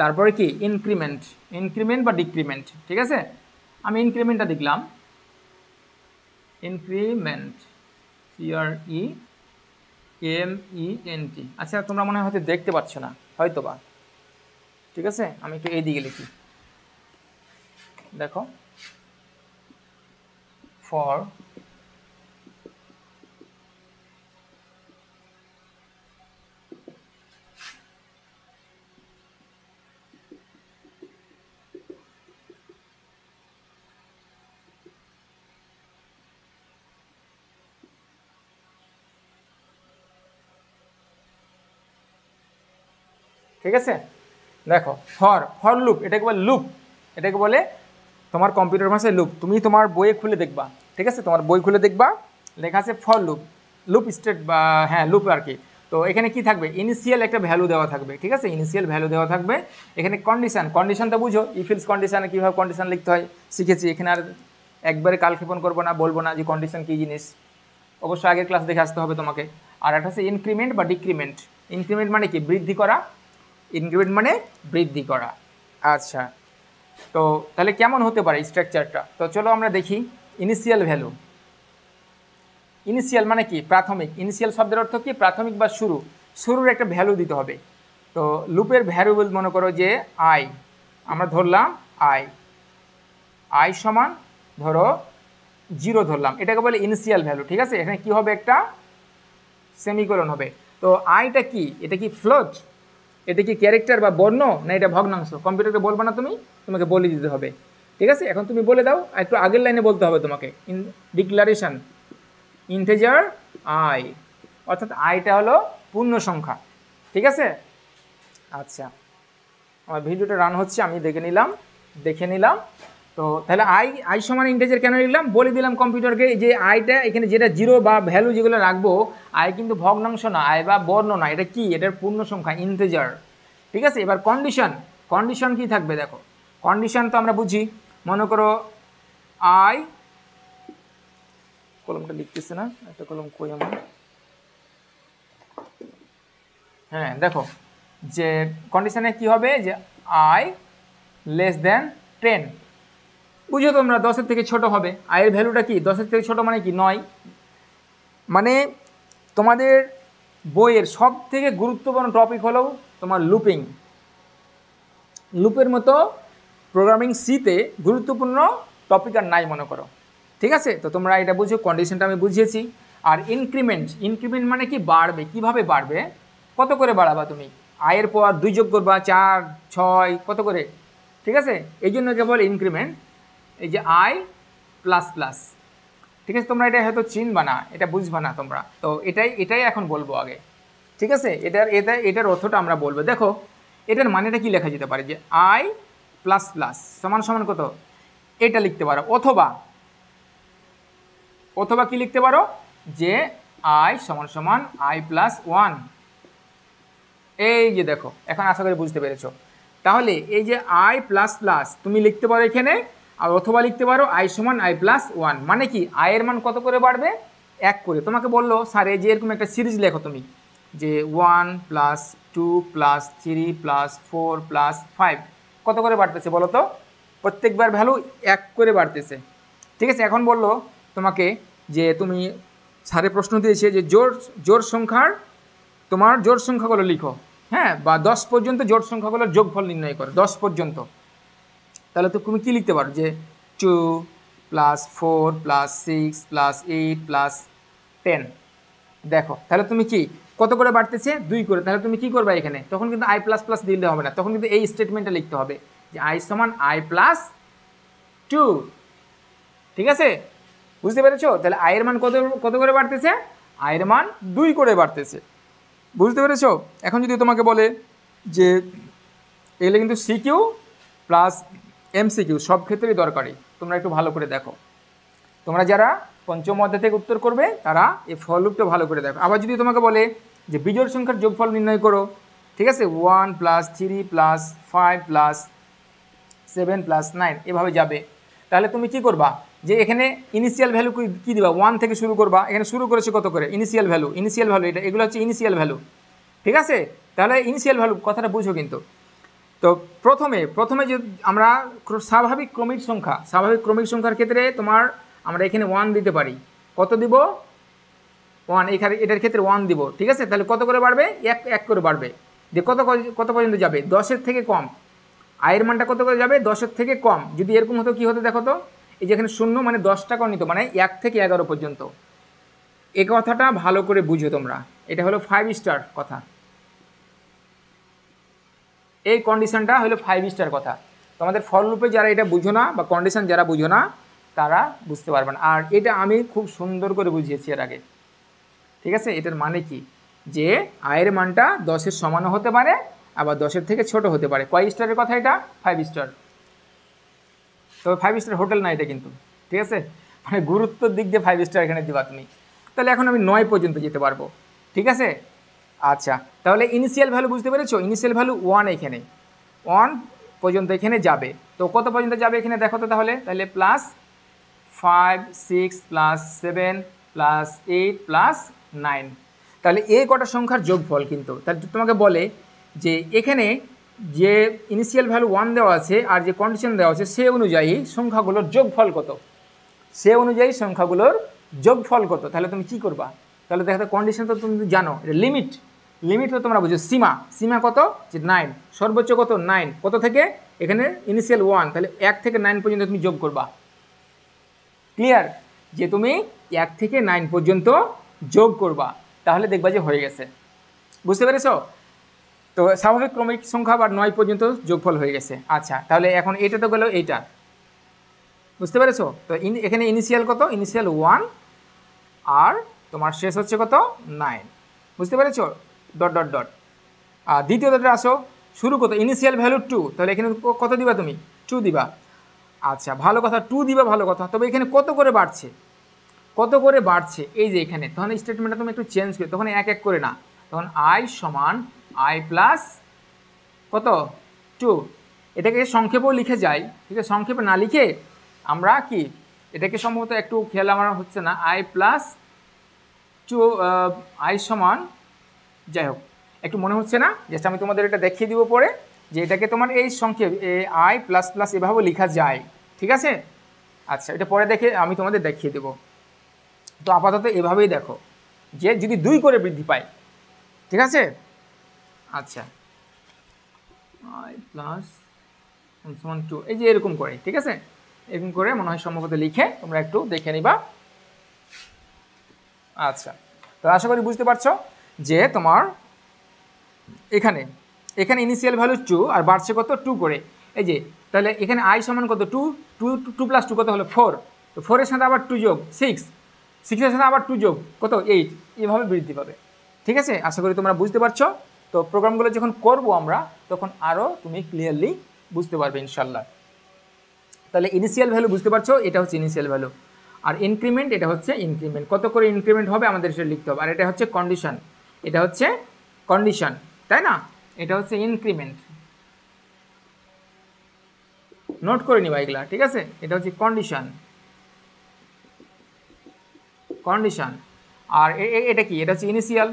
তারপরে কি ইনক্রিমেন্ট বা ডিক্রিমেন্ট, ঠিক আছে। আমি ইনক্রিমেন্টটা দেখলাম, ইনক্রিমেন্ট, CREMENT। আচ্ছা, তোমরা মনে হয় হয়তো দেখতে পাচ্ছ না হয়তো বা, ঠিক আছে, আমি একটু এই দিকে লিখি, দেখো ফর ঠিক আছে। দেখো ফর লুপ, এটাকে বলে লুপ, এটাকে বলে তোমার কম্পিউটার ভাষায় লুপ। তুমি তোমার বইয়ে খুলে দেখবা, ঠিক আছে, তোমার বই খুলে দেখবা লেখা আছে ফর লুপ, লুপ স্টেট বা হ্যাঁ লুপ আর কি। তো এখানে কি থাকবে, ইনিশিয়াল একটা ভ্যালু দেওয়া থাকবে, ঠিক আছে, ইনিশিয়াল ভ্যালু দেওয়া থাকবে। এখানে কন্ডিশনটা বুঝো, ইফ এলস কন্ডিশনে কীভাবে কন্ডিশন লিখতে হয় শিখেছি, এখানে আর একবারে কালক্ষেপণ করবো না, বলবো না যে কন্ডিশন কী জিনিস, অবশ্যই আগের ক্লাস দেখে আসতে হবে তোমাকে। আর একটা হচ্ছে ইনক্রিমেন্ট বা ডিক্রিমেন্ট। ইনক্রিমেন্ট মানে কি, বৃদ্ধি করা, ইনক্রিমেন্ট মানে বৃদ্ধি করা। আচ্ছা, তো তাহলে কেমন হতে পারে স্ট্রাকচারটা, তো চলো আমরা দেখি। ইনিশিয়াল ভ্যালু, ইনিশিয়াল মানে কি, প্রাথমিক। ইনিশিয়াল শব্দের অর্থ কি, প্রাথমিক বা শুরুর একটা ভ্যালু দিতে হবে। তো লুপের ভ্যারিয়েবল মনে করো যে আই, আমরা ধরলাম আই সমান ধরো 0 ধরলাম, এটাকে বলে ইনিশিয়াল ভ্যালু, ঠিক আছে। এখানে কি হবে, একটা সেমিকোলন হবে। তো আইটা কি, এটা কি ফ্লোট, এটা কি ক্যারেক্টার বা বর্ণ, না এটা ভগ্নাংশ, কম্পিউটারকে বলবো না তুমি, তোমাকে বলে দিতে হবে, ঠিক আছে। এখন তুমি বলে দাও, একটু আগের লাইনে বলতে হবে তোমাকে, ইন ডিক্লারেশন, ইন্টিজার আই, অর্থাৎ আইটা হলো পূর্ণ সংখ্যা। ঠিক আছে, আচ্ছা আমার ভিডিওটা রান হচ্ছে, আমি দেখে নিলাম। তো তাহলে আই সমান ইন্টিজার কেন লিখলাম, বলে দিলাম কম্পিউটারকে যে আইটা এখানে যেটা জিরো বা ভ্যালু যেগুলো রাখবো, আই কিন্তু ভগ্নাংশ না, আই বা বর্ণ না, এটা কি, এটার পূর্ণ সংখ্যা ইন্টিজার। ঠিক আছে, এবার কন্ডিশন কি থাকবে দেখো, কন্ডিশন তো আমরা বুঝি, মনে করো আই, কলমটা লিখতেছে না, একটা কলম কই আমার, হ্যাঁ দেখো যে কন্ডিশনে কি হবে, যে আই লেস দেন 10, বুঝো তোমরা 10-এর থেকে ছোট হবে। আয়ের ভ্যালুটা কি, 10-এর থেকে ছোট মানে কি 9, মানে তোমাদের বইয়ের সব থেকে গুরুত্বপূর্ণ টপিক হলো তোমার লুপের মতো প্রোগ্রামিং সিতে গুরুত্বপূর্ণ টপিক আর নাই মনে করো। ঠিক আছে, তো তোমরা এটা বুঝো, কন্ডিশনটা আমি বুঝিয়েছি। আর ইনক্রিমেন্ট মানে কি, বাড়বে, কিভাবে বাড়বে, কত করে বাড়াবা তুমি, আয়ের পর 2 যোগ করবা, 4, 6, কত করে। ঠিক আছে, এই জন্য কেবল ইনক্রিমেন্ট, এই যে আই প্লাস প্লাস। ঠিক আছে, তোমরা এটা হয়তো চিনবা না, এটা বুঝবা না তোমরা, তো এটাই এখন বলবো আগে। ঠিক আছে, এটার অর্থটা আমরা বলবো। দেখো এটার মানেটা কি লেখা যেতে পারে, যে আই প্লাস প্লাস সমান সমান কত, এটা লিখতে পারো, অথবা কি লিখতে পারো, যে আই সমান সমান আই প্লাস 1। এই যে দেখো, এখন আশা করি বুঝতে পেরেছো। তাহলে এই যে আই প্লাস প্লাস তুমি লিখতে পারো এখানে, আর অথবা লিখতে পারো আই সমান আই প্লাস 1, মানে কি আয়ের মান কত করে বাড়বে, 1 করে। তোমাকে বললো স্যার যে এরকম একটা সিরিজ লেখো তুমি, যে 1 প্লাস 2 প্লাস 3 প্লাস 4 প্লাস 5 কত করে বাড়তেছে বলো তো, প্রত্যেকবার ভ্যালু 1 করে বাড়তেছে। ঠিক আছে, এখন বললো তোমাকে যে তুমি, স্যারে প্রশ্ন দিয়েছে যে জোড় সংখ্যার তোমার জোড় সংখ্যাগুলো লিখো, হ্যাঁ, বা 10 পর্যন্ত জোড় সংখ্যাগুলোর যোগফল নির্ণয় করো, 10 পর্যন্ত। তাহলে তো তুমি কী লিখতে পারো, যে 2 প্লাস 4 প্লাস 6 প্লাস 8 প্লাস 10। দেখো তাহলে তুমি কি কত করে বাড়তেছে, 2 করে। তাহলে তুমি কি করবে এখানে, তখন কিন্তু আই প্লাস প্লাস দিলে হবে না, তখন কিন্তু এই স্টেটমেন্টটা লিখতে হবে, যে আই সমান আই প্লাস 2। ঠিক আছে, বুঝতে পেরেছো। তাহলে আয়ের মান কত করে বাড়তেছে, আয়ের মান 2 করে বাড়তেছে, বুঝতে পেরেছো। এখন যদি তোমাকে বলে যে এগুলো কিন্তু সিকিউ প্লাস এমসিকিউ সব ক্ষেত্রেই দরকারি, তোমরা একটু ভালো করে দেখো, তোমরা যারা পঞ্চম অধ্যায় থেকে উত্তর করবে তারা এই ফল লুপটা ভালো করে দেখো। আবার যদি তোমাকে বলে যে বিজোড় সংখ্যার যোগফল নির্ণয় করো, ঠিক আছে, 1 প্লাস 3 প্লাস 5 প্লাস 7 প্লাস 9 এভাবে যাবে, তাহলে তুমি কি করবা, যে এখানে ইনিশিয়াল ভ্যালু কী দিবা, 1 থেকে শুরু করবা। এখানে শুরু করেছে কত করে, ইনিশিয়াল ভ্যালু এগুলো হচ্ছে ইনিশিয়াল ভ্যালু। ঠিক আছে, তাহলে ইনিশিয়াল ভ্যালু কথাটা বুঝো কিন্তু। তো প্রথমে যে আমরা স্বাভাবিক ক্রমিক সংখ্যার ক্ষেত্রে আমরা এখানে 1 দিতে পারি। কত দিব, 1, এখানে এটার ক্ষেত্রে 1 দিব। ঠিক আছে, তাহলে কত করে বাড়বে, 1 করে বাড়বে। যে কত পর্যন্ত যাবে, 10-এর থেকে কম। আয়ের মানটা কত করে যাবে, 10-এর থেকে কম। যদি এরকম হতো কী হতো দেখো তো, এই যেখানে 0 মানে 10 টাকা নিত, মানে 1 থেকে 11 পর্যন্ত। এই কথাটা ভালো করে বুঝো তোমরা, এটা হলো 5 স্টার কথা, এই কন্ডিশনটা হলো 5 স্টার কথা। তোমাদের ফর লুপে যারা এটা বুঝো না, বা কন্ডিশন যারা বুঝো না, তারা বুঝতে পারবে না। আর এটা আমি খুব সুন্দর করে বুঝিয়েছি এর আগে। ঠিক আছে, এটার মানে কি, যে আয়ের মানটা 10-এর সমানও হতে পারে, আবার 10-এর থেকে ছোট হতে পারে। কয় স্টারের কথা এটা, 5 স্টার। তবে 5 স্টার হোটেল না এটা কিন্তু, ঠিক আছে, মানে গুরুত্বর দিক দিয়ে 5 স্টার এখানে দিবা তুমি। তাহলে এখন আমি 9 পর্যন্ত যেতে পারবো। ঠিক আছে, আচ্ছা তাহলে ইনিশিয়াল ভ্যালু বুঝতে পেরেছো, ইনিশিয়াল ভ্যালু 1, এখানে 1 পর্যন্ত এখানে যাবে। তো কত পর্যন্ত যাবে এখানে দেখো তো, তাহলে প্লাস 5 6 প্লাস 7 প্লাস 8 প্লাস 9, তাহলে এই কটা সংখ্যার যোগফল কিন্তু। তাহলে তোমাকে বলে যে এখানে যে ইনিশিয়াল ভ্যালু 1 দেওয়া আছে আর যে কন্ডিশন দেওয়া আছে সে অনুযায়ী সংখ্যাগুলোর যোগফল কত, তাহলে তুমি কি করবা, তাহলে দেখো কন্ডিশন তো তুমি জানো, এটা লিমিট তো তোমরা বুঝো, সীমা কত, যে 9, সর্বোচ্চ কত 9, কত থেকে, এখানে ইনিশিয়াল 1, তাহলে 1 থেকে 9 পর্যন্ত তুমি যোগ করবা। ক্লিয়ার, যে তুমি 1 থেকে 9 পর্যন্ত যোগ করবা, তাহলে দেখবা যে হয়ে গেছে। বুঝতে পেরেছো, তো স্বাভাবিক ক্রমিক সংখ্যা আবার 9 পর্যন্ত যোগফল হয়ে গেছে। আচ্ছা তাহলে এখন এটা তো গেল এইটা, বুঝতে পেরেছো। তো এখানে ইনিশিয়াল কত, ইনিশিয়াল 1, আর তোমার শেষ হচ্ছে কত 9, বুঝতে পেরেছ, ডট ডট ডট। আর দ্বিতীয়টাতে আসো, শুরু কত ইনিশিয়াল ভ্যালু 2, তাহলে এখানে কত দিবা তুমি 2 দিবা। আচ্ছা ভালো কথা, 2 দিবা ভালো কথা, তবে এখানে কত করে বাড়ছে, কত করে বাড়ছে, এই যে এখানে, তখন স্টেটমেন্টটা তুমি একটু চেঞ্জ করে, তখন এক এক করে না, তখন আই সমান আই প্লাস কত 2, এটাকে সংক্ষেপেও লিখে যাই, ঠিক আছে, সংক্ষেপে না লিখে আমরা কি এটাকে সম্ভবত একটু খেয়াল আমার হচ্ছে না, আই প্লাস 2 আই সমান, যাই হোক একটু মনে হচ্ছে না, জাস্ট আমি তোমাদের এটা দেখিয়ে দিব পরে যে এটাকে তোমার এই সংক্ষেপ আই প্লাস প্লাস এভাবেও লেখা যায়, ঠিক আছে। আচ্ছা এটা পরে দেখে আমি তোমাদের দেখিয়ে দেবো। তো আপাতত এভাবেই দেখো যে যদি 2 করে বৃদ্ধি পায়, ঠিক আছে। আচ্ছা আই প্লাস সমান 2, এই যে এরকম করে, ঠিক আছে, এরকম করে মনে হয় সম্ভবত লিখে তোমরা একটু দেখে নিবা। আচ্ছা তো আশা করি বুঝতে পারছো যে তোমার এখানে এখানে ইনিশিয়াল ভ্যালু 2 আর বাড়ছে কত 2 করে, এই যে তাহলে এখানে আই সমান কত 2, 2 প্লাস 2 কত হলো 4, তো 4 এর সাথে আবার 2 যোগ 6, 6 এর সাথে আবার 2 যোগ কত 8, এইভাবে বৃদ্ধি পাবে, ঠিক আছে। আশা করি তোমরা বুঝতে পারছো। তো প্রোগ্রামগুলো যখন করব আমরা তখন আরও তুমি ক্লিয়ারলি বুঝতে পারবে ইনশাল্লাহ। তাহলে ইনিশিয়াল ভ্যালু বুঝতে পারছো, এটা হচ্ছে ইনিশিয়াল ভ্যালু, আর ইনক্রিমেন্ট এটা হচ্ছে ইনক্রিমেন্ট, কত করে ইনক্রিমেন্ট হবে আমাদের সেটা লিখতে হবে, আর এটা হচ্ছে কন্ডিশন, এটা হচ্ছে কন্ডিশন, তাই না, এটা হচ্ছে ইনক্রিমেন্ট, নোট করে নিবা এগুলা, ঠিক আছে। এটা হচ্ছে কন্ডিশন, কন্ডিশন, আর এটা কি, এটা হচ্ছে ইনিশিয়াল,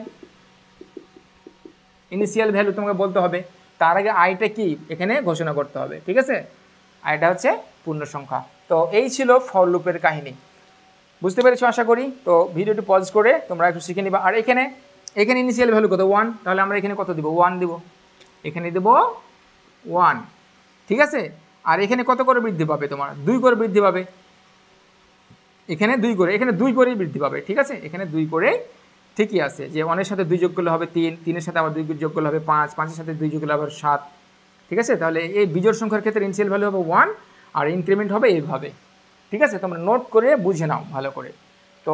ইনিশিয়াল ভ্যালু তোমাকে বলতে হবে, তার আগে আইটা কি এখানে ঘোষণা করতে হবে, ঠিক আছে, আইটা হচ্ছে পূর্ণ সংখ্যা। তো এই ছিল ফর লুপের কাহিনী, বুঝতে পেরেছো আশা করি। তো ভিডিওটি পজ করে তোমরা একটু শিখে নিবা। আর এখানে এখানে ইনিশিয়াল ভ্যালু কত 1, তাহলে আমরা এখানে কত দিব 1 দিব, এখানে দেব 1, ঠিক আছে। আর এখানে কত করে বৃদ্ধি পাবে, তোমার 2 করে বৃদ্ধি পাবে, এখানে 2 করে, এখানে 2 করেই বৃদ্ধি পাবে, ঠিক আছে, এখানে 2 করে, ঠিকই আছে যে 1 এর সাথে 2 যোগ করলে হবে 3, 3 এর সাথে আবার 2 যোগ করলে হবে 5, 5 এর সাথে 2 যোগ করলে আবার 7, ঠিক আছে। তাহলে এই বিজোড় সংখ্যার ক্ষেত্রে ইনিশিয়াল ভ্যালু হবে 1 আর ইনক্রিমেন্ট হবে এইভাবে, ঠিক আছে। তোমরা নোট করে বুঝে নাও ভালো করে। তো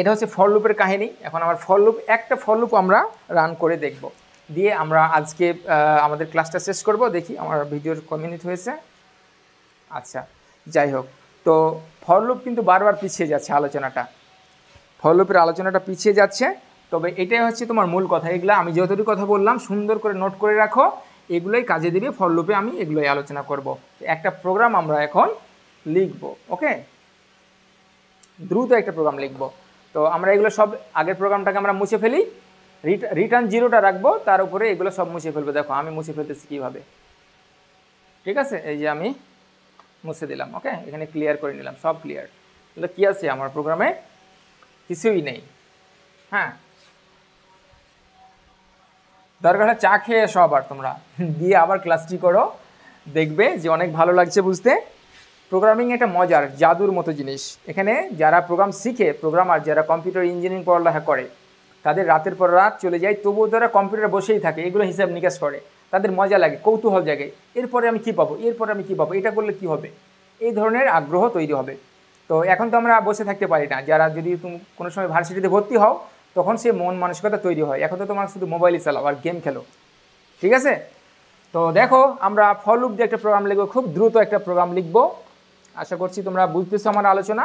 এটা হচ্ছে ফর লুপের কাহিনী। এখন আমার ফর লুপ, একটা ফর লুপ আমরা রান করে দেখব, দিয়ে আমরা আজকে আমাদের ক্লাসটা শেষ করব। দেখি আমার ভিডিওর ক মিনিট হয়েছে। আচ্ছা যাই হোক, তো ফর লুপ কিন্তু বারবার পিছিয়ে যাচ্ছে আলোচনাটা, ফর লুপের আলোচনাটা পিছিয়ে যাচ্ছে, তবে এটাই হচ্ছে তোমার মূল কথা। এগুলো আমি যতটুকু কথা বললাম সুন্দর করে নোট করে রাখো, এগুলোই কাজে দিবে ফর লুপে, আমি এগুলোই আলোচনা করব। একটা প্রোগ্রাম আমরা এখন লিখব, ওকে, দ্রুত একটা প্রোগ্রাম লিখব। তো আমরা এগুলো সব আগের প্রোগ্রামটাকে আমরা মুছে ফেলি, রিটার্ন 0টা রাখবো, তার উপরে এগুলো সব মুছে ফেলবো। দেখো আমি মুছে ফেলতেছি কীভাবে, ঠিক আছে, এই যে আমি মুছে দিলাম, ওকে, এখানে ক্লিয়ার করে নিলাম, সব ক্লিয়ার। তাহলে কী আছে আমার প্রোগ্রামে, কিছুই নেই। হ্যাঁ দরকার হলে চা খেয়ে এসো আবার তোমরা, দিয়ে আবার ক্লাসটি করো, দেখবে যে অনেক ভালো লাগছে বুঝতে। প্রোগ্রামিং একটা মজার জাদুর মতো জিনিস। এখানে যারা প্রোগ্রাম শিখে, প্রোগ্রামার যারা কম্পিউটার ইঞ্জিনিয়ারিং পড়ালেখা করে, তাদের রাতের পর রাত চলে যায়, তবুও তারা কম্পিউটারে বসেই থাকে, এগুলো হিসাব নিকাশ করে, তাদের মজা লাগে, কৌতূহল জাগে, এরপরে আমি কী পাবো, এরপরে আমি কী পাবো, এটা করলে কী হবে, এই ধরনের আগ্রহ তৈরি হবে। তো এখন তো আমরা বসে থাকতে পারি না, যারা যদি তুমি কোনো সময় ভার্সিটিতে ভর্তি হও তখন সে মন মানসিকতা তৈরি হয়, এখন তো তোমার শুধু মোবাইলই চালাও আর গেম খেলো, ঠিক আছে। তো দেখো আমরা ফর লুপ দিয়ে একটা প্রোগ্রাম লিখবো, খুব দ্রুত একটা প্রোগ্রাম লিখবো। আশা করছি তোমরা বুঝতেছো আমার আলোচনা।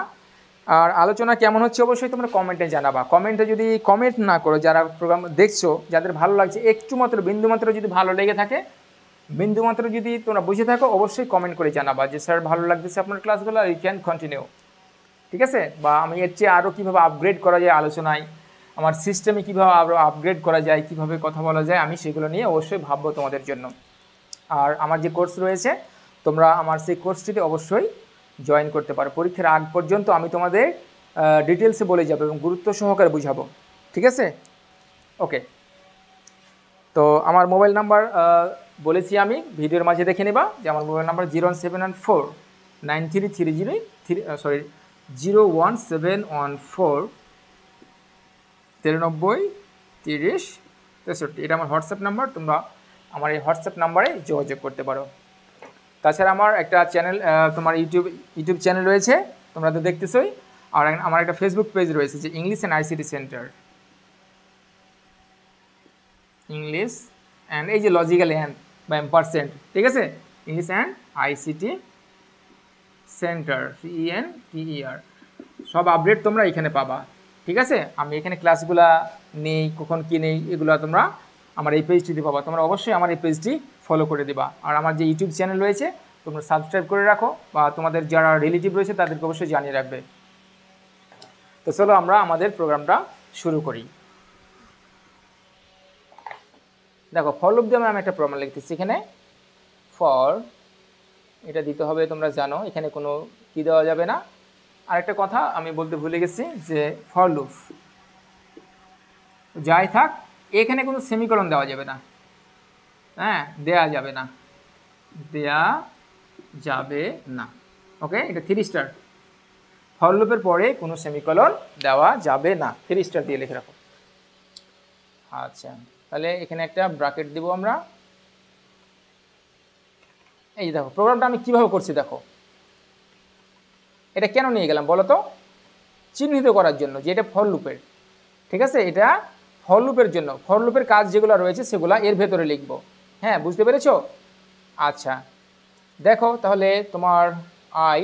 আর আলোচনা কেমন হচ্ছে অবশ্যই তোমরা কমেন্টে জানাবা। কমেন্টে যদি কমেন্ট না করো, যারা প্রোগ্রাম দেখছো, যাদের ভালো লাগছে, একটু মাত্র বিন্দুমাত্র যদি ভালো লেগে থাকে, বিন্দুমাত্র যদি তোমরা বুঝে থাকো, অবশ্যই কমেন্ট করে জানাবা যে স্যার ভালো লাগতেছে আপনার ক্লাসগুলো, ইউ ক্যান কন্টিনিউ, ঠিক আছে। বা আমি এর চেয়ে আরও কীভাবে আপগ্রেড করা যায় আলোচনায়, আমার সিস্টেমে কীভাবে আরও আপগ্রেড করা যায়, কীভাবে কথা বলা যায়, আমি সেগুলো নিয়ে অবশ্যই ভাববো তোমাদের জন্য। আর আমার যে কোর্স রয়েছে, তোমরা আমার সেই কোর্সটিতে অবশ্যই জয়েন করতে পারো। পরীক্ষার আগ পর্যন্ত আমি তোমাদের ডিটেলসে বলে যাবো এবং গুরুত্ব সহকারে বুঝাবো, ঠিক আছে, ওকে। তো আমার মোবাইল নাম্বার বলেছি আমি, ভিডিওর মাঝে দেখে নেবা যে আমার মোবাইল নাম্বার 01714, এটা আমার হোয়াটসঅ্যাপ নাম্বার, তোমরা আমার এই হোয়াটসঅ্যাপ নাম্বারে যোগাযোগ করতে পারো। তাছাড়া আমার একটা চ্যানেল, তোমার ইউটিউব চ্যানেল রয়েছে, তোমরা তো দেখতেছোই। আর আমার একটা ফেসবুক পেজ রয়েছে যে English and ICT centre, English and এই যে লজিক্যাল অ্যান্ড বা এম্পারসেন্ট, ঠিক আছে, English and ICT centre, CENTER, সব আপডেট তোমরা এখানে পাবা, ঠিক আছে। আমি এখানে ক্লাসগুলা নেই, কখন কী নেই, এগুলো তোমরা আমার এই পেজটিতে পাবা। তোমরা অবশ্যই আমার এই পেজটি ফলো করে দেবা। আর আমার যে ইউটিউব চ্যানেল রয়েছে তোমরা সাবস্ক্রাইব করে রাখো, বা তোমাদের যারা রিলেটিভ রয়েছে তাদেরকে অবশ্যই জানিয়ে রাখবে। তো চলো আমরা আমাদের প্রোগ্রামটা শুরু করি। দেখো, ফর লুপ দিয়ে আমি একটা প্রোগ্রাম লিখতেছি। এখানে ফর এটা দিতে হবে, তোমরা জানো এখানে কোনো কি দেওয়া যাবে না। আরেকটা কথা আমি বলতে ভুলে গেছি যে ফর লুপ যাই থাক এখানে কোনো সেমিকোলন দেওয়া যাবে না, হ্যাঁ, দেয়া যাবে না, দেয়া যাবে না। ওকে, এটা 3 স্টার। ফর লুপের পরে কোনো সেমিকোলন দেওয়া যাবে না, 3 স্টার দিয়ে লিখে রাখো। আচ্ছা, তাহলে এখানে একটা ব্র্যাকেট দিব আমরা। এই দেখো প্রোগ্রামটা আমি কিভাবে করছি, দেখো এটা কেন নিয়ে গেলাম বলো তো, চিহ্নিত করার জন্য যে এটা ফর লুপের, ঠিক আছে, এটা ফর লুপের জন্য। ফর লুপের কাজ যেগুলো রয়েছে সেগুলো এর ভেতরে লিখব, হ্যাঁ, বুঝতে পেরেছো? আচ্ছা দেখো, তাহলে তোমার i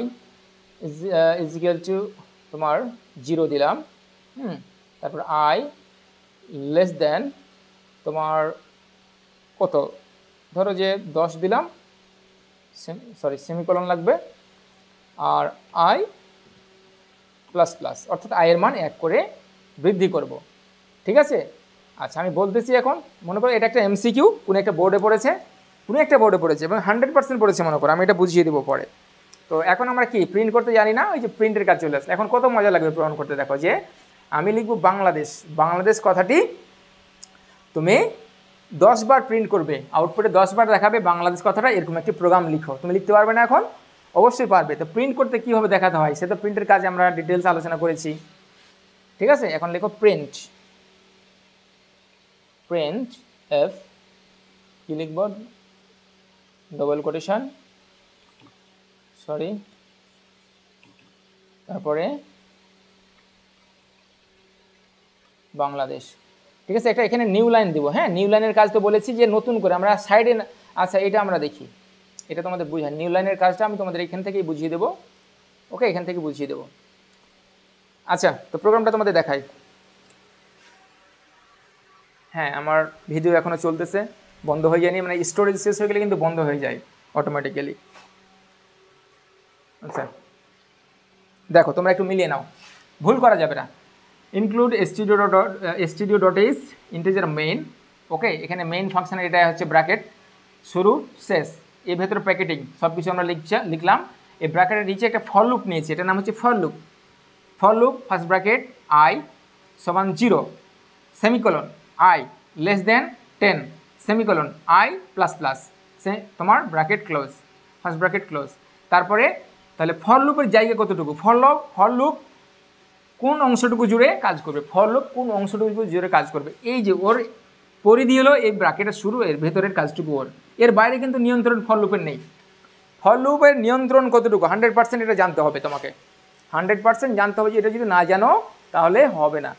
ইজ ইকুয়াল টু তোমার 0 দিলাম, তারপর i লেস দেন তোমার কত, ধরো যে 10 দিলাম, সরি সেমিকোলন লাগবে, আর i প্লাস প্লাস, অর্থাৎ i এর মান 1 করে বৃদ্ধি করব, ঠিক আছে। আচ্ছা আমি বলতেছি এখন, মনে করো এটা একটা এমসিকিউ, কোনো একটা বোর্ডে পড়েছে, কোনো একটা বোর্ডে পড়েছে এবং 100% পড়েছে মনে করো, আমি এটা বুঝিয়ে দেবো পরে। তো এখন আমরা কি প্রিন্ট করতে জানি না, ওই যে প্রিন্টের কাজ চলে আসছে। এখন কত মজা লাগবে প্রমাণ করতে, দেখো যে আমি লিখব বাংলাদেশ, বাংলাদেশ কথাটি তুমি 10 বার প্রিন্ট করবে, আউটপুটে 10 বার দেখাবে বাংলাদেশ কথাটা, এরকম একটি প্রোগ্রাম লিখো। তুমি লিখতে পারবে না এখন? অবশ্যই পারবে। তো প্রিন্ট করতে কীভাবে দেখাতে হয় সে তো প্রিন্টের কাজে আমরা ডিটেলস আলোচনা করেছি, ঠিক আছে। এখন লেখো প্রিন্ট, প্রিন্ট এফ, কি লিখব, ডবল কোটেশন, সরি, তারপরে বাংলাদেশ, ঠিক আছে। একটা এখানে নিউ লাইন দিব, হ্যাঁ, নিউ লাইনের কাজ তো বলেছি যে নতুন করে আমরা সাইডে, আচ্ছা এটা আমরা দেখি, এটা তোমাদের বুঝাই, নিউ লাইনের কাজটা আমি তোমাদের এখান থেকেই বুঝিয়ে দেবো, ওকে, এখান থেকে বুঝিয়ে দেবো। আচ্ছা তো প্রোগ্রামটা তোমাদের দেখাই। হ্যাঁ, আমার ভিডিও এখনও চলতেছে, বন্ধ হয়ে যায়নি, মানে স্টোরেজ শেষ হয়ে গেলে কিন্তু বন্ধ হয়ে যায় অটোমেটিক্যালি। আচ্ছা দেখো, তোমরা একটু মিলিয়ে নাও, ভুল করা যাবে না। ইনক্লুড stdio.h ইন্টিজার মেইন, ওকে, এখানে মেইন ফাংশনের এটা হচ্ছে ব্র্যাকেট, শুরু শেষ, এর ভেতরে প্যাকেটিং সব কিছু আমরা লিখলাম। এই ব্র্যাকেটের নিচে একটা ফর লুপ নিয়েছি, এটার নাম হচ্ছে for loop. For loop first bracket i সমান 0 semicolon, i less than 10 semicolon, i plus plus, সে তোমার bracket close, first bracket close. তারপরে তাহলে ফর লুপের জায়গা কতটুকু, ফর লুপ কোন অংশটুকু জুড়ে কাজ করবে, ফর লুপ কোন অংশটুকু জুড়ে কাজ করবে, এই যে ওর পরিধি হলো এই ব্র্যাকেটের শুরু, এর ভেতরের কাজটুকু ওর, এর বাইরে কিন্তু নিয়ন্ত্রণ ফর লুপের নেই। ফর লুপের নিয়ন্ত্রণ কতটুকু 100% এটা জানতে হবে তোমাকে, 100% জানতে হবে, যে এটা যদি না জানো তাহলে হবে না।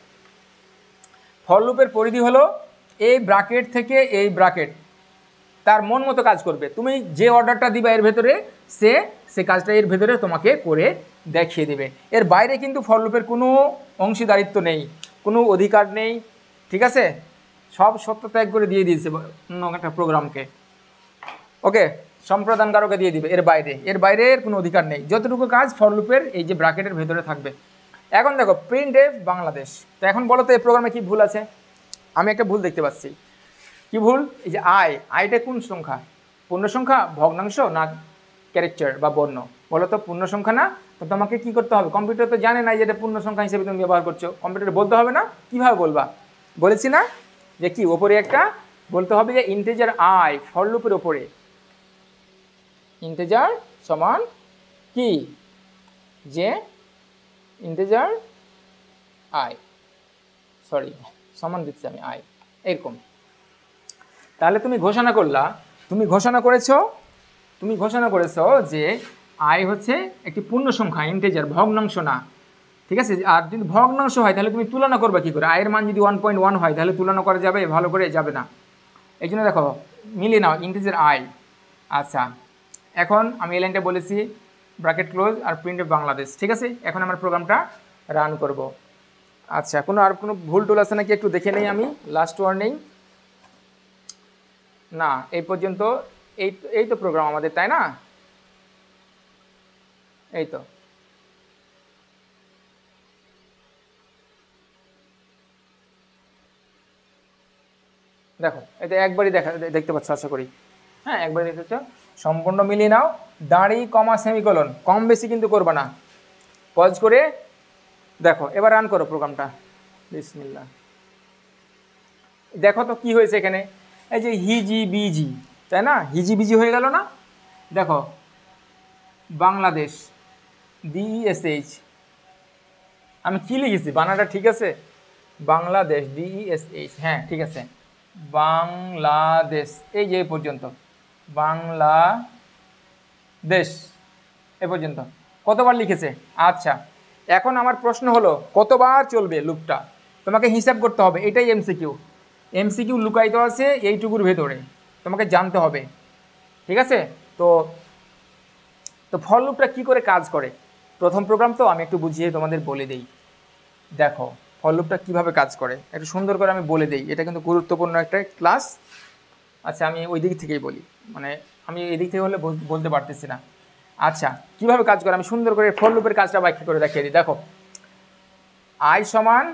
ফর লুপের পরিধি হলো এই ব্র্যাকেট থেকে এই ব্র্যাকেট, তার মন মতো কাজ করবে, তুমি যে অর্ডারটা দিবা এর ভেতরে সে কাজটা এর ভেতরে তোমাকে করে দেখিয়ে দেবে। এর বাইরে কিন্তু ফর লুপের কোনো অংশীদারিত্ব নেই, কোনো অধিকার নেই, ঠিক আছে, সব সত্য ত্যাগ করে দিয়ে দিয়েছে অন্য একটা প্রোগ্রামকে, ওকে, সম্প্রদানকারকে দিয়ে দিবে, এর বাইরের কোনো অধিকার নেই, যতটুকু কাজ ফর লুপের এই যে ব্র্যাকেটের ভেতরে থাকবে। এখন দেখো প্রিন্ট এফ বাংলাদেশ, তো এখন বলো তো এই প্রোগ্রামে কি ভুল আছে? আমি একটা ভুল দেখতে পাচ্ছি, কি ভুল? এই যে আইটা কোন সংখ্যা, পূর্ণ সংখ্যা, ভগ্নাংশ না ক্যারেক্টার বা বর্ণ, বলো তো? পূর্ণ সংখ্যা না, তো তোমাকে কি করতে হবে, কম্পিউটার তো জানে না যে এটা পূর্ণ সংখ্যা হিসেবে তুমি ব্যবহার করছো, কম্পিউটারে বলতে হবে না? কীভাবে বলবা, বলেছি না যে কি ওপরে একটা বলতে হবে যে ইন্টিজার আই, ফর লুপের ওপরে ইন্টিজার সমান কি, যে ইন্টিজার আই, সরি সমান দিচ্ছি আমি আই, এরকম। তাহলে তুমি ঘোষণা করেছো যে আই হচ্ছে একটি পূর্ণ সংখ্যা, ইন্টিজার, ভগ্নাংশ না, ঠিক আছে। আর যদি ভগ্নাংশ হয় তাহলে তুমি তুলনা করবে কী করে? আয়ের মান যদি 1.1 হয় তাহলে তুলনা করা যাবে? ভালো করে যাবে না। এই জন্য দেখো মিলিয়ে নাও ইন্টিজার আয়। আচ্ছা, এখন আমি এই লাইনটা বলেছি, ব্র্যাকেট ক্লোজ আর প্রিন্ট অফ বাংলাদেশ। ঠিক আছে, এখন আমার প্রোগ্রামটা রান করব। আচ্ছা, আর কোনো ভুল টুল আছে নাকি একটু দেখে নেই আমি। লাস্ট ওয়ার্নিং, না এই পর্যন্ত। এই তো প্রোগ্রাম আমাদের, তাই না? এই তো, দেখো এটা একবারই দেখতে পাচ্ছ আশা করি। হ্যাঁ, একবারই দেখতেছ। সম্পূর্ণ মিলিয়ে নাও, দাঁড়ি কমা সেমিকোলন, কম বেশি কিন্তু করবে না। পজ করে দেখো, এবার রান করো প্রোগ্রামটা। বিসমিল্লাহ। দেখো তো কি হয়েছে এখানে, এই যে হিজি বিজি, তাই না? হিজি বিজি হয়ে গেল না? দেখো বাংলাদেশ DESH, আমি কি লিখেছি বানানটা ঠিক আছে? বাংলাদেশ DESH, হ্যাঁ ঠিক আছে, বাংলাদেশ। এই যে এই পর্যন্ত বাংলাদেশ এ পর্যন্ত কতবার লিখেছে? আচ্ছা, এখন আমার প্রশ্ন হলো কতবার চলবে লুপটা? তোমাকে হিসাব করতে হবে। এটাই এমসিকিউ লুকায়িত আছে এইটুকুর ভেতরে, তোমাকে জানতে হবে। ঠিক আছে, তো ফর লুপটা কী করে কাজ করে? প্রথম প্রোগ্রাম তো আমি একটু বুঝিয়ে তোমাদের বলে দিই। দেখো ফর লুপটা কীভাবে কাজ করে একটু সুন্দর করে আমি বলে দিই, এটা কিন্তু গুরুত্বপূর্ণ একটা ক্লাস। আচ্ছা, আমি ওই দিক থেকেই বলি, মানে আমি এই দিক থেকে হলে বলতে পারতেছি না। আচ্ছা, কিভাবে কাজ করে আমি সুন্দর করে ফর লুপের কাজটা ব্যাখ্যা করে দেখিয়ে দিই। দেখো i সমান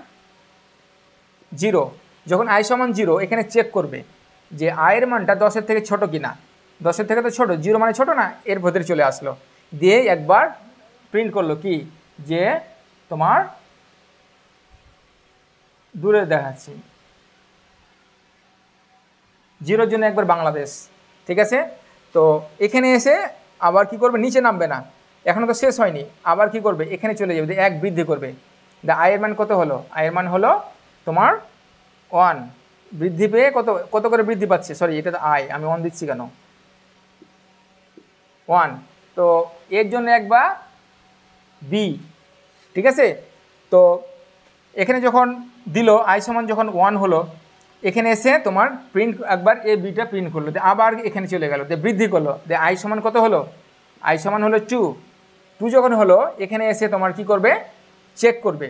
0, যখন i সমান 0 এখানে চেক করবে যে আয়ের মানটা 10-এর থেকে ছোট কিনা। 10-এর থেকে তো ছোট, 0 মানে ছোট না, এর ভেতরে চলে আসলো, দিয়ে একবার প্রিন্ট করলো কি, যে তোমার দূরে দেখাচ্ছি 0-র জন্য একবার বাংলাদেশ। ঠিক আছে, তো এখানে এসে আবার কি করবে, নিচে নামবে না, এখনও তো শেষ হয়নি, আবার কি করবে এখানে চলে যাবে, এক বৃদ্ধি করবে। আয়ের মান কত হলো? আয়ের মান হলো তোমার 1, বৃদ্ধি পেয়ে কত করে বৃদ্ধি পাচ্ছে, সরি এটা তো আয়, আমি 1 দিচ্ছি কেন, 1। তো এর জন্য একবার বি। ঠিক আছে, তো এখানে যখন দিল আই সমান যখন 1 হলো, এখানে এসে তোমার প্রিন্ট একবার এ বিটা প্রিন্ট করলো, আবার এখানে চলে গেল, বৃদ্ধি করলো, আই সমান কত হলো? আই সমান হলো 2 যখন হলো, এখানে এসে তোমার কি করবে, চেক করবে।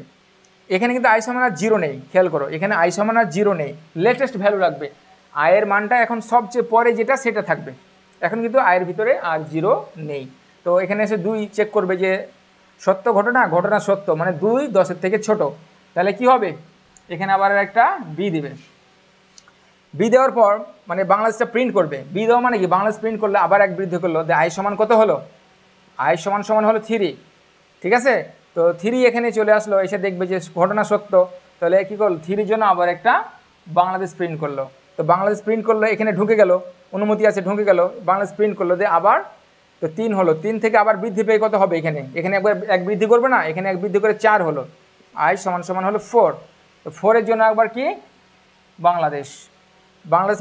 এখানে কিন্তু আই সমান আর 0 নেই, খেয়াল করো, এখানে আই সমান আর 0 নেই, লেটেস্ট ভ্যালু রাখবে। আয়ের মানটা এখন সবচেয়ে পরে যেটা সেটা থাকবে, এখন কিন্তু আয়ের ভিতরে আর 0 নেই। তো এখানে এসে 2 চেক করবে যে সত্য ঘটনা সত্য, মানে 2 10-এর থেকে ছোট, তাহলে কি হবে, এখানে আবার একটা বি দিবে। বি দেওয়ার পর মানে বাংলাদেশটা প্রিন্ট করবে। বি দেওয়া মানে কি, বাংলাদেশ প্রিন্ট করলে আবার এক বৃদ্ধি করলো, আই সমান কত হলো? আই সমান হলো 3। ঠিক আছে, তো 3 এখানে চলে আসলো, এসে দেখবে যে ঘটনা সত্য, তাহলে কী করলো, 3-র জন্য আবার একটা বাংলাদেশ প্রিন্ট করলো। তো বাংলাদেশ প্রিন্ট করলো, এখানে ঢুকে গেল, অনুমতি আছে, ঢুকে গেল, বাংলাদেশ প্রিন্ট করলো, আবার তো 3 হলো, 3 থেকে আবার বৃদ্ধি পেয়ে কত হবে, এখানে একবার এক বৃদ্ধি করবে না, এখানে এক বৃদ্ধি করে 4 হলো, আই সমান হলো 4। তো 4-এর জন্য একবার কি, বাংলাদেশ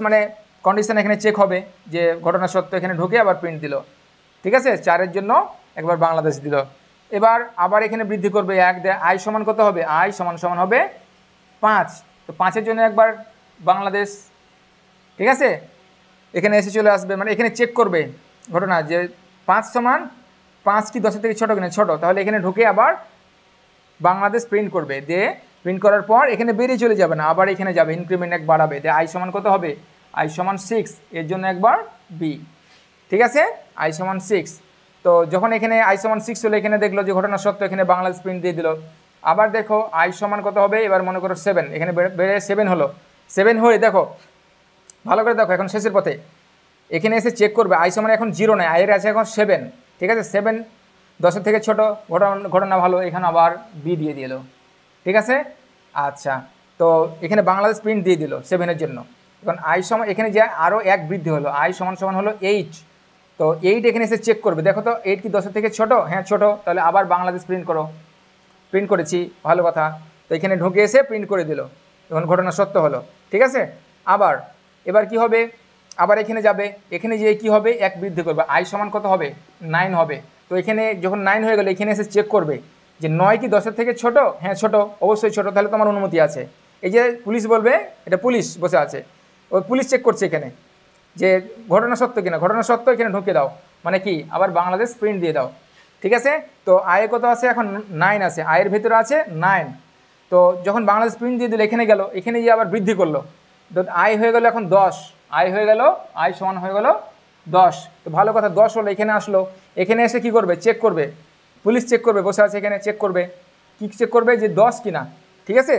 মানে কন্ডিশন এখানে চেক হবে যে ঘটনা সত্য, এখানে ঢুকে আবার প্রিন্ট দিল। ঠিক আছে, 4-এর জন্য একবার বাংলাদেশ দিল, এবার আবার এখানে বৃদ্ধি করবে 1, আই সমান কত হবে, আই সমান হবে 5। তো 5-এর জন্য একবার বাংলাদেশ। ঠিক আছে, এখানে এসে চলে আসবে, মানে এখানে চেক করবে ঘটনা যে 5 সমান 5 কি 10-এর থেকে ছোটো কিনা, ছোটো, তাহলে এখানে ঢুকে আবার বাংলাদেশ প্রিন্ট করবে, প্রিন্ট করার পর এখানে বেরিয়ে চলে যাবে না, আবার এখানে যাবে, ইনক্রিমেন্ট এক বাড়াবে, আই সমান কত হবে, আই সমান 6, এর জন্য একবার বি। ঠিক আছে, আই সমান 6। তো যখন এখানে আই সমান 6 হলো, এখানে দেখলো যে ঘটনা সত্য, এখানে বাংলাদেশ প্রিন্ট দিয়ে দিল। আবার দেখো আই সমান কত হবে, এবার মনে করো 7, এখানে বেড়ে 7 হলো, 7 হয়ে দেখো ভালো করে দেখো, এখন শেষের পথে এখানে এসে চেক করবে, আই সমান এখন 0 নয়, আয়ের আছে এখন 7। ঠিক আছে, 7 10-এর থেকে ছোটো, ঘটনা ভালো, এখানে আবার বি দিয়ে দিল। ঠিক আছে, আচ্ছা, তো এখানে বাংলাদেশ প্রিন্ট দিয়ে দিল 7-এর জন্য। এখন আই সমান এখানে যে আরও এক বৃদ্ধি হলো, আই সমান হলো 8। তো 8 এখানে এসে চেক করবে, দেখো তো 8 কি 10-এর থেকে ছোটো, হ্যাঁ ছোটো, তাহলে আবার বাংলাদেশ প্রিন্ট করো, প্রিন্ট করেছি, ভালো কথা। তো এখানে ঢুকে এসে প্রিন্ট করে দিল, এখন ঘটনা সত্য হলো। ঠিক আছে, এবার কি হবে, আবার এখানে যাবে, এখানে যেয়ে কী হবে, এক বৃদ্ধি করবে, আই সমান কত হবে, 9 হবে। তো এখানে যখন 9 হয়ে গেলো, এখানে এসে চেক করবে যে 9 কি 10-এর থেকে ছোট? হ্যাঁ ছোট, অবশ্যই ছোট, তাহলে তোমার অনুমতি আছে। এই যে পুলিশ বলবে, এটা পুলিশ বসে আছে, ওই পুলিশ চেক করছে এখানে যে ঘটনা সত্য কিনা, ঘটনা সত্য, এখানে ঢুকে দাও, মানে কি আবার বাংলাদেশ প্রিন্ট দিয়ে দাও। ঠিক আছে, তো আয়ে কত আছে এখন? 9 আছে, আয়ের ভেতরে আছে 9। তো যখন বাংলাদেশ প্রিন্ট দিয়ে দিল, এখানে গেল, এখানে গিয়ে আবার বৃদ্ধি করলো, তো আয় হয়ে গেল এখন 10, আয় হয়ে গেল, আয় সমান হয়ে গেল 10। তো ভালো কথা, 10 হলো, এখানে আসলো, এখানে এসে কি করবে? চেক করবে, পুলিশ চেক করবে, বসে আছে এখানে, চেক করবে, কি চেক করবে? যে 10 কিনা। ঠিক আছে,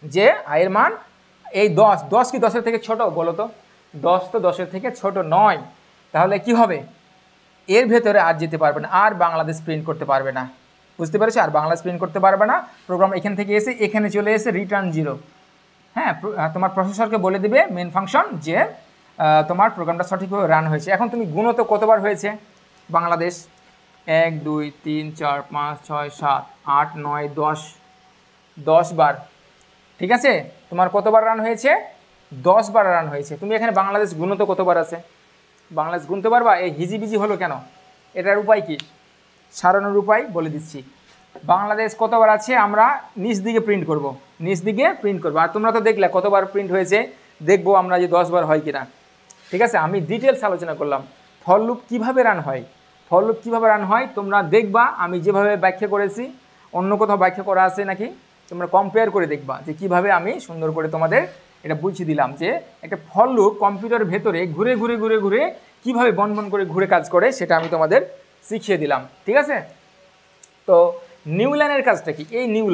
যে আয়ের মান এই 10, 10 কি 10-এর থেকে ছোট? বলো তো, 10 তো 10-এর থেকে ছোট নয়। তাহলে কি হবে? এর ভেতরে আর যেতে পারবে না, আর বাংলাদেশ প্রিন্ট করতে পারবে না। বুঝতে পেরেছো? আর বাংলাদেশ প্রিন্ট করতে পারবে না। প্রোগ্রাম এখান থেকে এসে এখানে চলে এসে রিটার্ন 0। হ্যাঁ, তোমার প্রসেসরকে বলে দিবে মেন ফাংশন যে তোমার প্রোগ্রামটা সঠিকভাবে রান হয়েছে। এখন তুমি গুণো তো কতবার হয়েছে বাংলাদেশ? 1 2 3 4 5 6 7 8 9 10, 10 বার। ঠিক আছে, তোমার কতবার রান হয়েছে? 10 বার রান হয়েছে। তুমি এখানে বাংলাদেশ গুণো তো কতবার আছে? বাংলাদেশ গুনতে পারবা? এই হিজিবিজি হলো কেন? এটার উপায় কি? সারানোর উপায় বলে দিচ্ছি। বাংলাদেশ কতবার আছে আমরা নিচ দিকে প্রিন্ট করব, নিচ দিকে প্রিন্ট করবো। আর তোমরা তো দেখলে কতবার প্রিন্ট হয়েছে, দেখবো আমরা যে 10 বার হয় কিনা। ঠিক আছে, আমি ডিটেলস আলোচনা করলাম ফর লুপ কীভাবে রান হয়। ফর লুপ কীভাবে রান হয় তোমরা দেখবা, আমি যেভাবে ব্যাখ্যা করেছি অন্য কোথাও ব্যাখ্যা করা আছে নাকি, তোমরা কম্পেয়ার করে দেখবা যে কীভাবে আমি সুন্দর করে তোমাদের এটা বুঝিয়ে দিলাম যে একটা ফর লুপ কম্পিউটারের ভেতরে ঘুরে ঘুরে ঘুরে ঘুরে কীভাবে বন বন করে ঘুরে কাজ করে সেটা আমি তোমাদের শিখিয়ে দিলাম। ঠিক আছে, তো নিউ লাইনের কাজটা কি? এই নিউ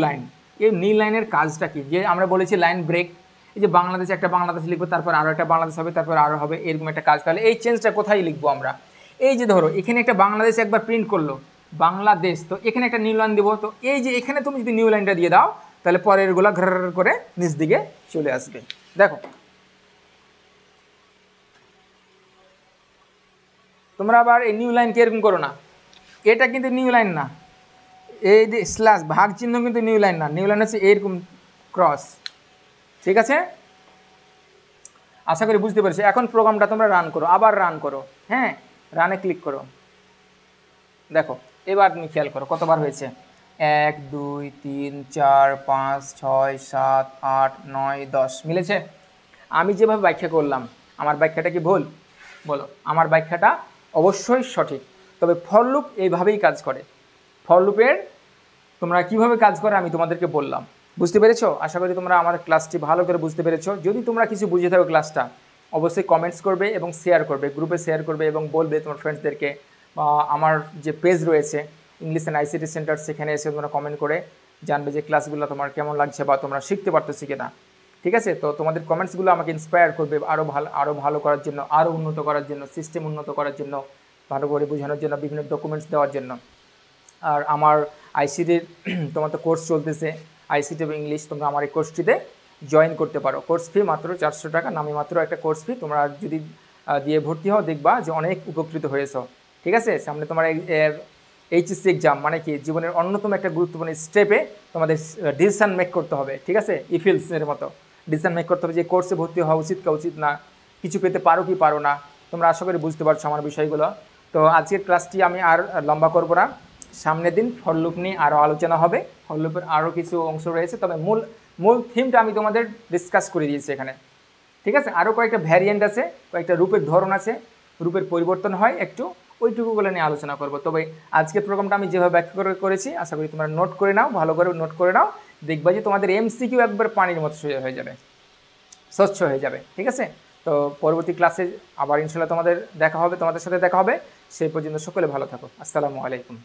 লাইনের কাজটা কি? যে আমরা বলেছি লাইন ব্রেক, এই যে বাংলাদেশে একটা বাংলাদেশ লিখবো, তারপর আরও একটা বাংলাদেশ হবে, তারপর আরও হবে, এরকম একটা কাজ। তাহলে এই চেঞ্জটা কোথায় লিখবো আমরা? এই যে ধরো এখানে একটা বাংলাদেশ একবার প্রিন্ট করলো বাংলাদেশ, তো এখানে একটা নিউ লাইন দেবো, তো এই যে এখানে তুমি যদি নিউ লাইনটা দিয়ে দাও তাহলে পরেরগুলো ঘর করে নিচ দিকে চলে আসবে। দেখো তোমরা আবার এই নিউ লাইনকে এরকম করো না, এটা কিন্তু নিউ লাইন না, এই যে স্ল্যাশ ভাগ চিহ্ন কিন্তু নিউ লাইন না, নিউ লাইন হচ্ছে এরকম ক্রস। ঠিক আছে, আশা করি বুঝতে পেরেছি। এখন প্রোগ্রামটা তোমরা রান করো, আবার রান করো। হ্যাঁ, রানে ক্লিক করো, দেখো এবার তুমি খেয়াল করো কতবার হয়েছে। 1 2 3 4 5 6 7 8 9 10 মিলেছে। আমি যেভাবে ব্যাখ্যা করলাম আমার ব্যাখ্যাটা কি ভুল? বলো, আমার ব্যাখ্যাটা অবশ্যই সঠিক। তবে ফর লুপ এইভাবেই কাজ করে। ফর লুপের তোমরা কিভাবে কাজ করে আমি তোমাদেরকে বললাম, বুঝতে পেরেছো? আশা করি তোমরা আমার ক্লাসটি ভালো করে বুঝতে পেরেছো। যদি তোমরা কিছু বুঝে থাকো ক্লাসটা অবশ্যই কমেন্টস করবে এবং শেয়ার করবে, গ্রুপে শেয়ার করবে এবং বলবে তোমার ফ্রেন্ডসদেরকে। আমার যে পেজ রয়েছে ইংলিশ অ্যান্ড আইসিটি সেন্টার, সেখানে এসে তোমরা কমেন্ট করে জানবে যে ক্লাসগুলো তোমার কেমন লাগছে বা তোমরা শিখতে পারতেছি কিনা। ঠিক আছে, তো তোমাদের কমেন্টসগুলো আমাকে ইন্সপায়ার করবে আরও ভালো করার জন্য, আরও উন্নত করার জন্য, সিস্টেম উন্নত করার জন্য, ভালো করে বোঝানোর জন্য, বিভিন্ন ডকুমেন্টস দেওয়ার জন্য। আর আমার আইসিটির তোমার তো কোর্স চলতেছে আইসিটি ইংলিশ, তোমরা আমার এই কোর্সটিতে জয়েন করতে পারো। কোর্স ফি মাত্র 400 টাকা, নামে মাত্র একটা কোর্স ফি। তোমরা যদি দিয়ে ভর্তি হও দেখবা যে অনেক উপকৃত হয়েছো। ঠিক আছে, সামনে তোমার এইচএসসি এক্সাম, মানে কি জীবনের অন্যতম একটা গুরুত্বপূর্ণ স্টেপে তোমাদের ডিসিশন মেক করতে হবে। ঠিক আছে, ইফিলসের মতো ডিসিশন মেক করতে হবে যে কোর্সে ভর্তি হওয়া উচিত কি উচিত না, কিছু পেতে পারো কি পারো না। তোমরা আশা করি বুঝতে পারছো আমার বিষয়গুলো। তো আজকের ক্লাসটি আমি আর লম্বা করবো না, সামনের দিন ফর লুপ নিয়ে আরও আলোচনা হবে। ফর লুপের আরও কিছু অংশ রয়েছে, তবে মূল থিমটা আমি তোমাদের ডিসকাস করে দিয়েছি এখানে। ঠিক আছে, আরও কয়েকটা ভ্যারিয়েন্ট আছে, কয়েকটা রূপের ধরন আছে, রূপের পরিবর্তন হয় একটু, ওইটুকুগুলো নিয়ে আলোচনা করব। তবে আজকের প্রোগ্রামটা আমি যেভাবে ব্যাখ্যা করেছি আশা করি তোমরা নোট করে নাও, ভালো করে নোট করে নাও। দেখবা যে তোমাদের এমসিকিউ একবার পানির মতো হয়ে যাবে, স্বচ্ছ হয়ে যাবে। ঠিক আছে, তো পরবর্তী ক্লাসে আবার ইনশাল্লাহ তোমাদের সাথে দেখা হবে। সেই পর্যন্ত সকলে ভালো থাকো। আসসালামু আলাইকুম।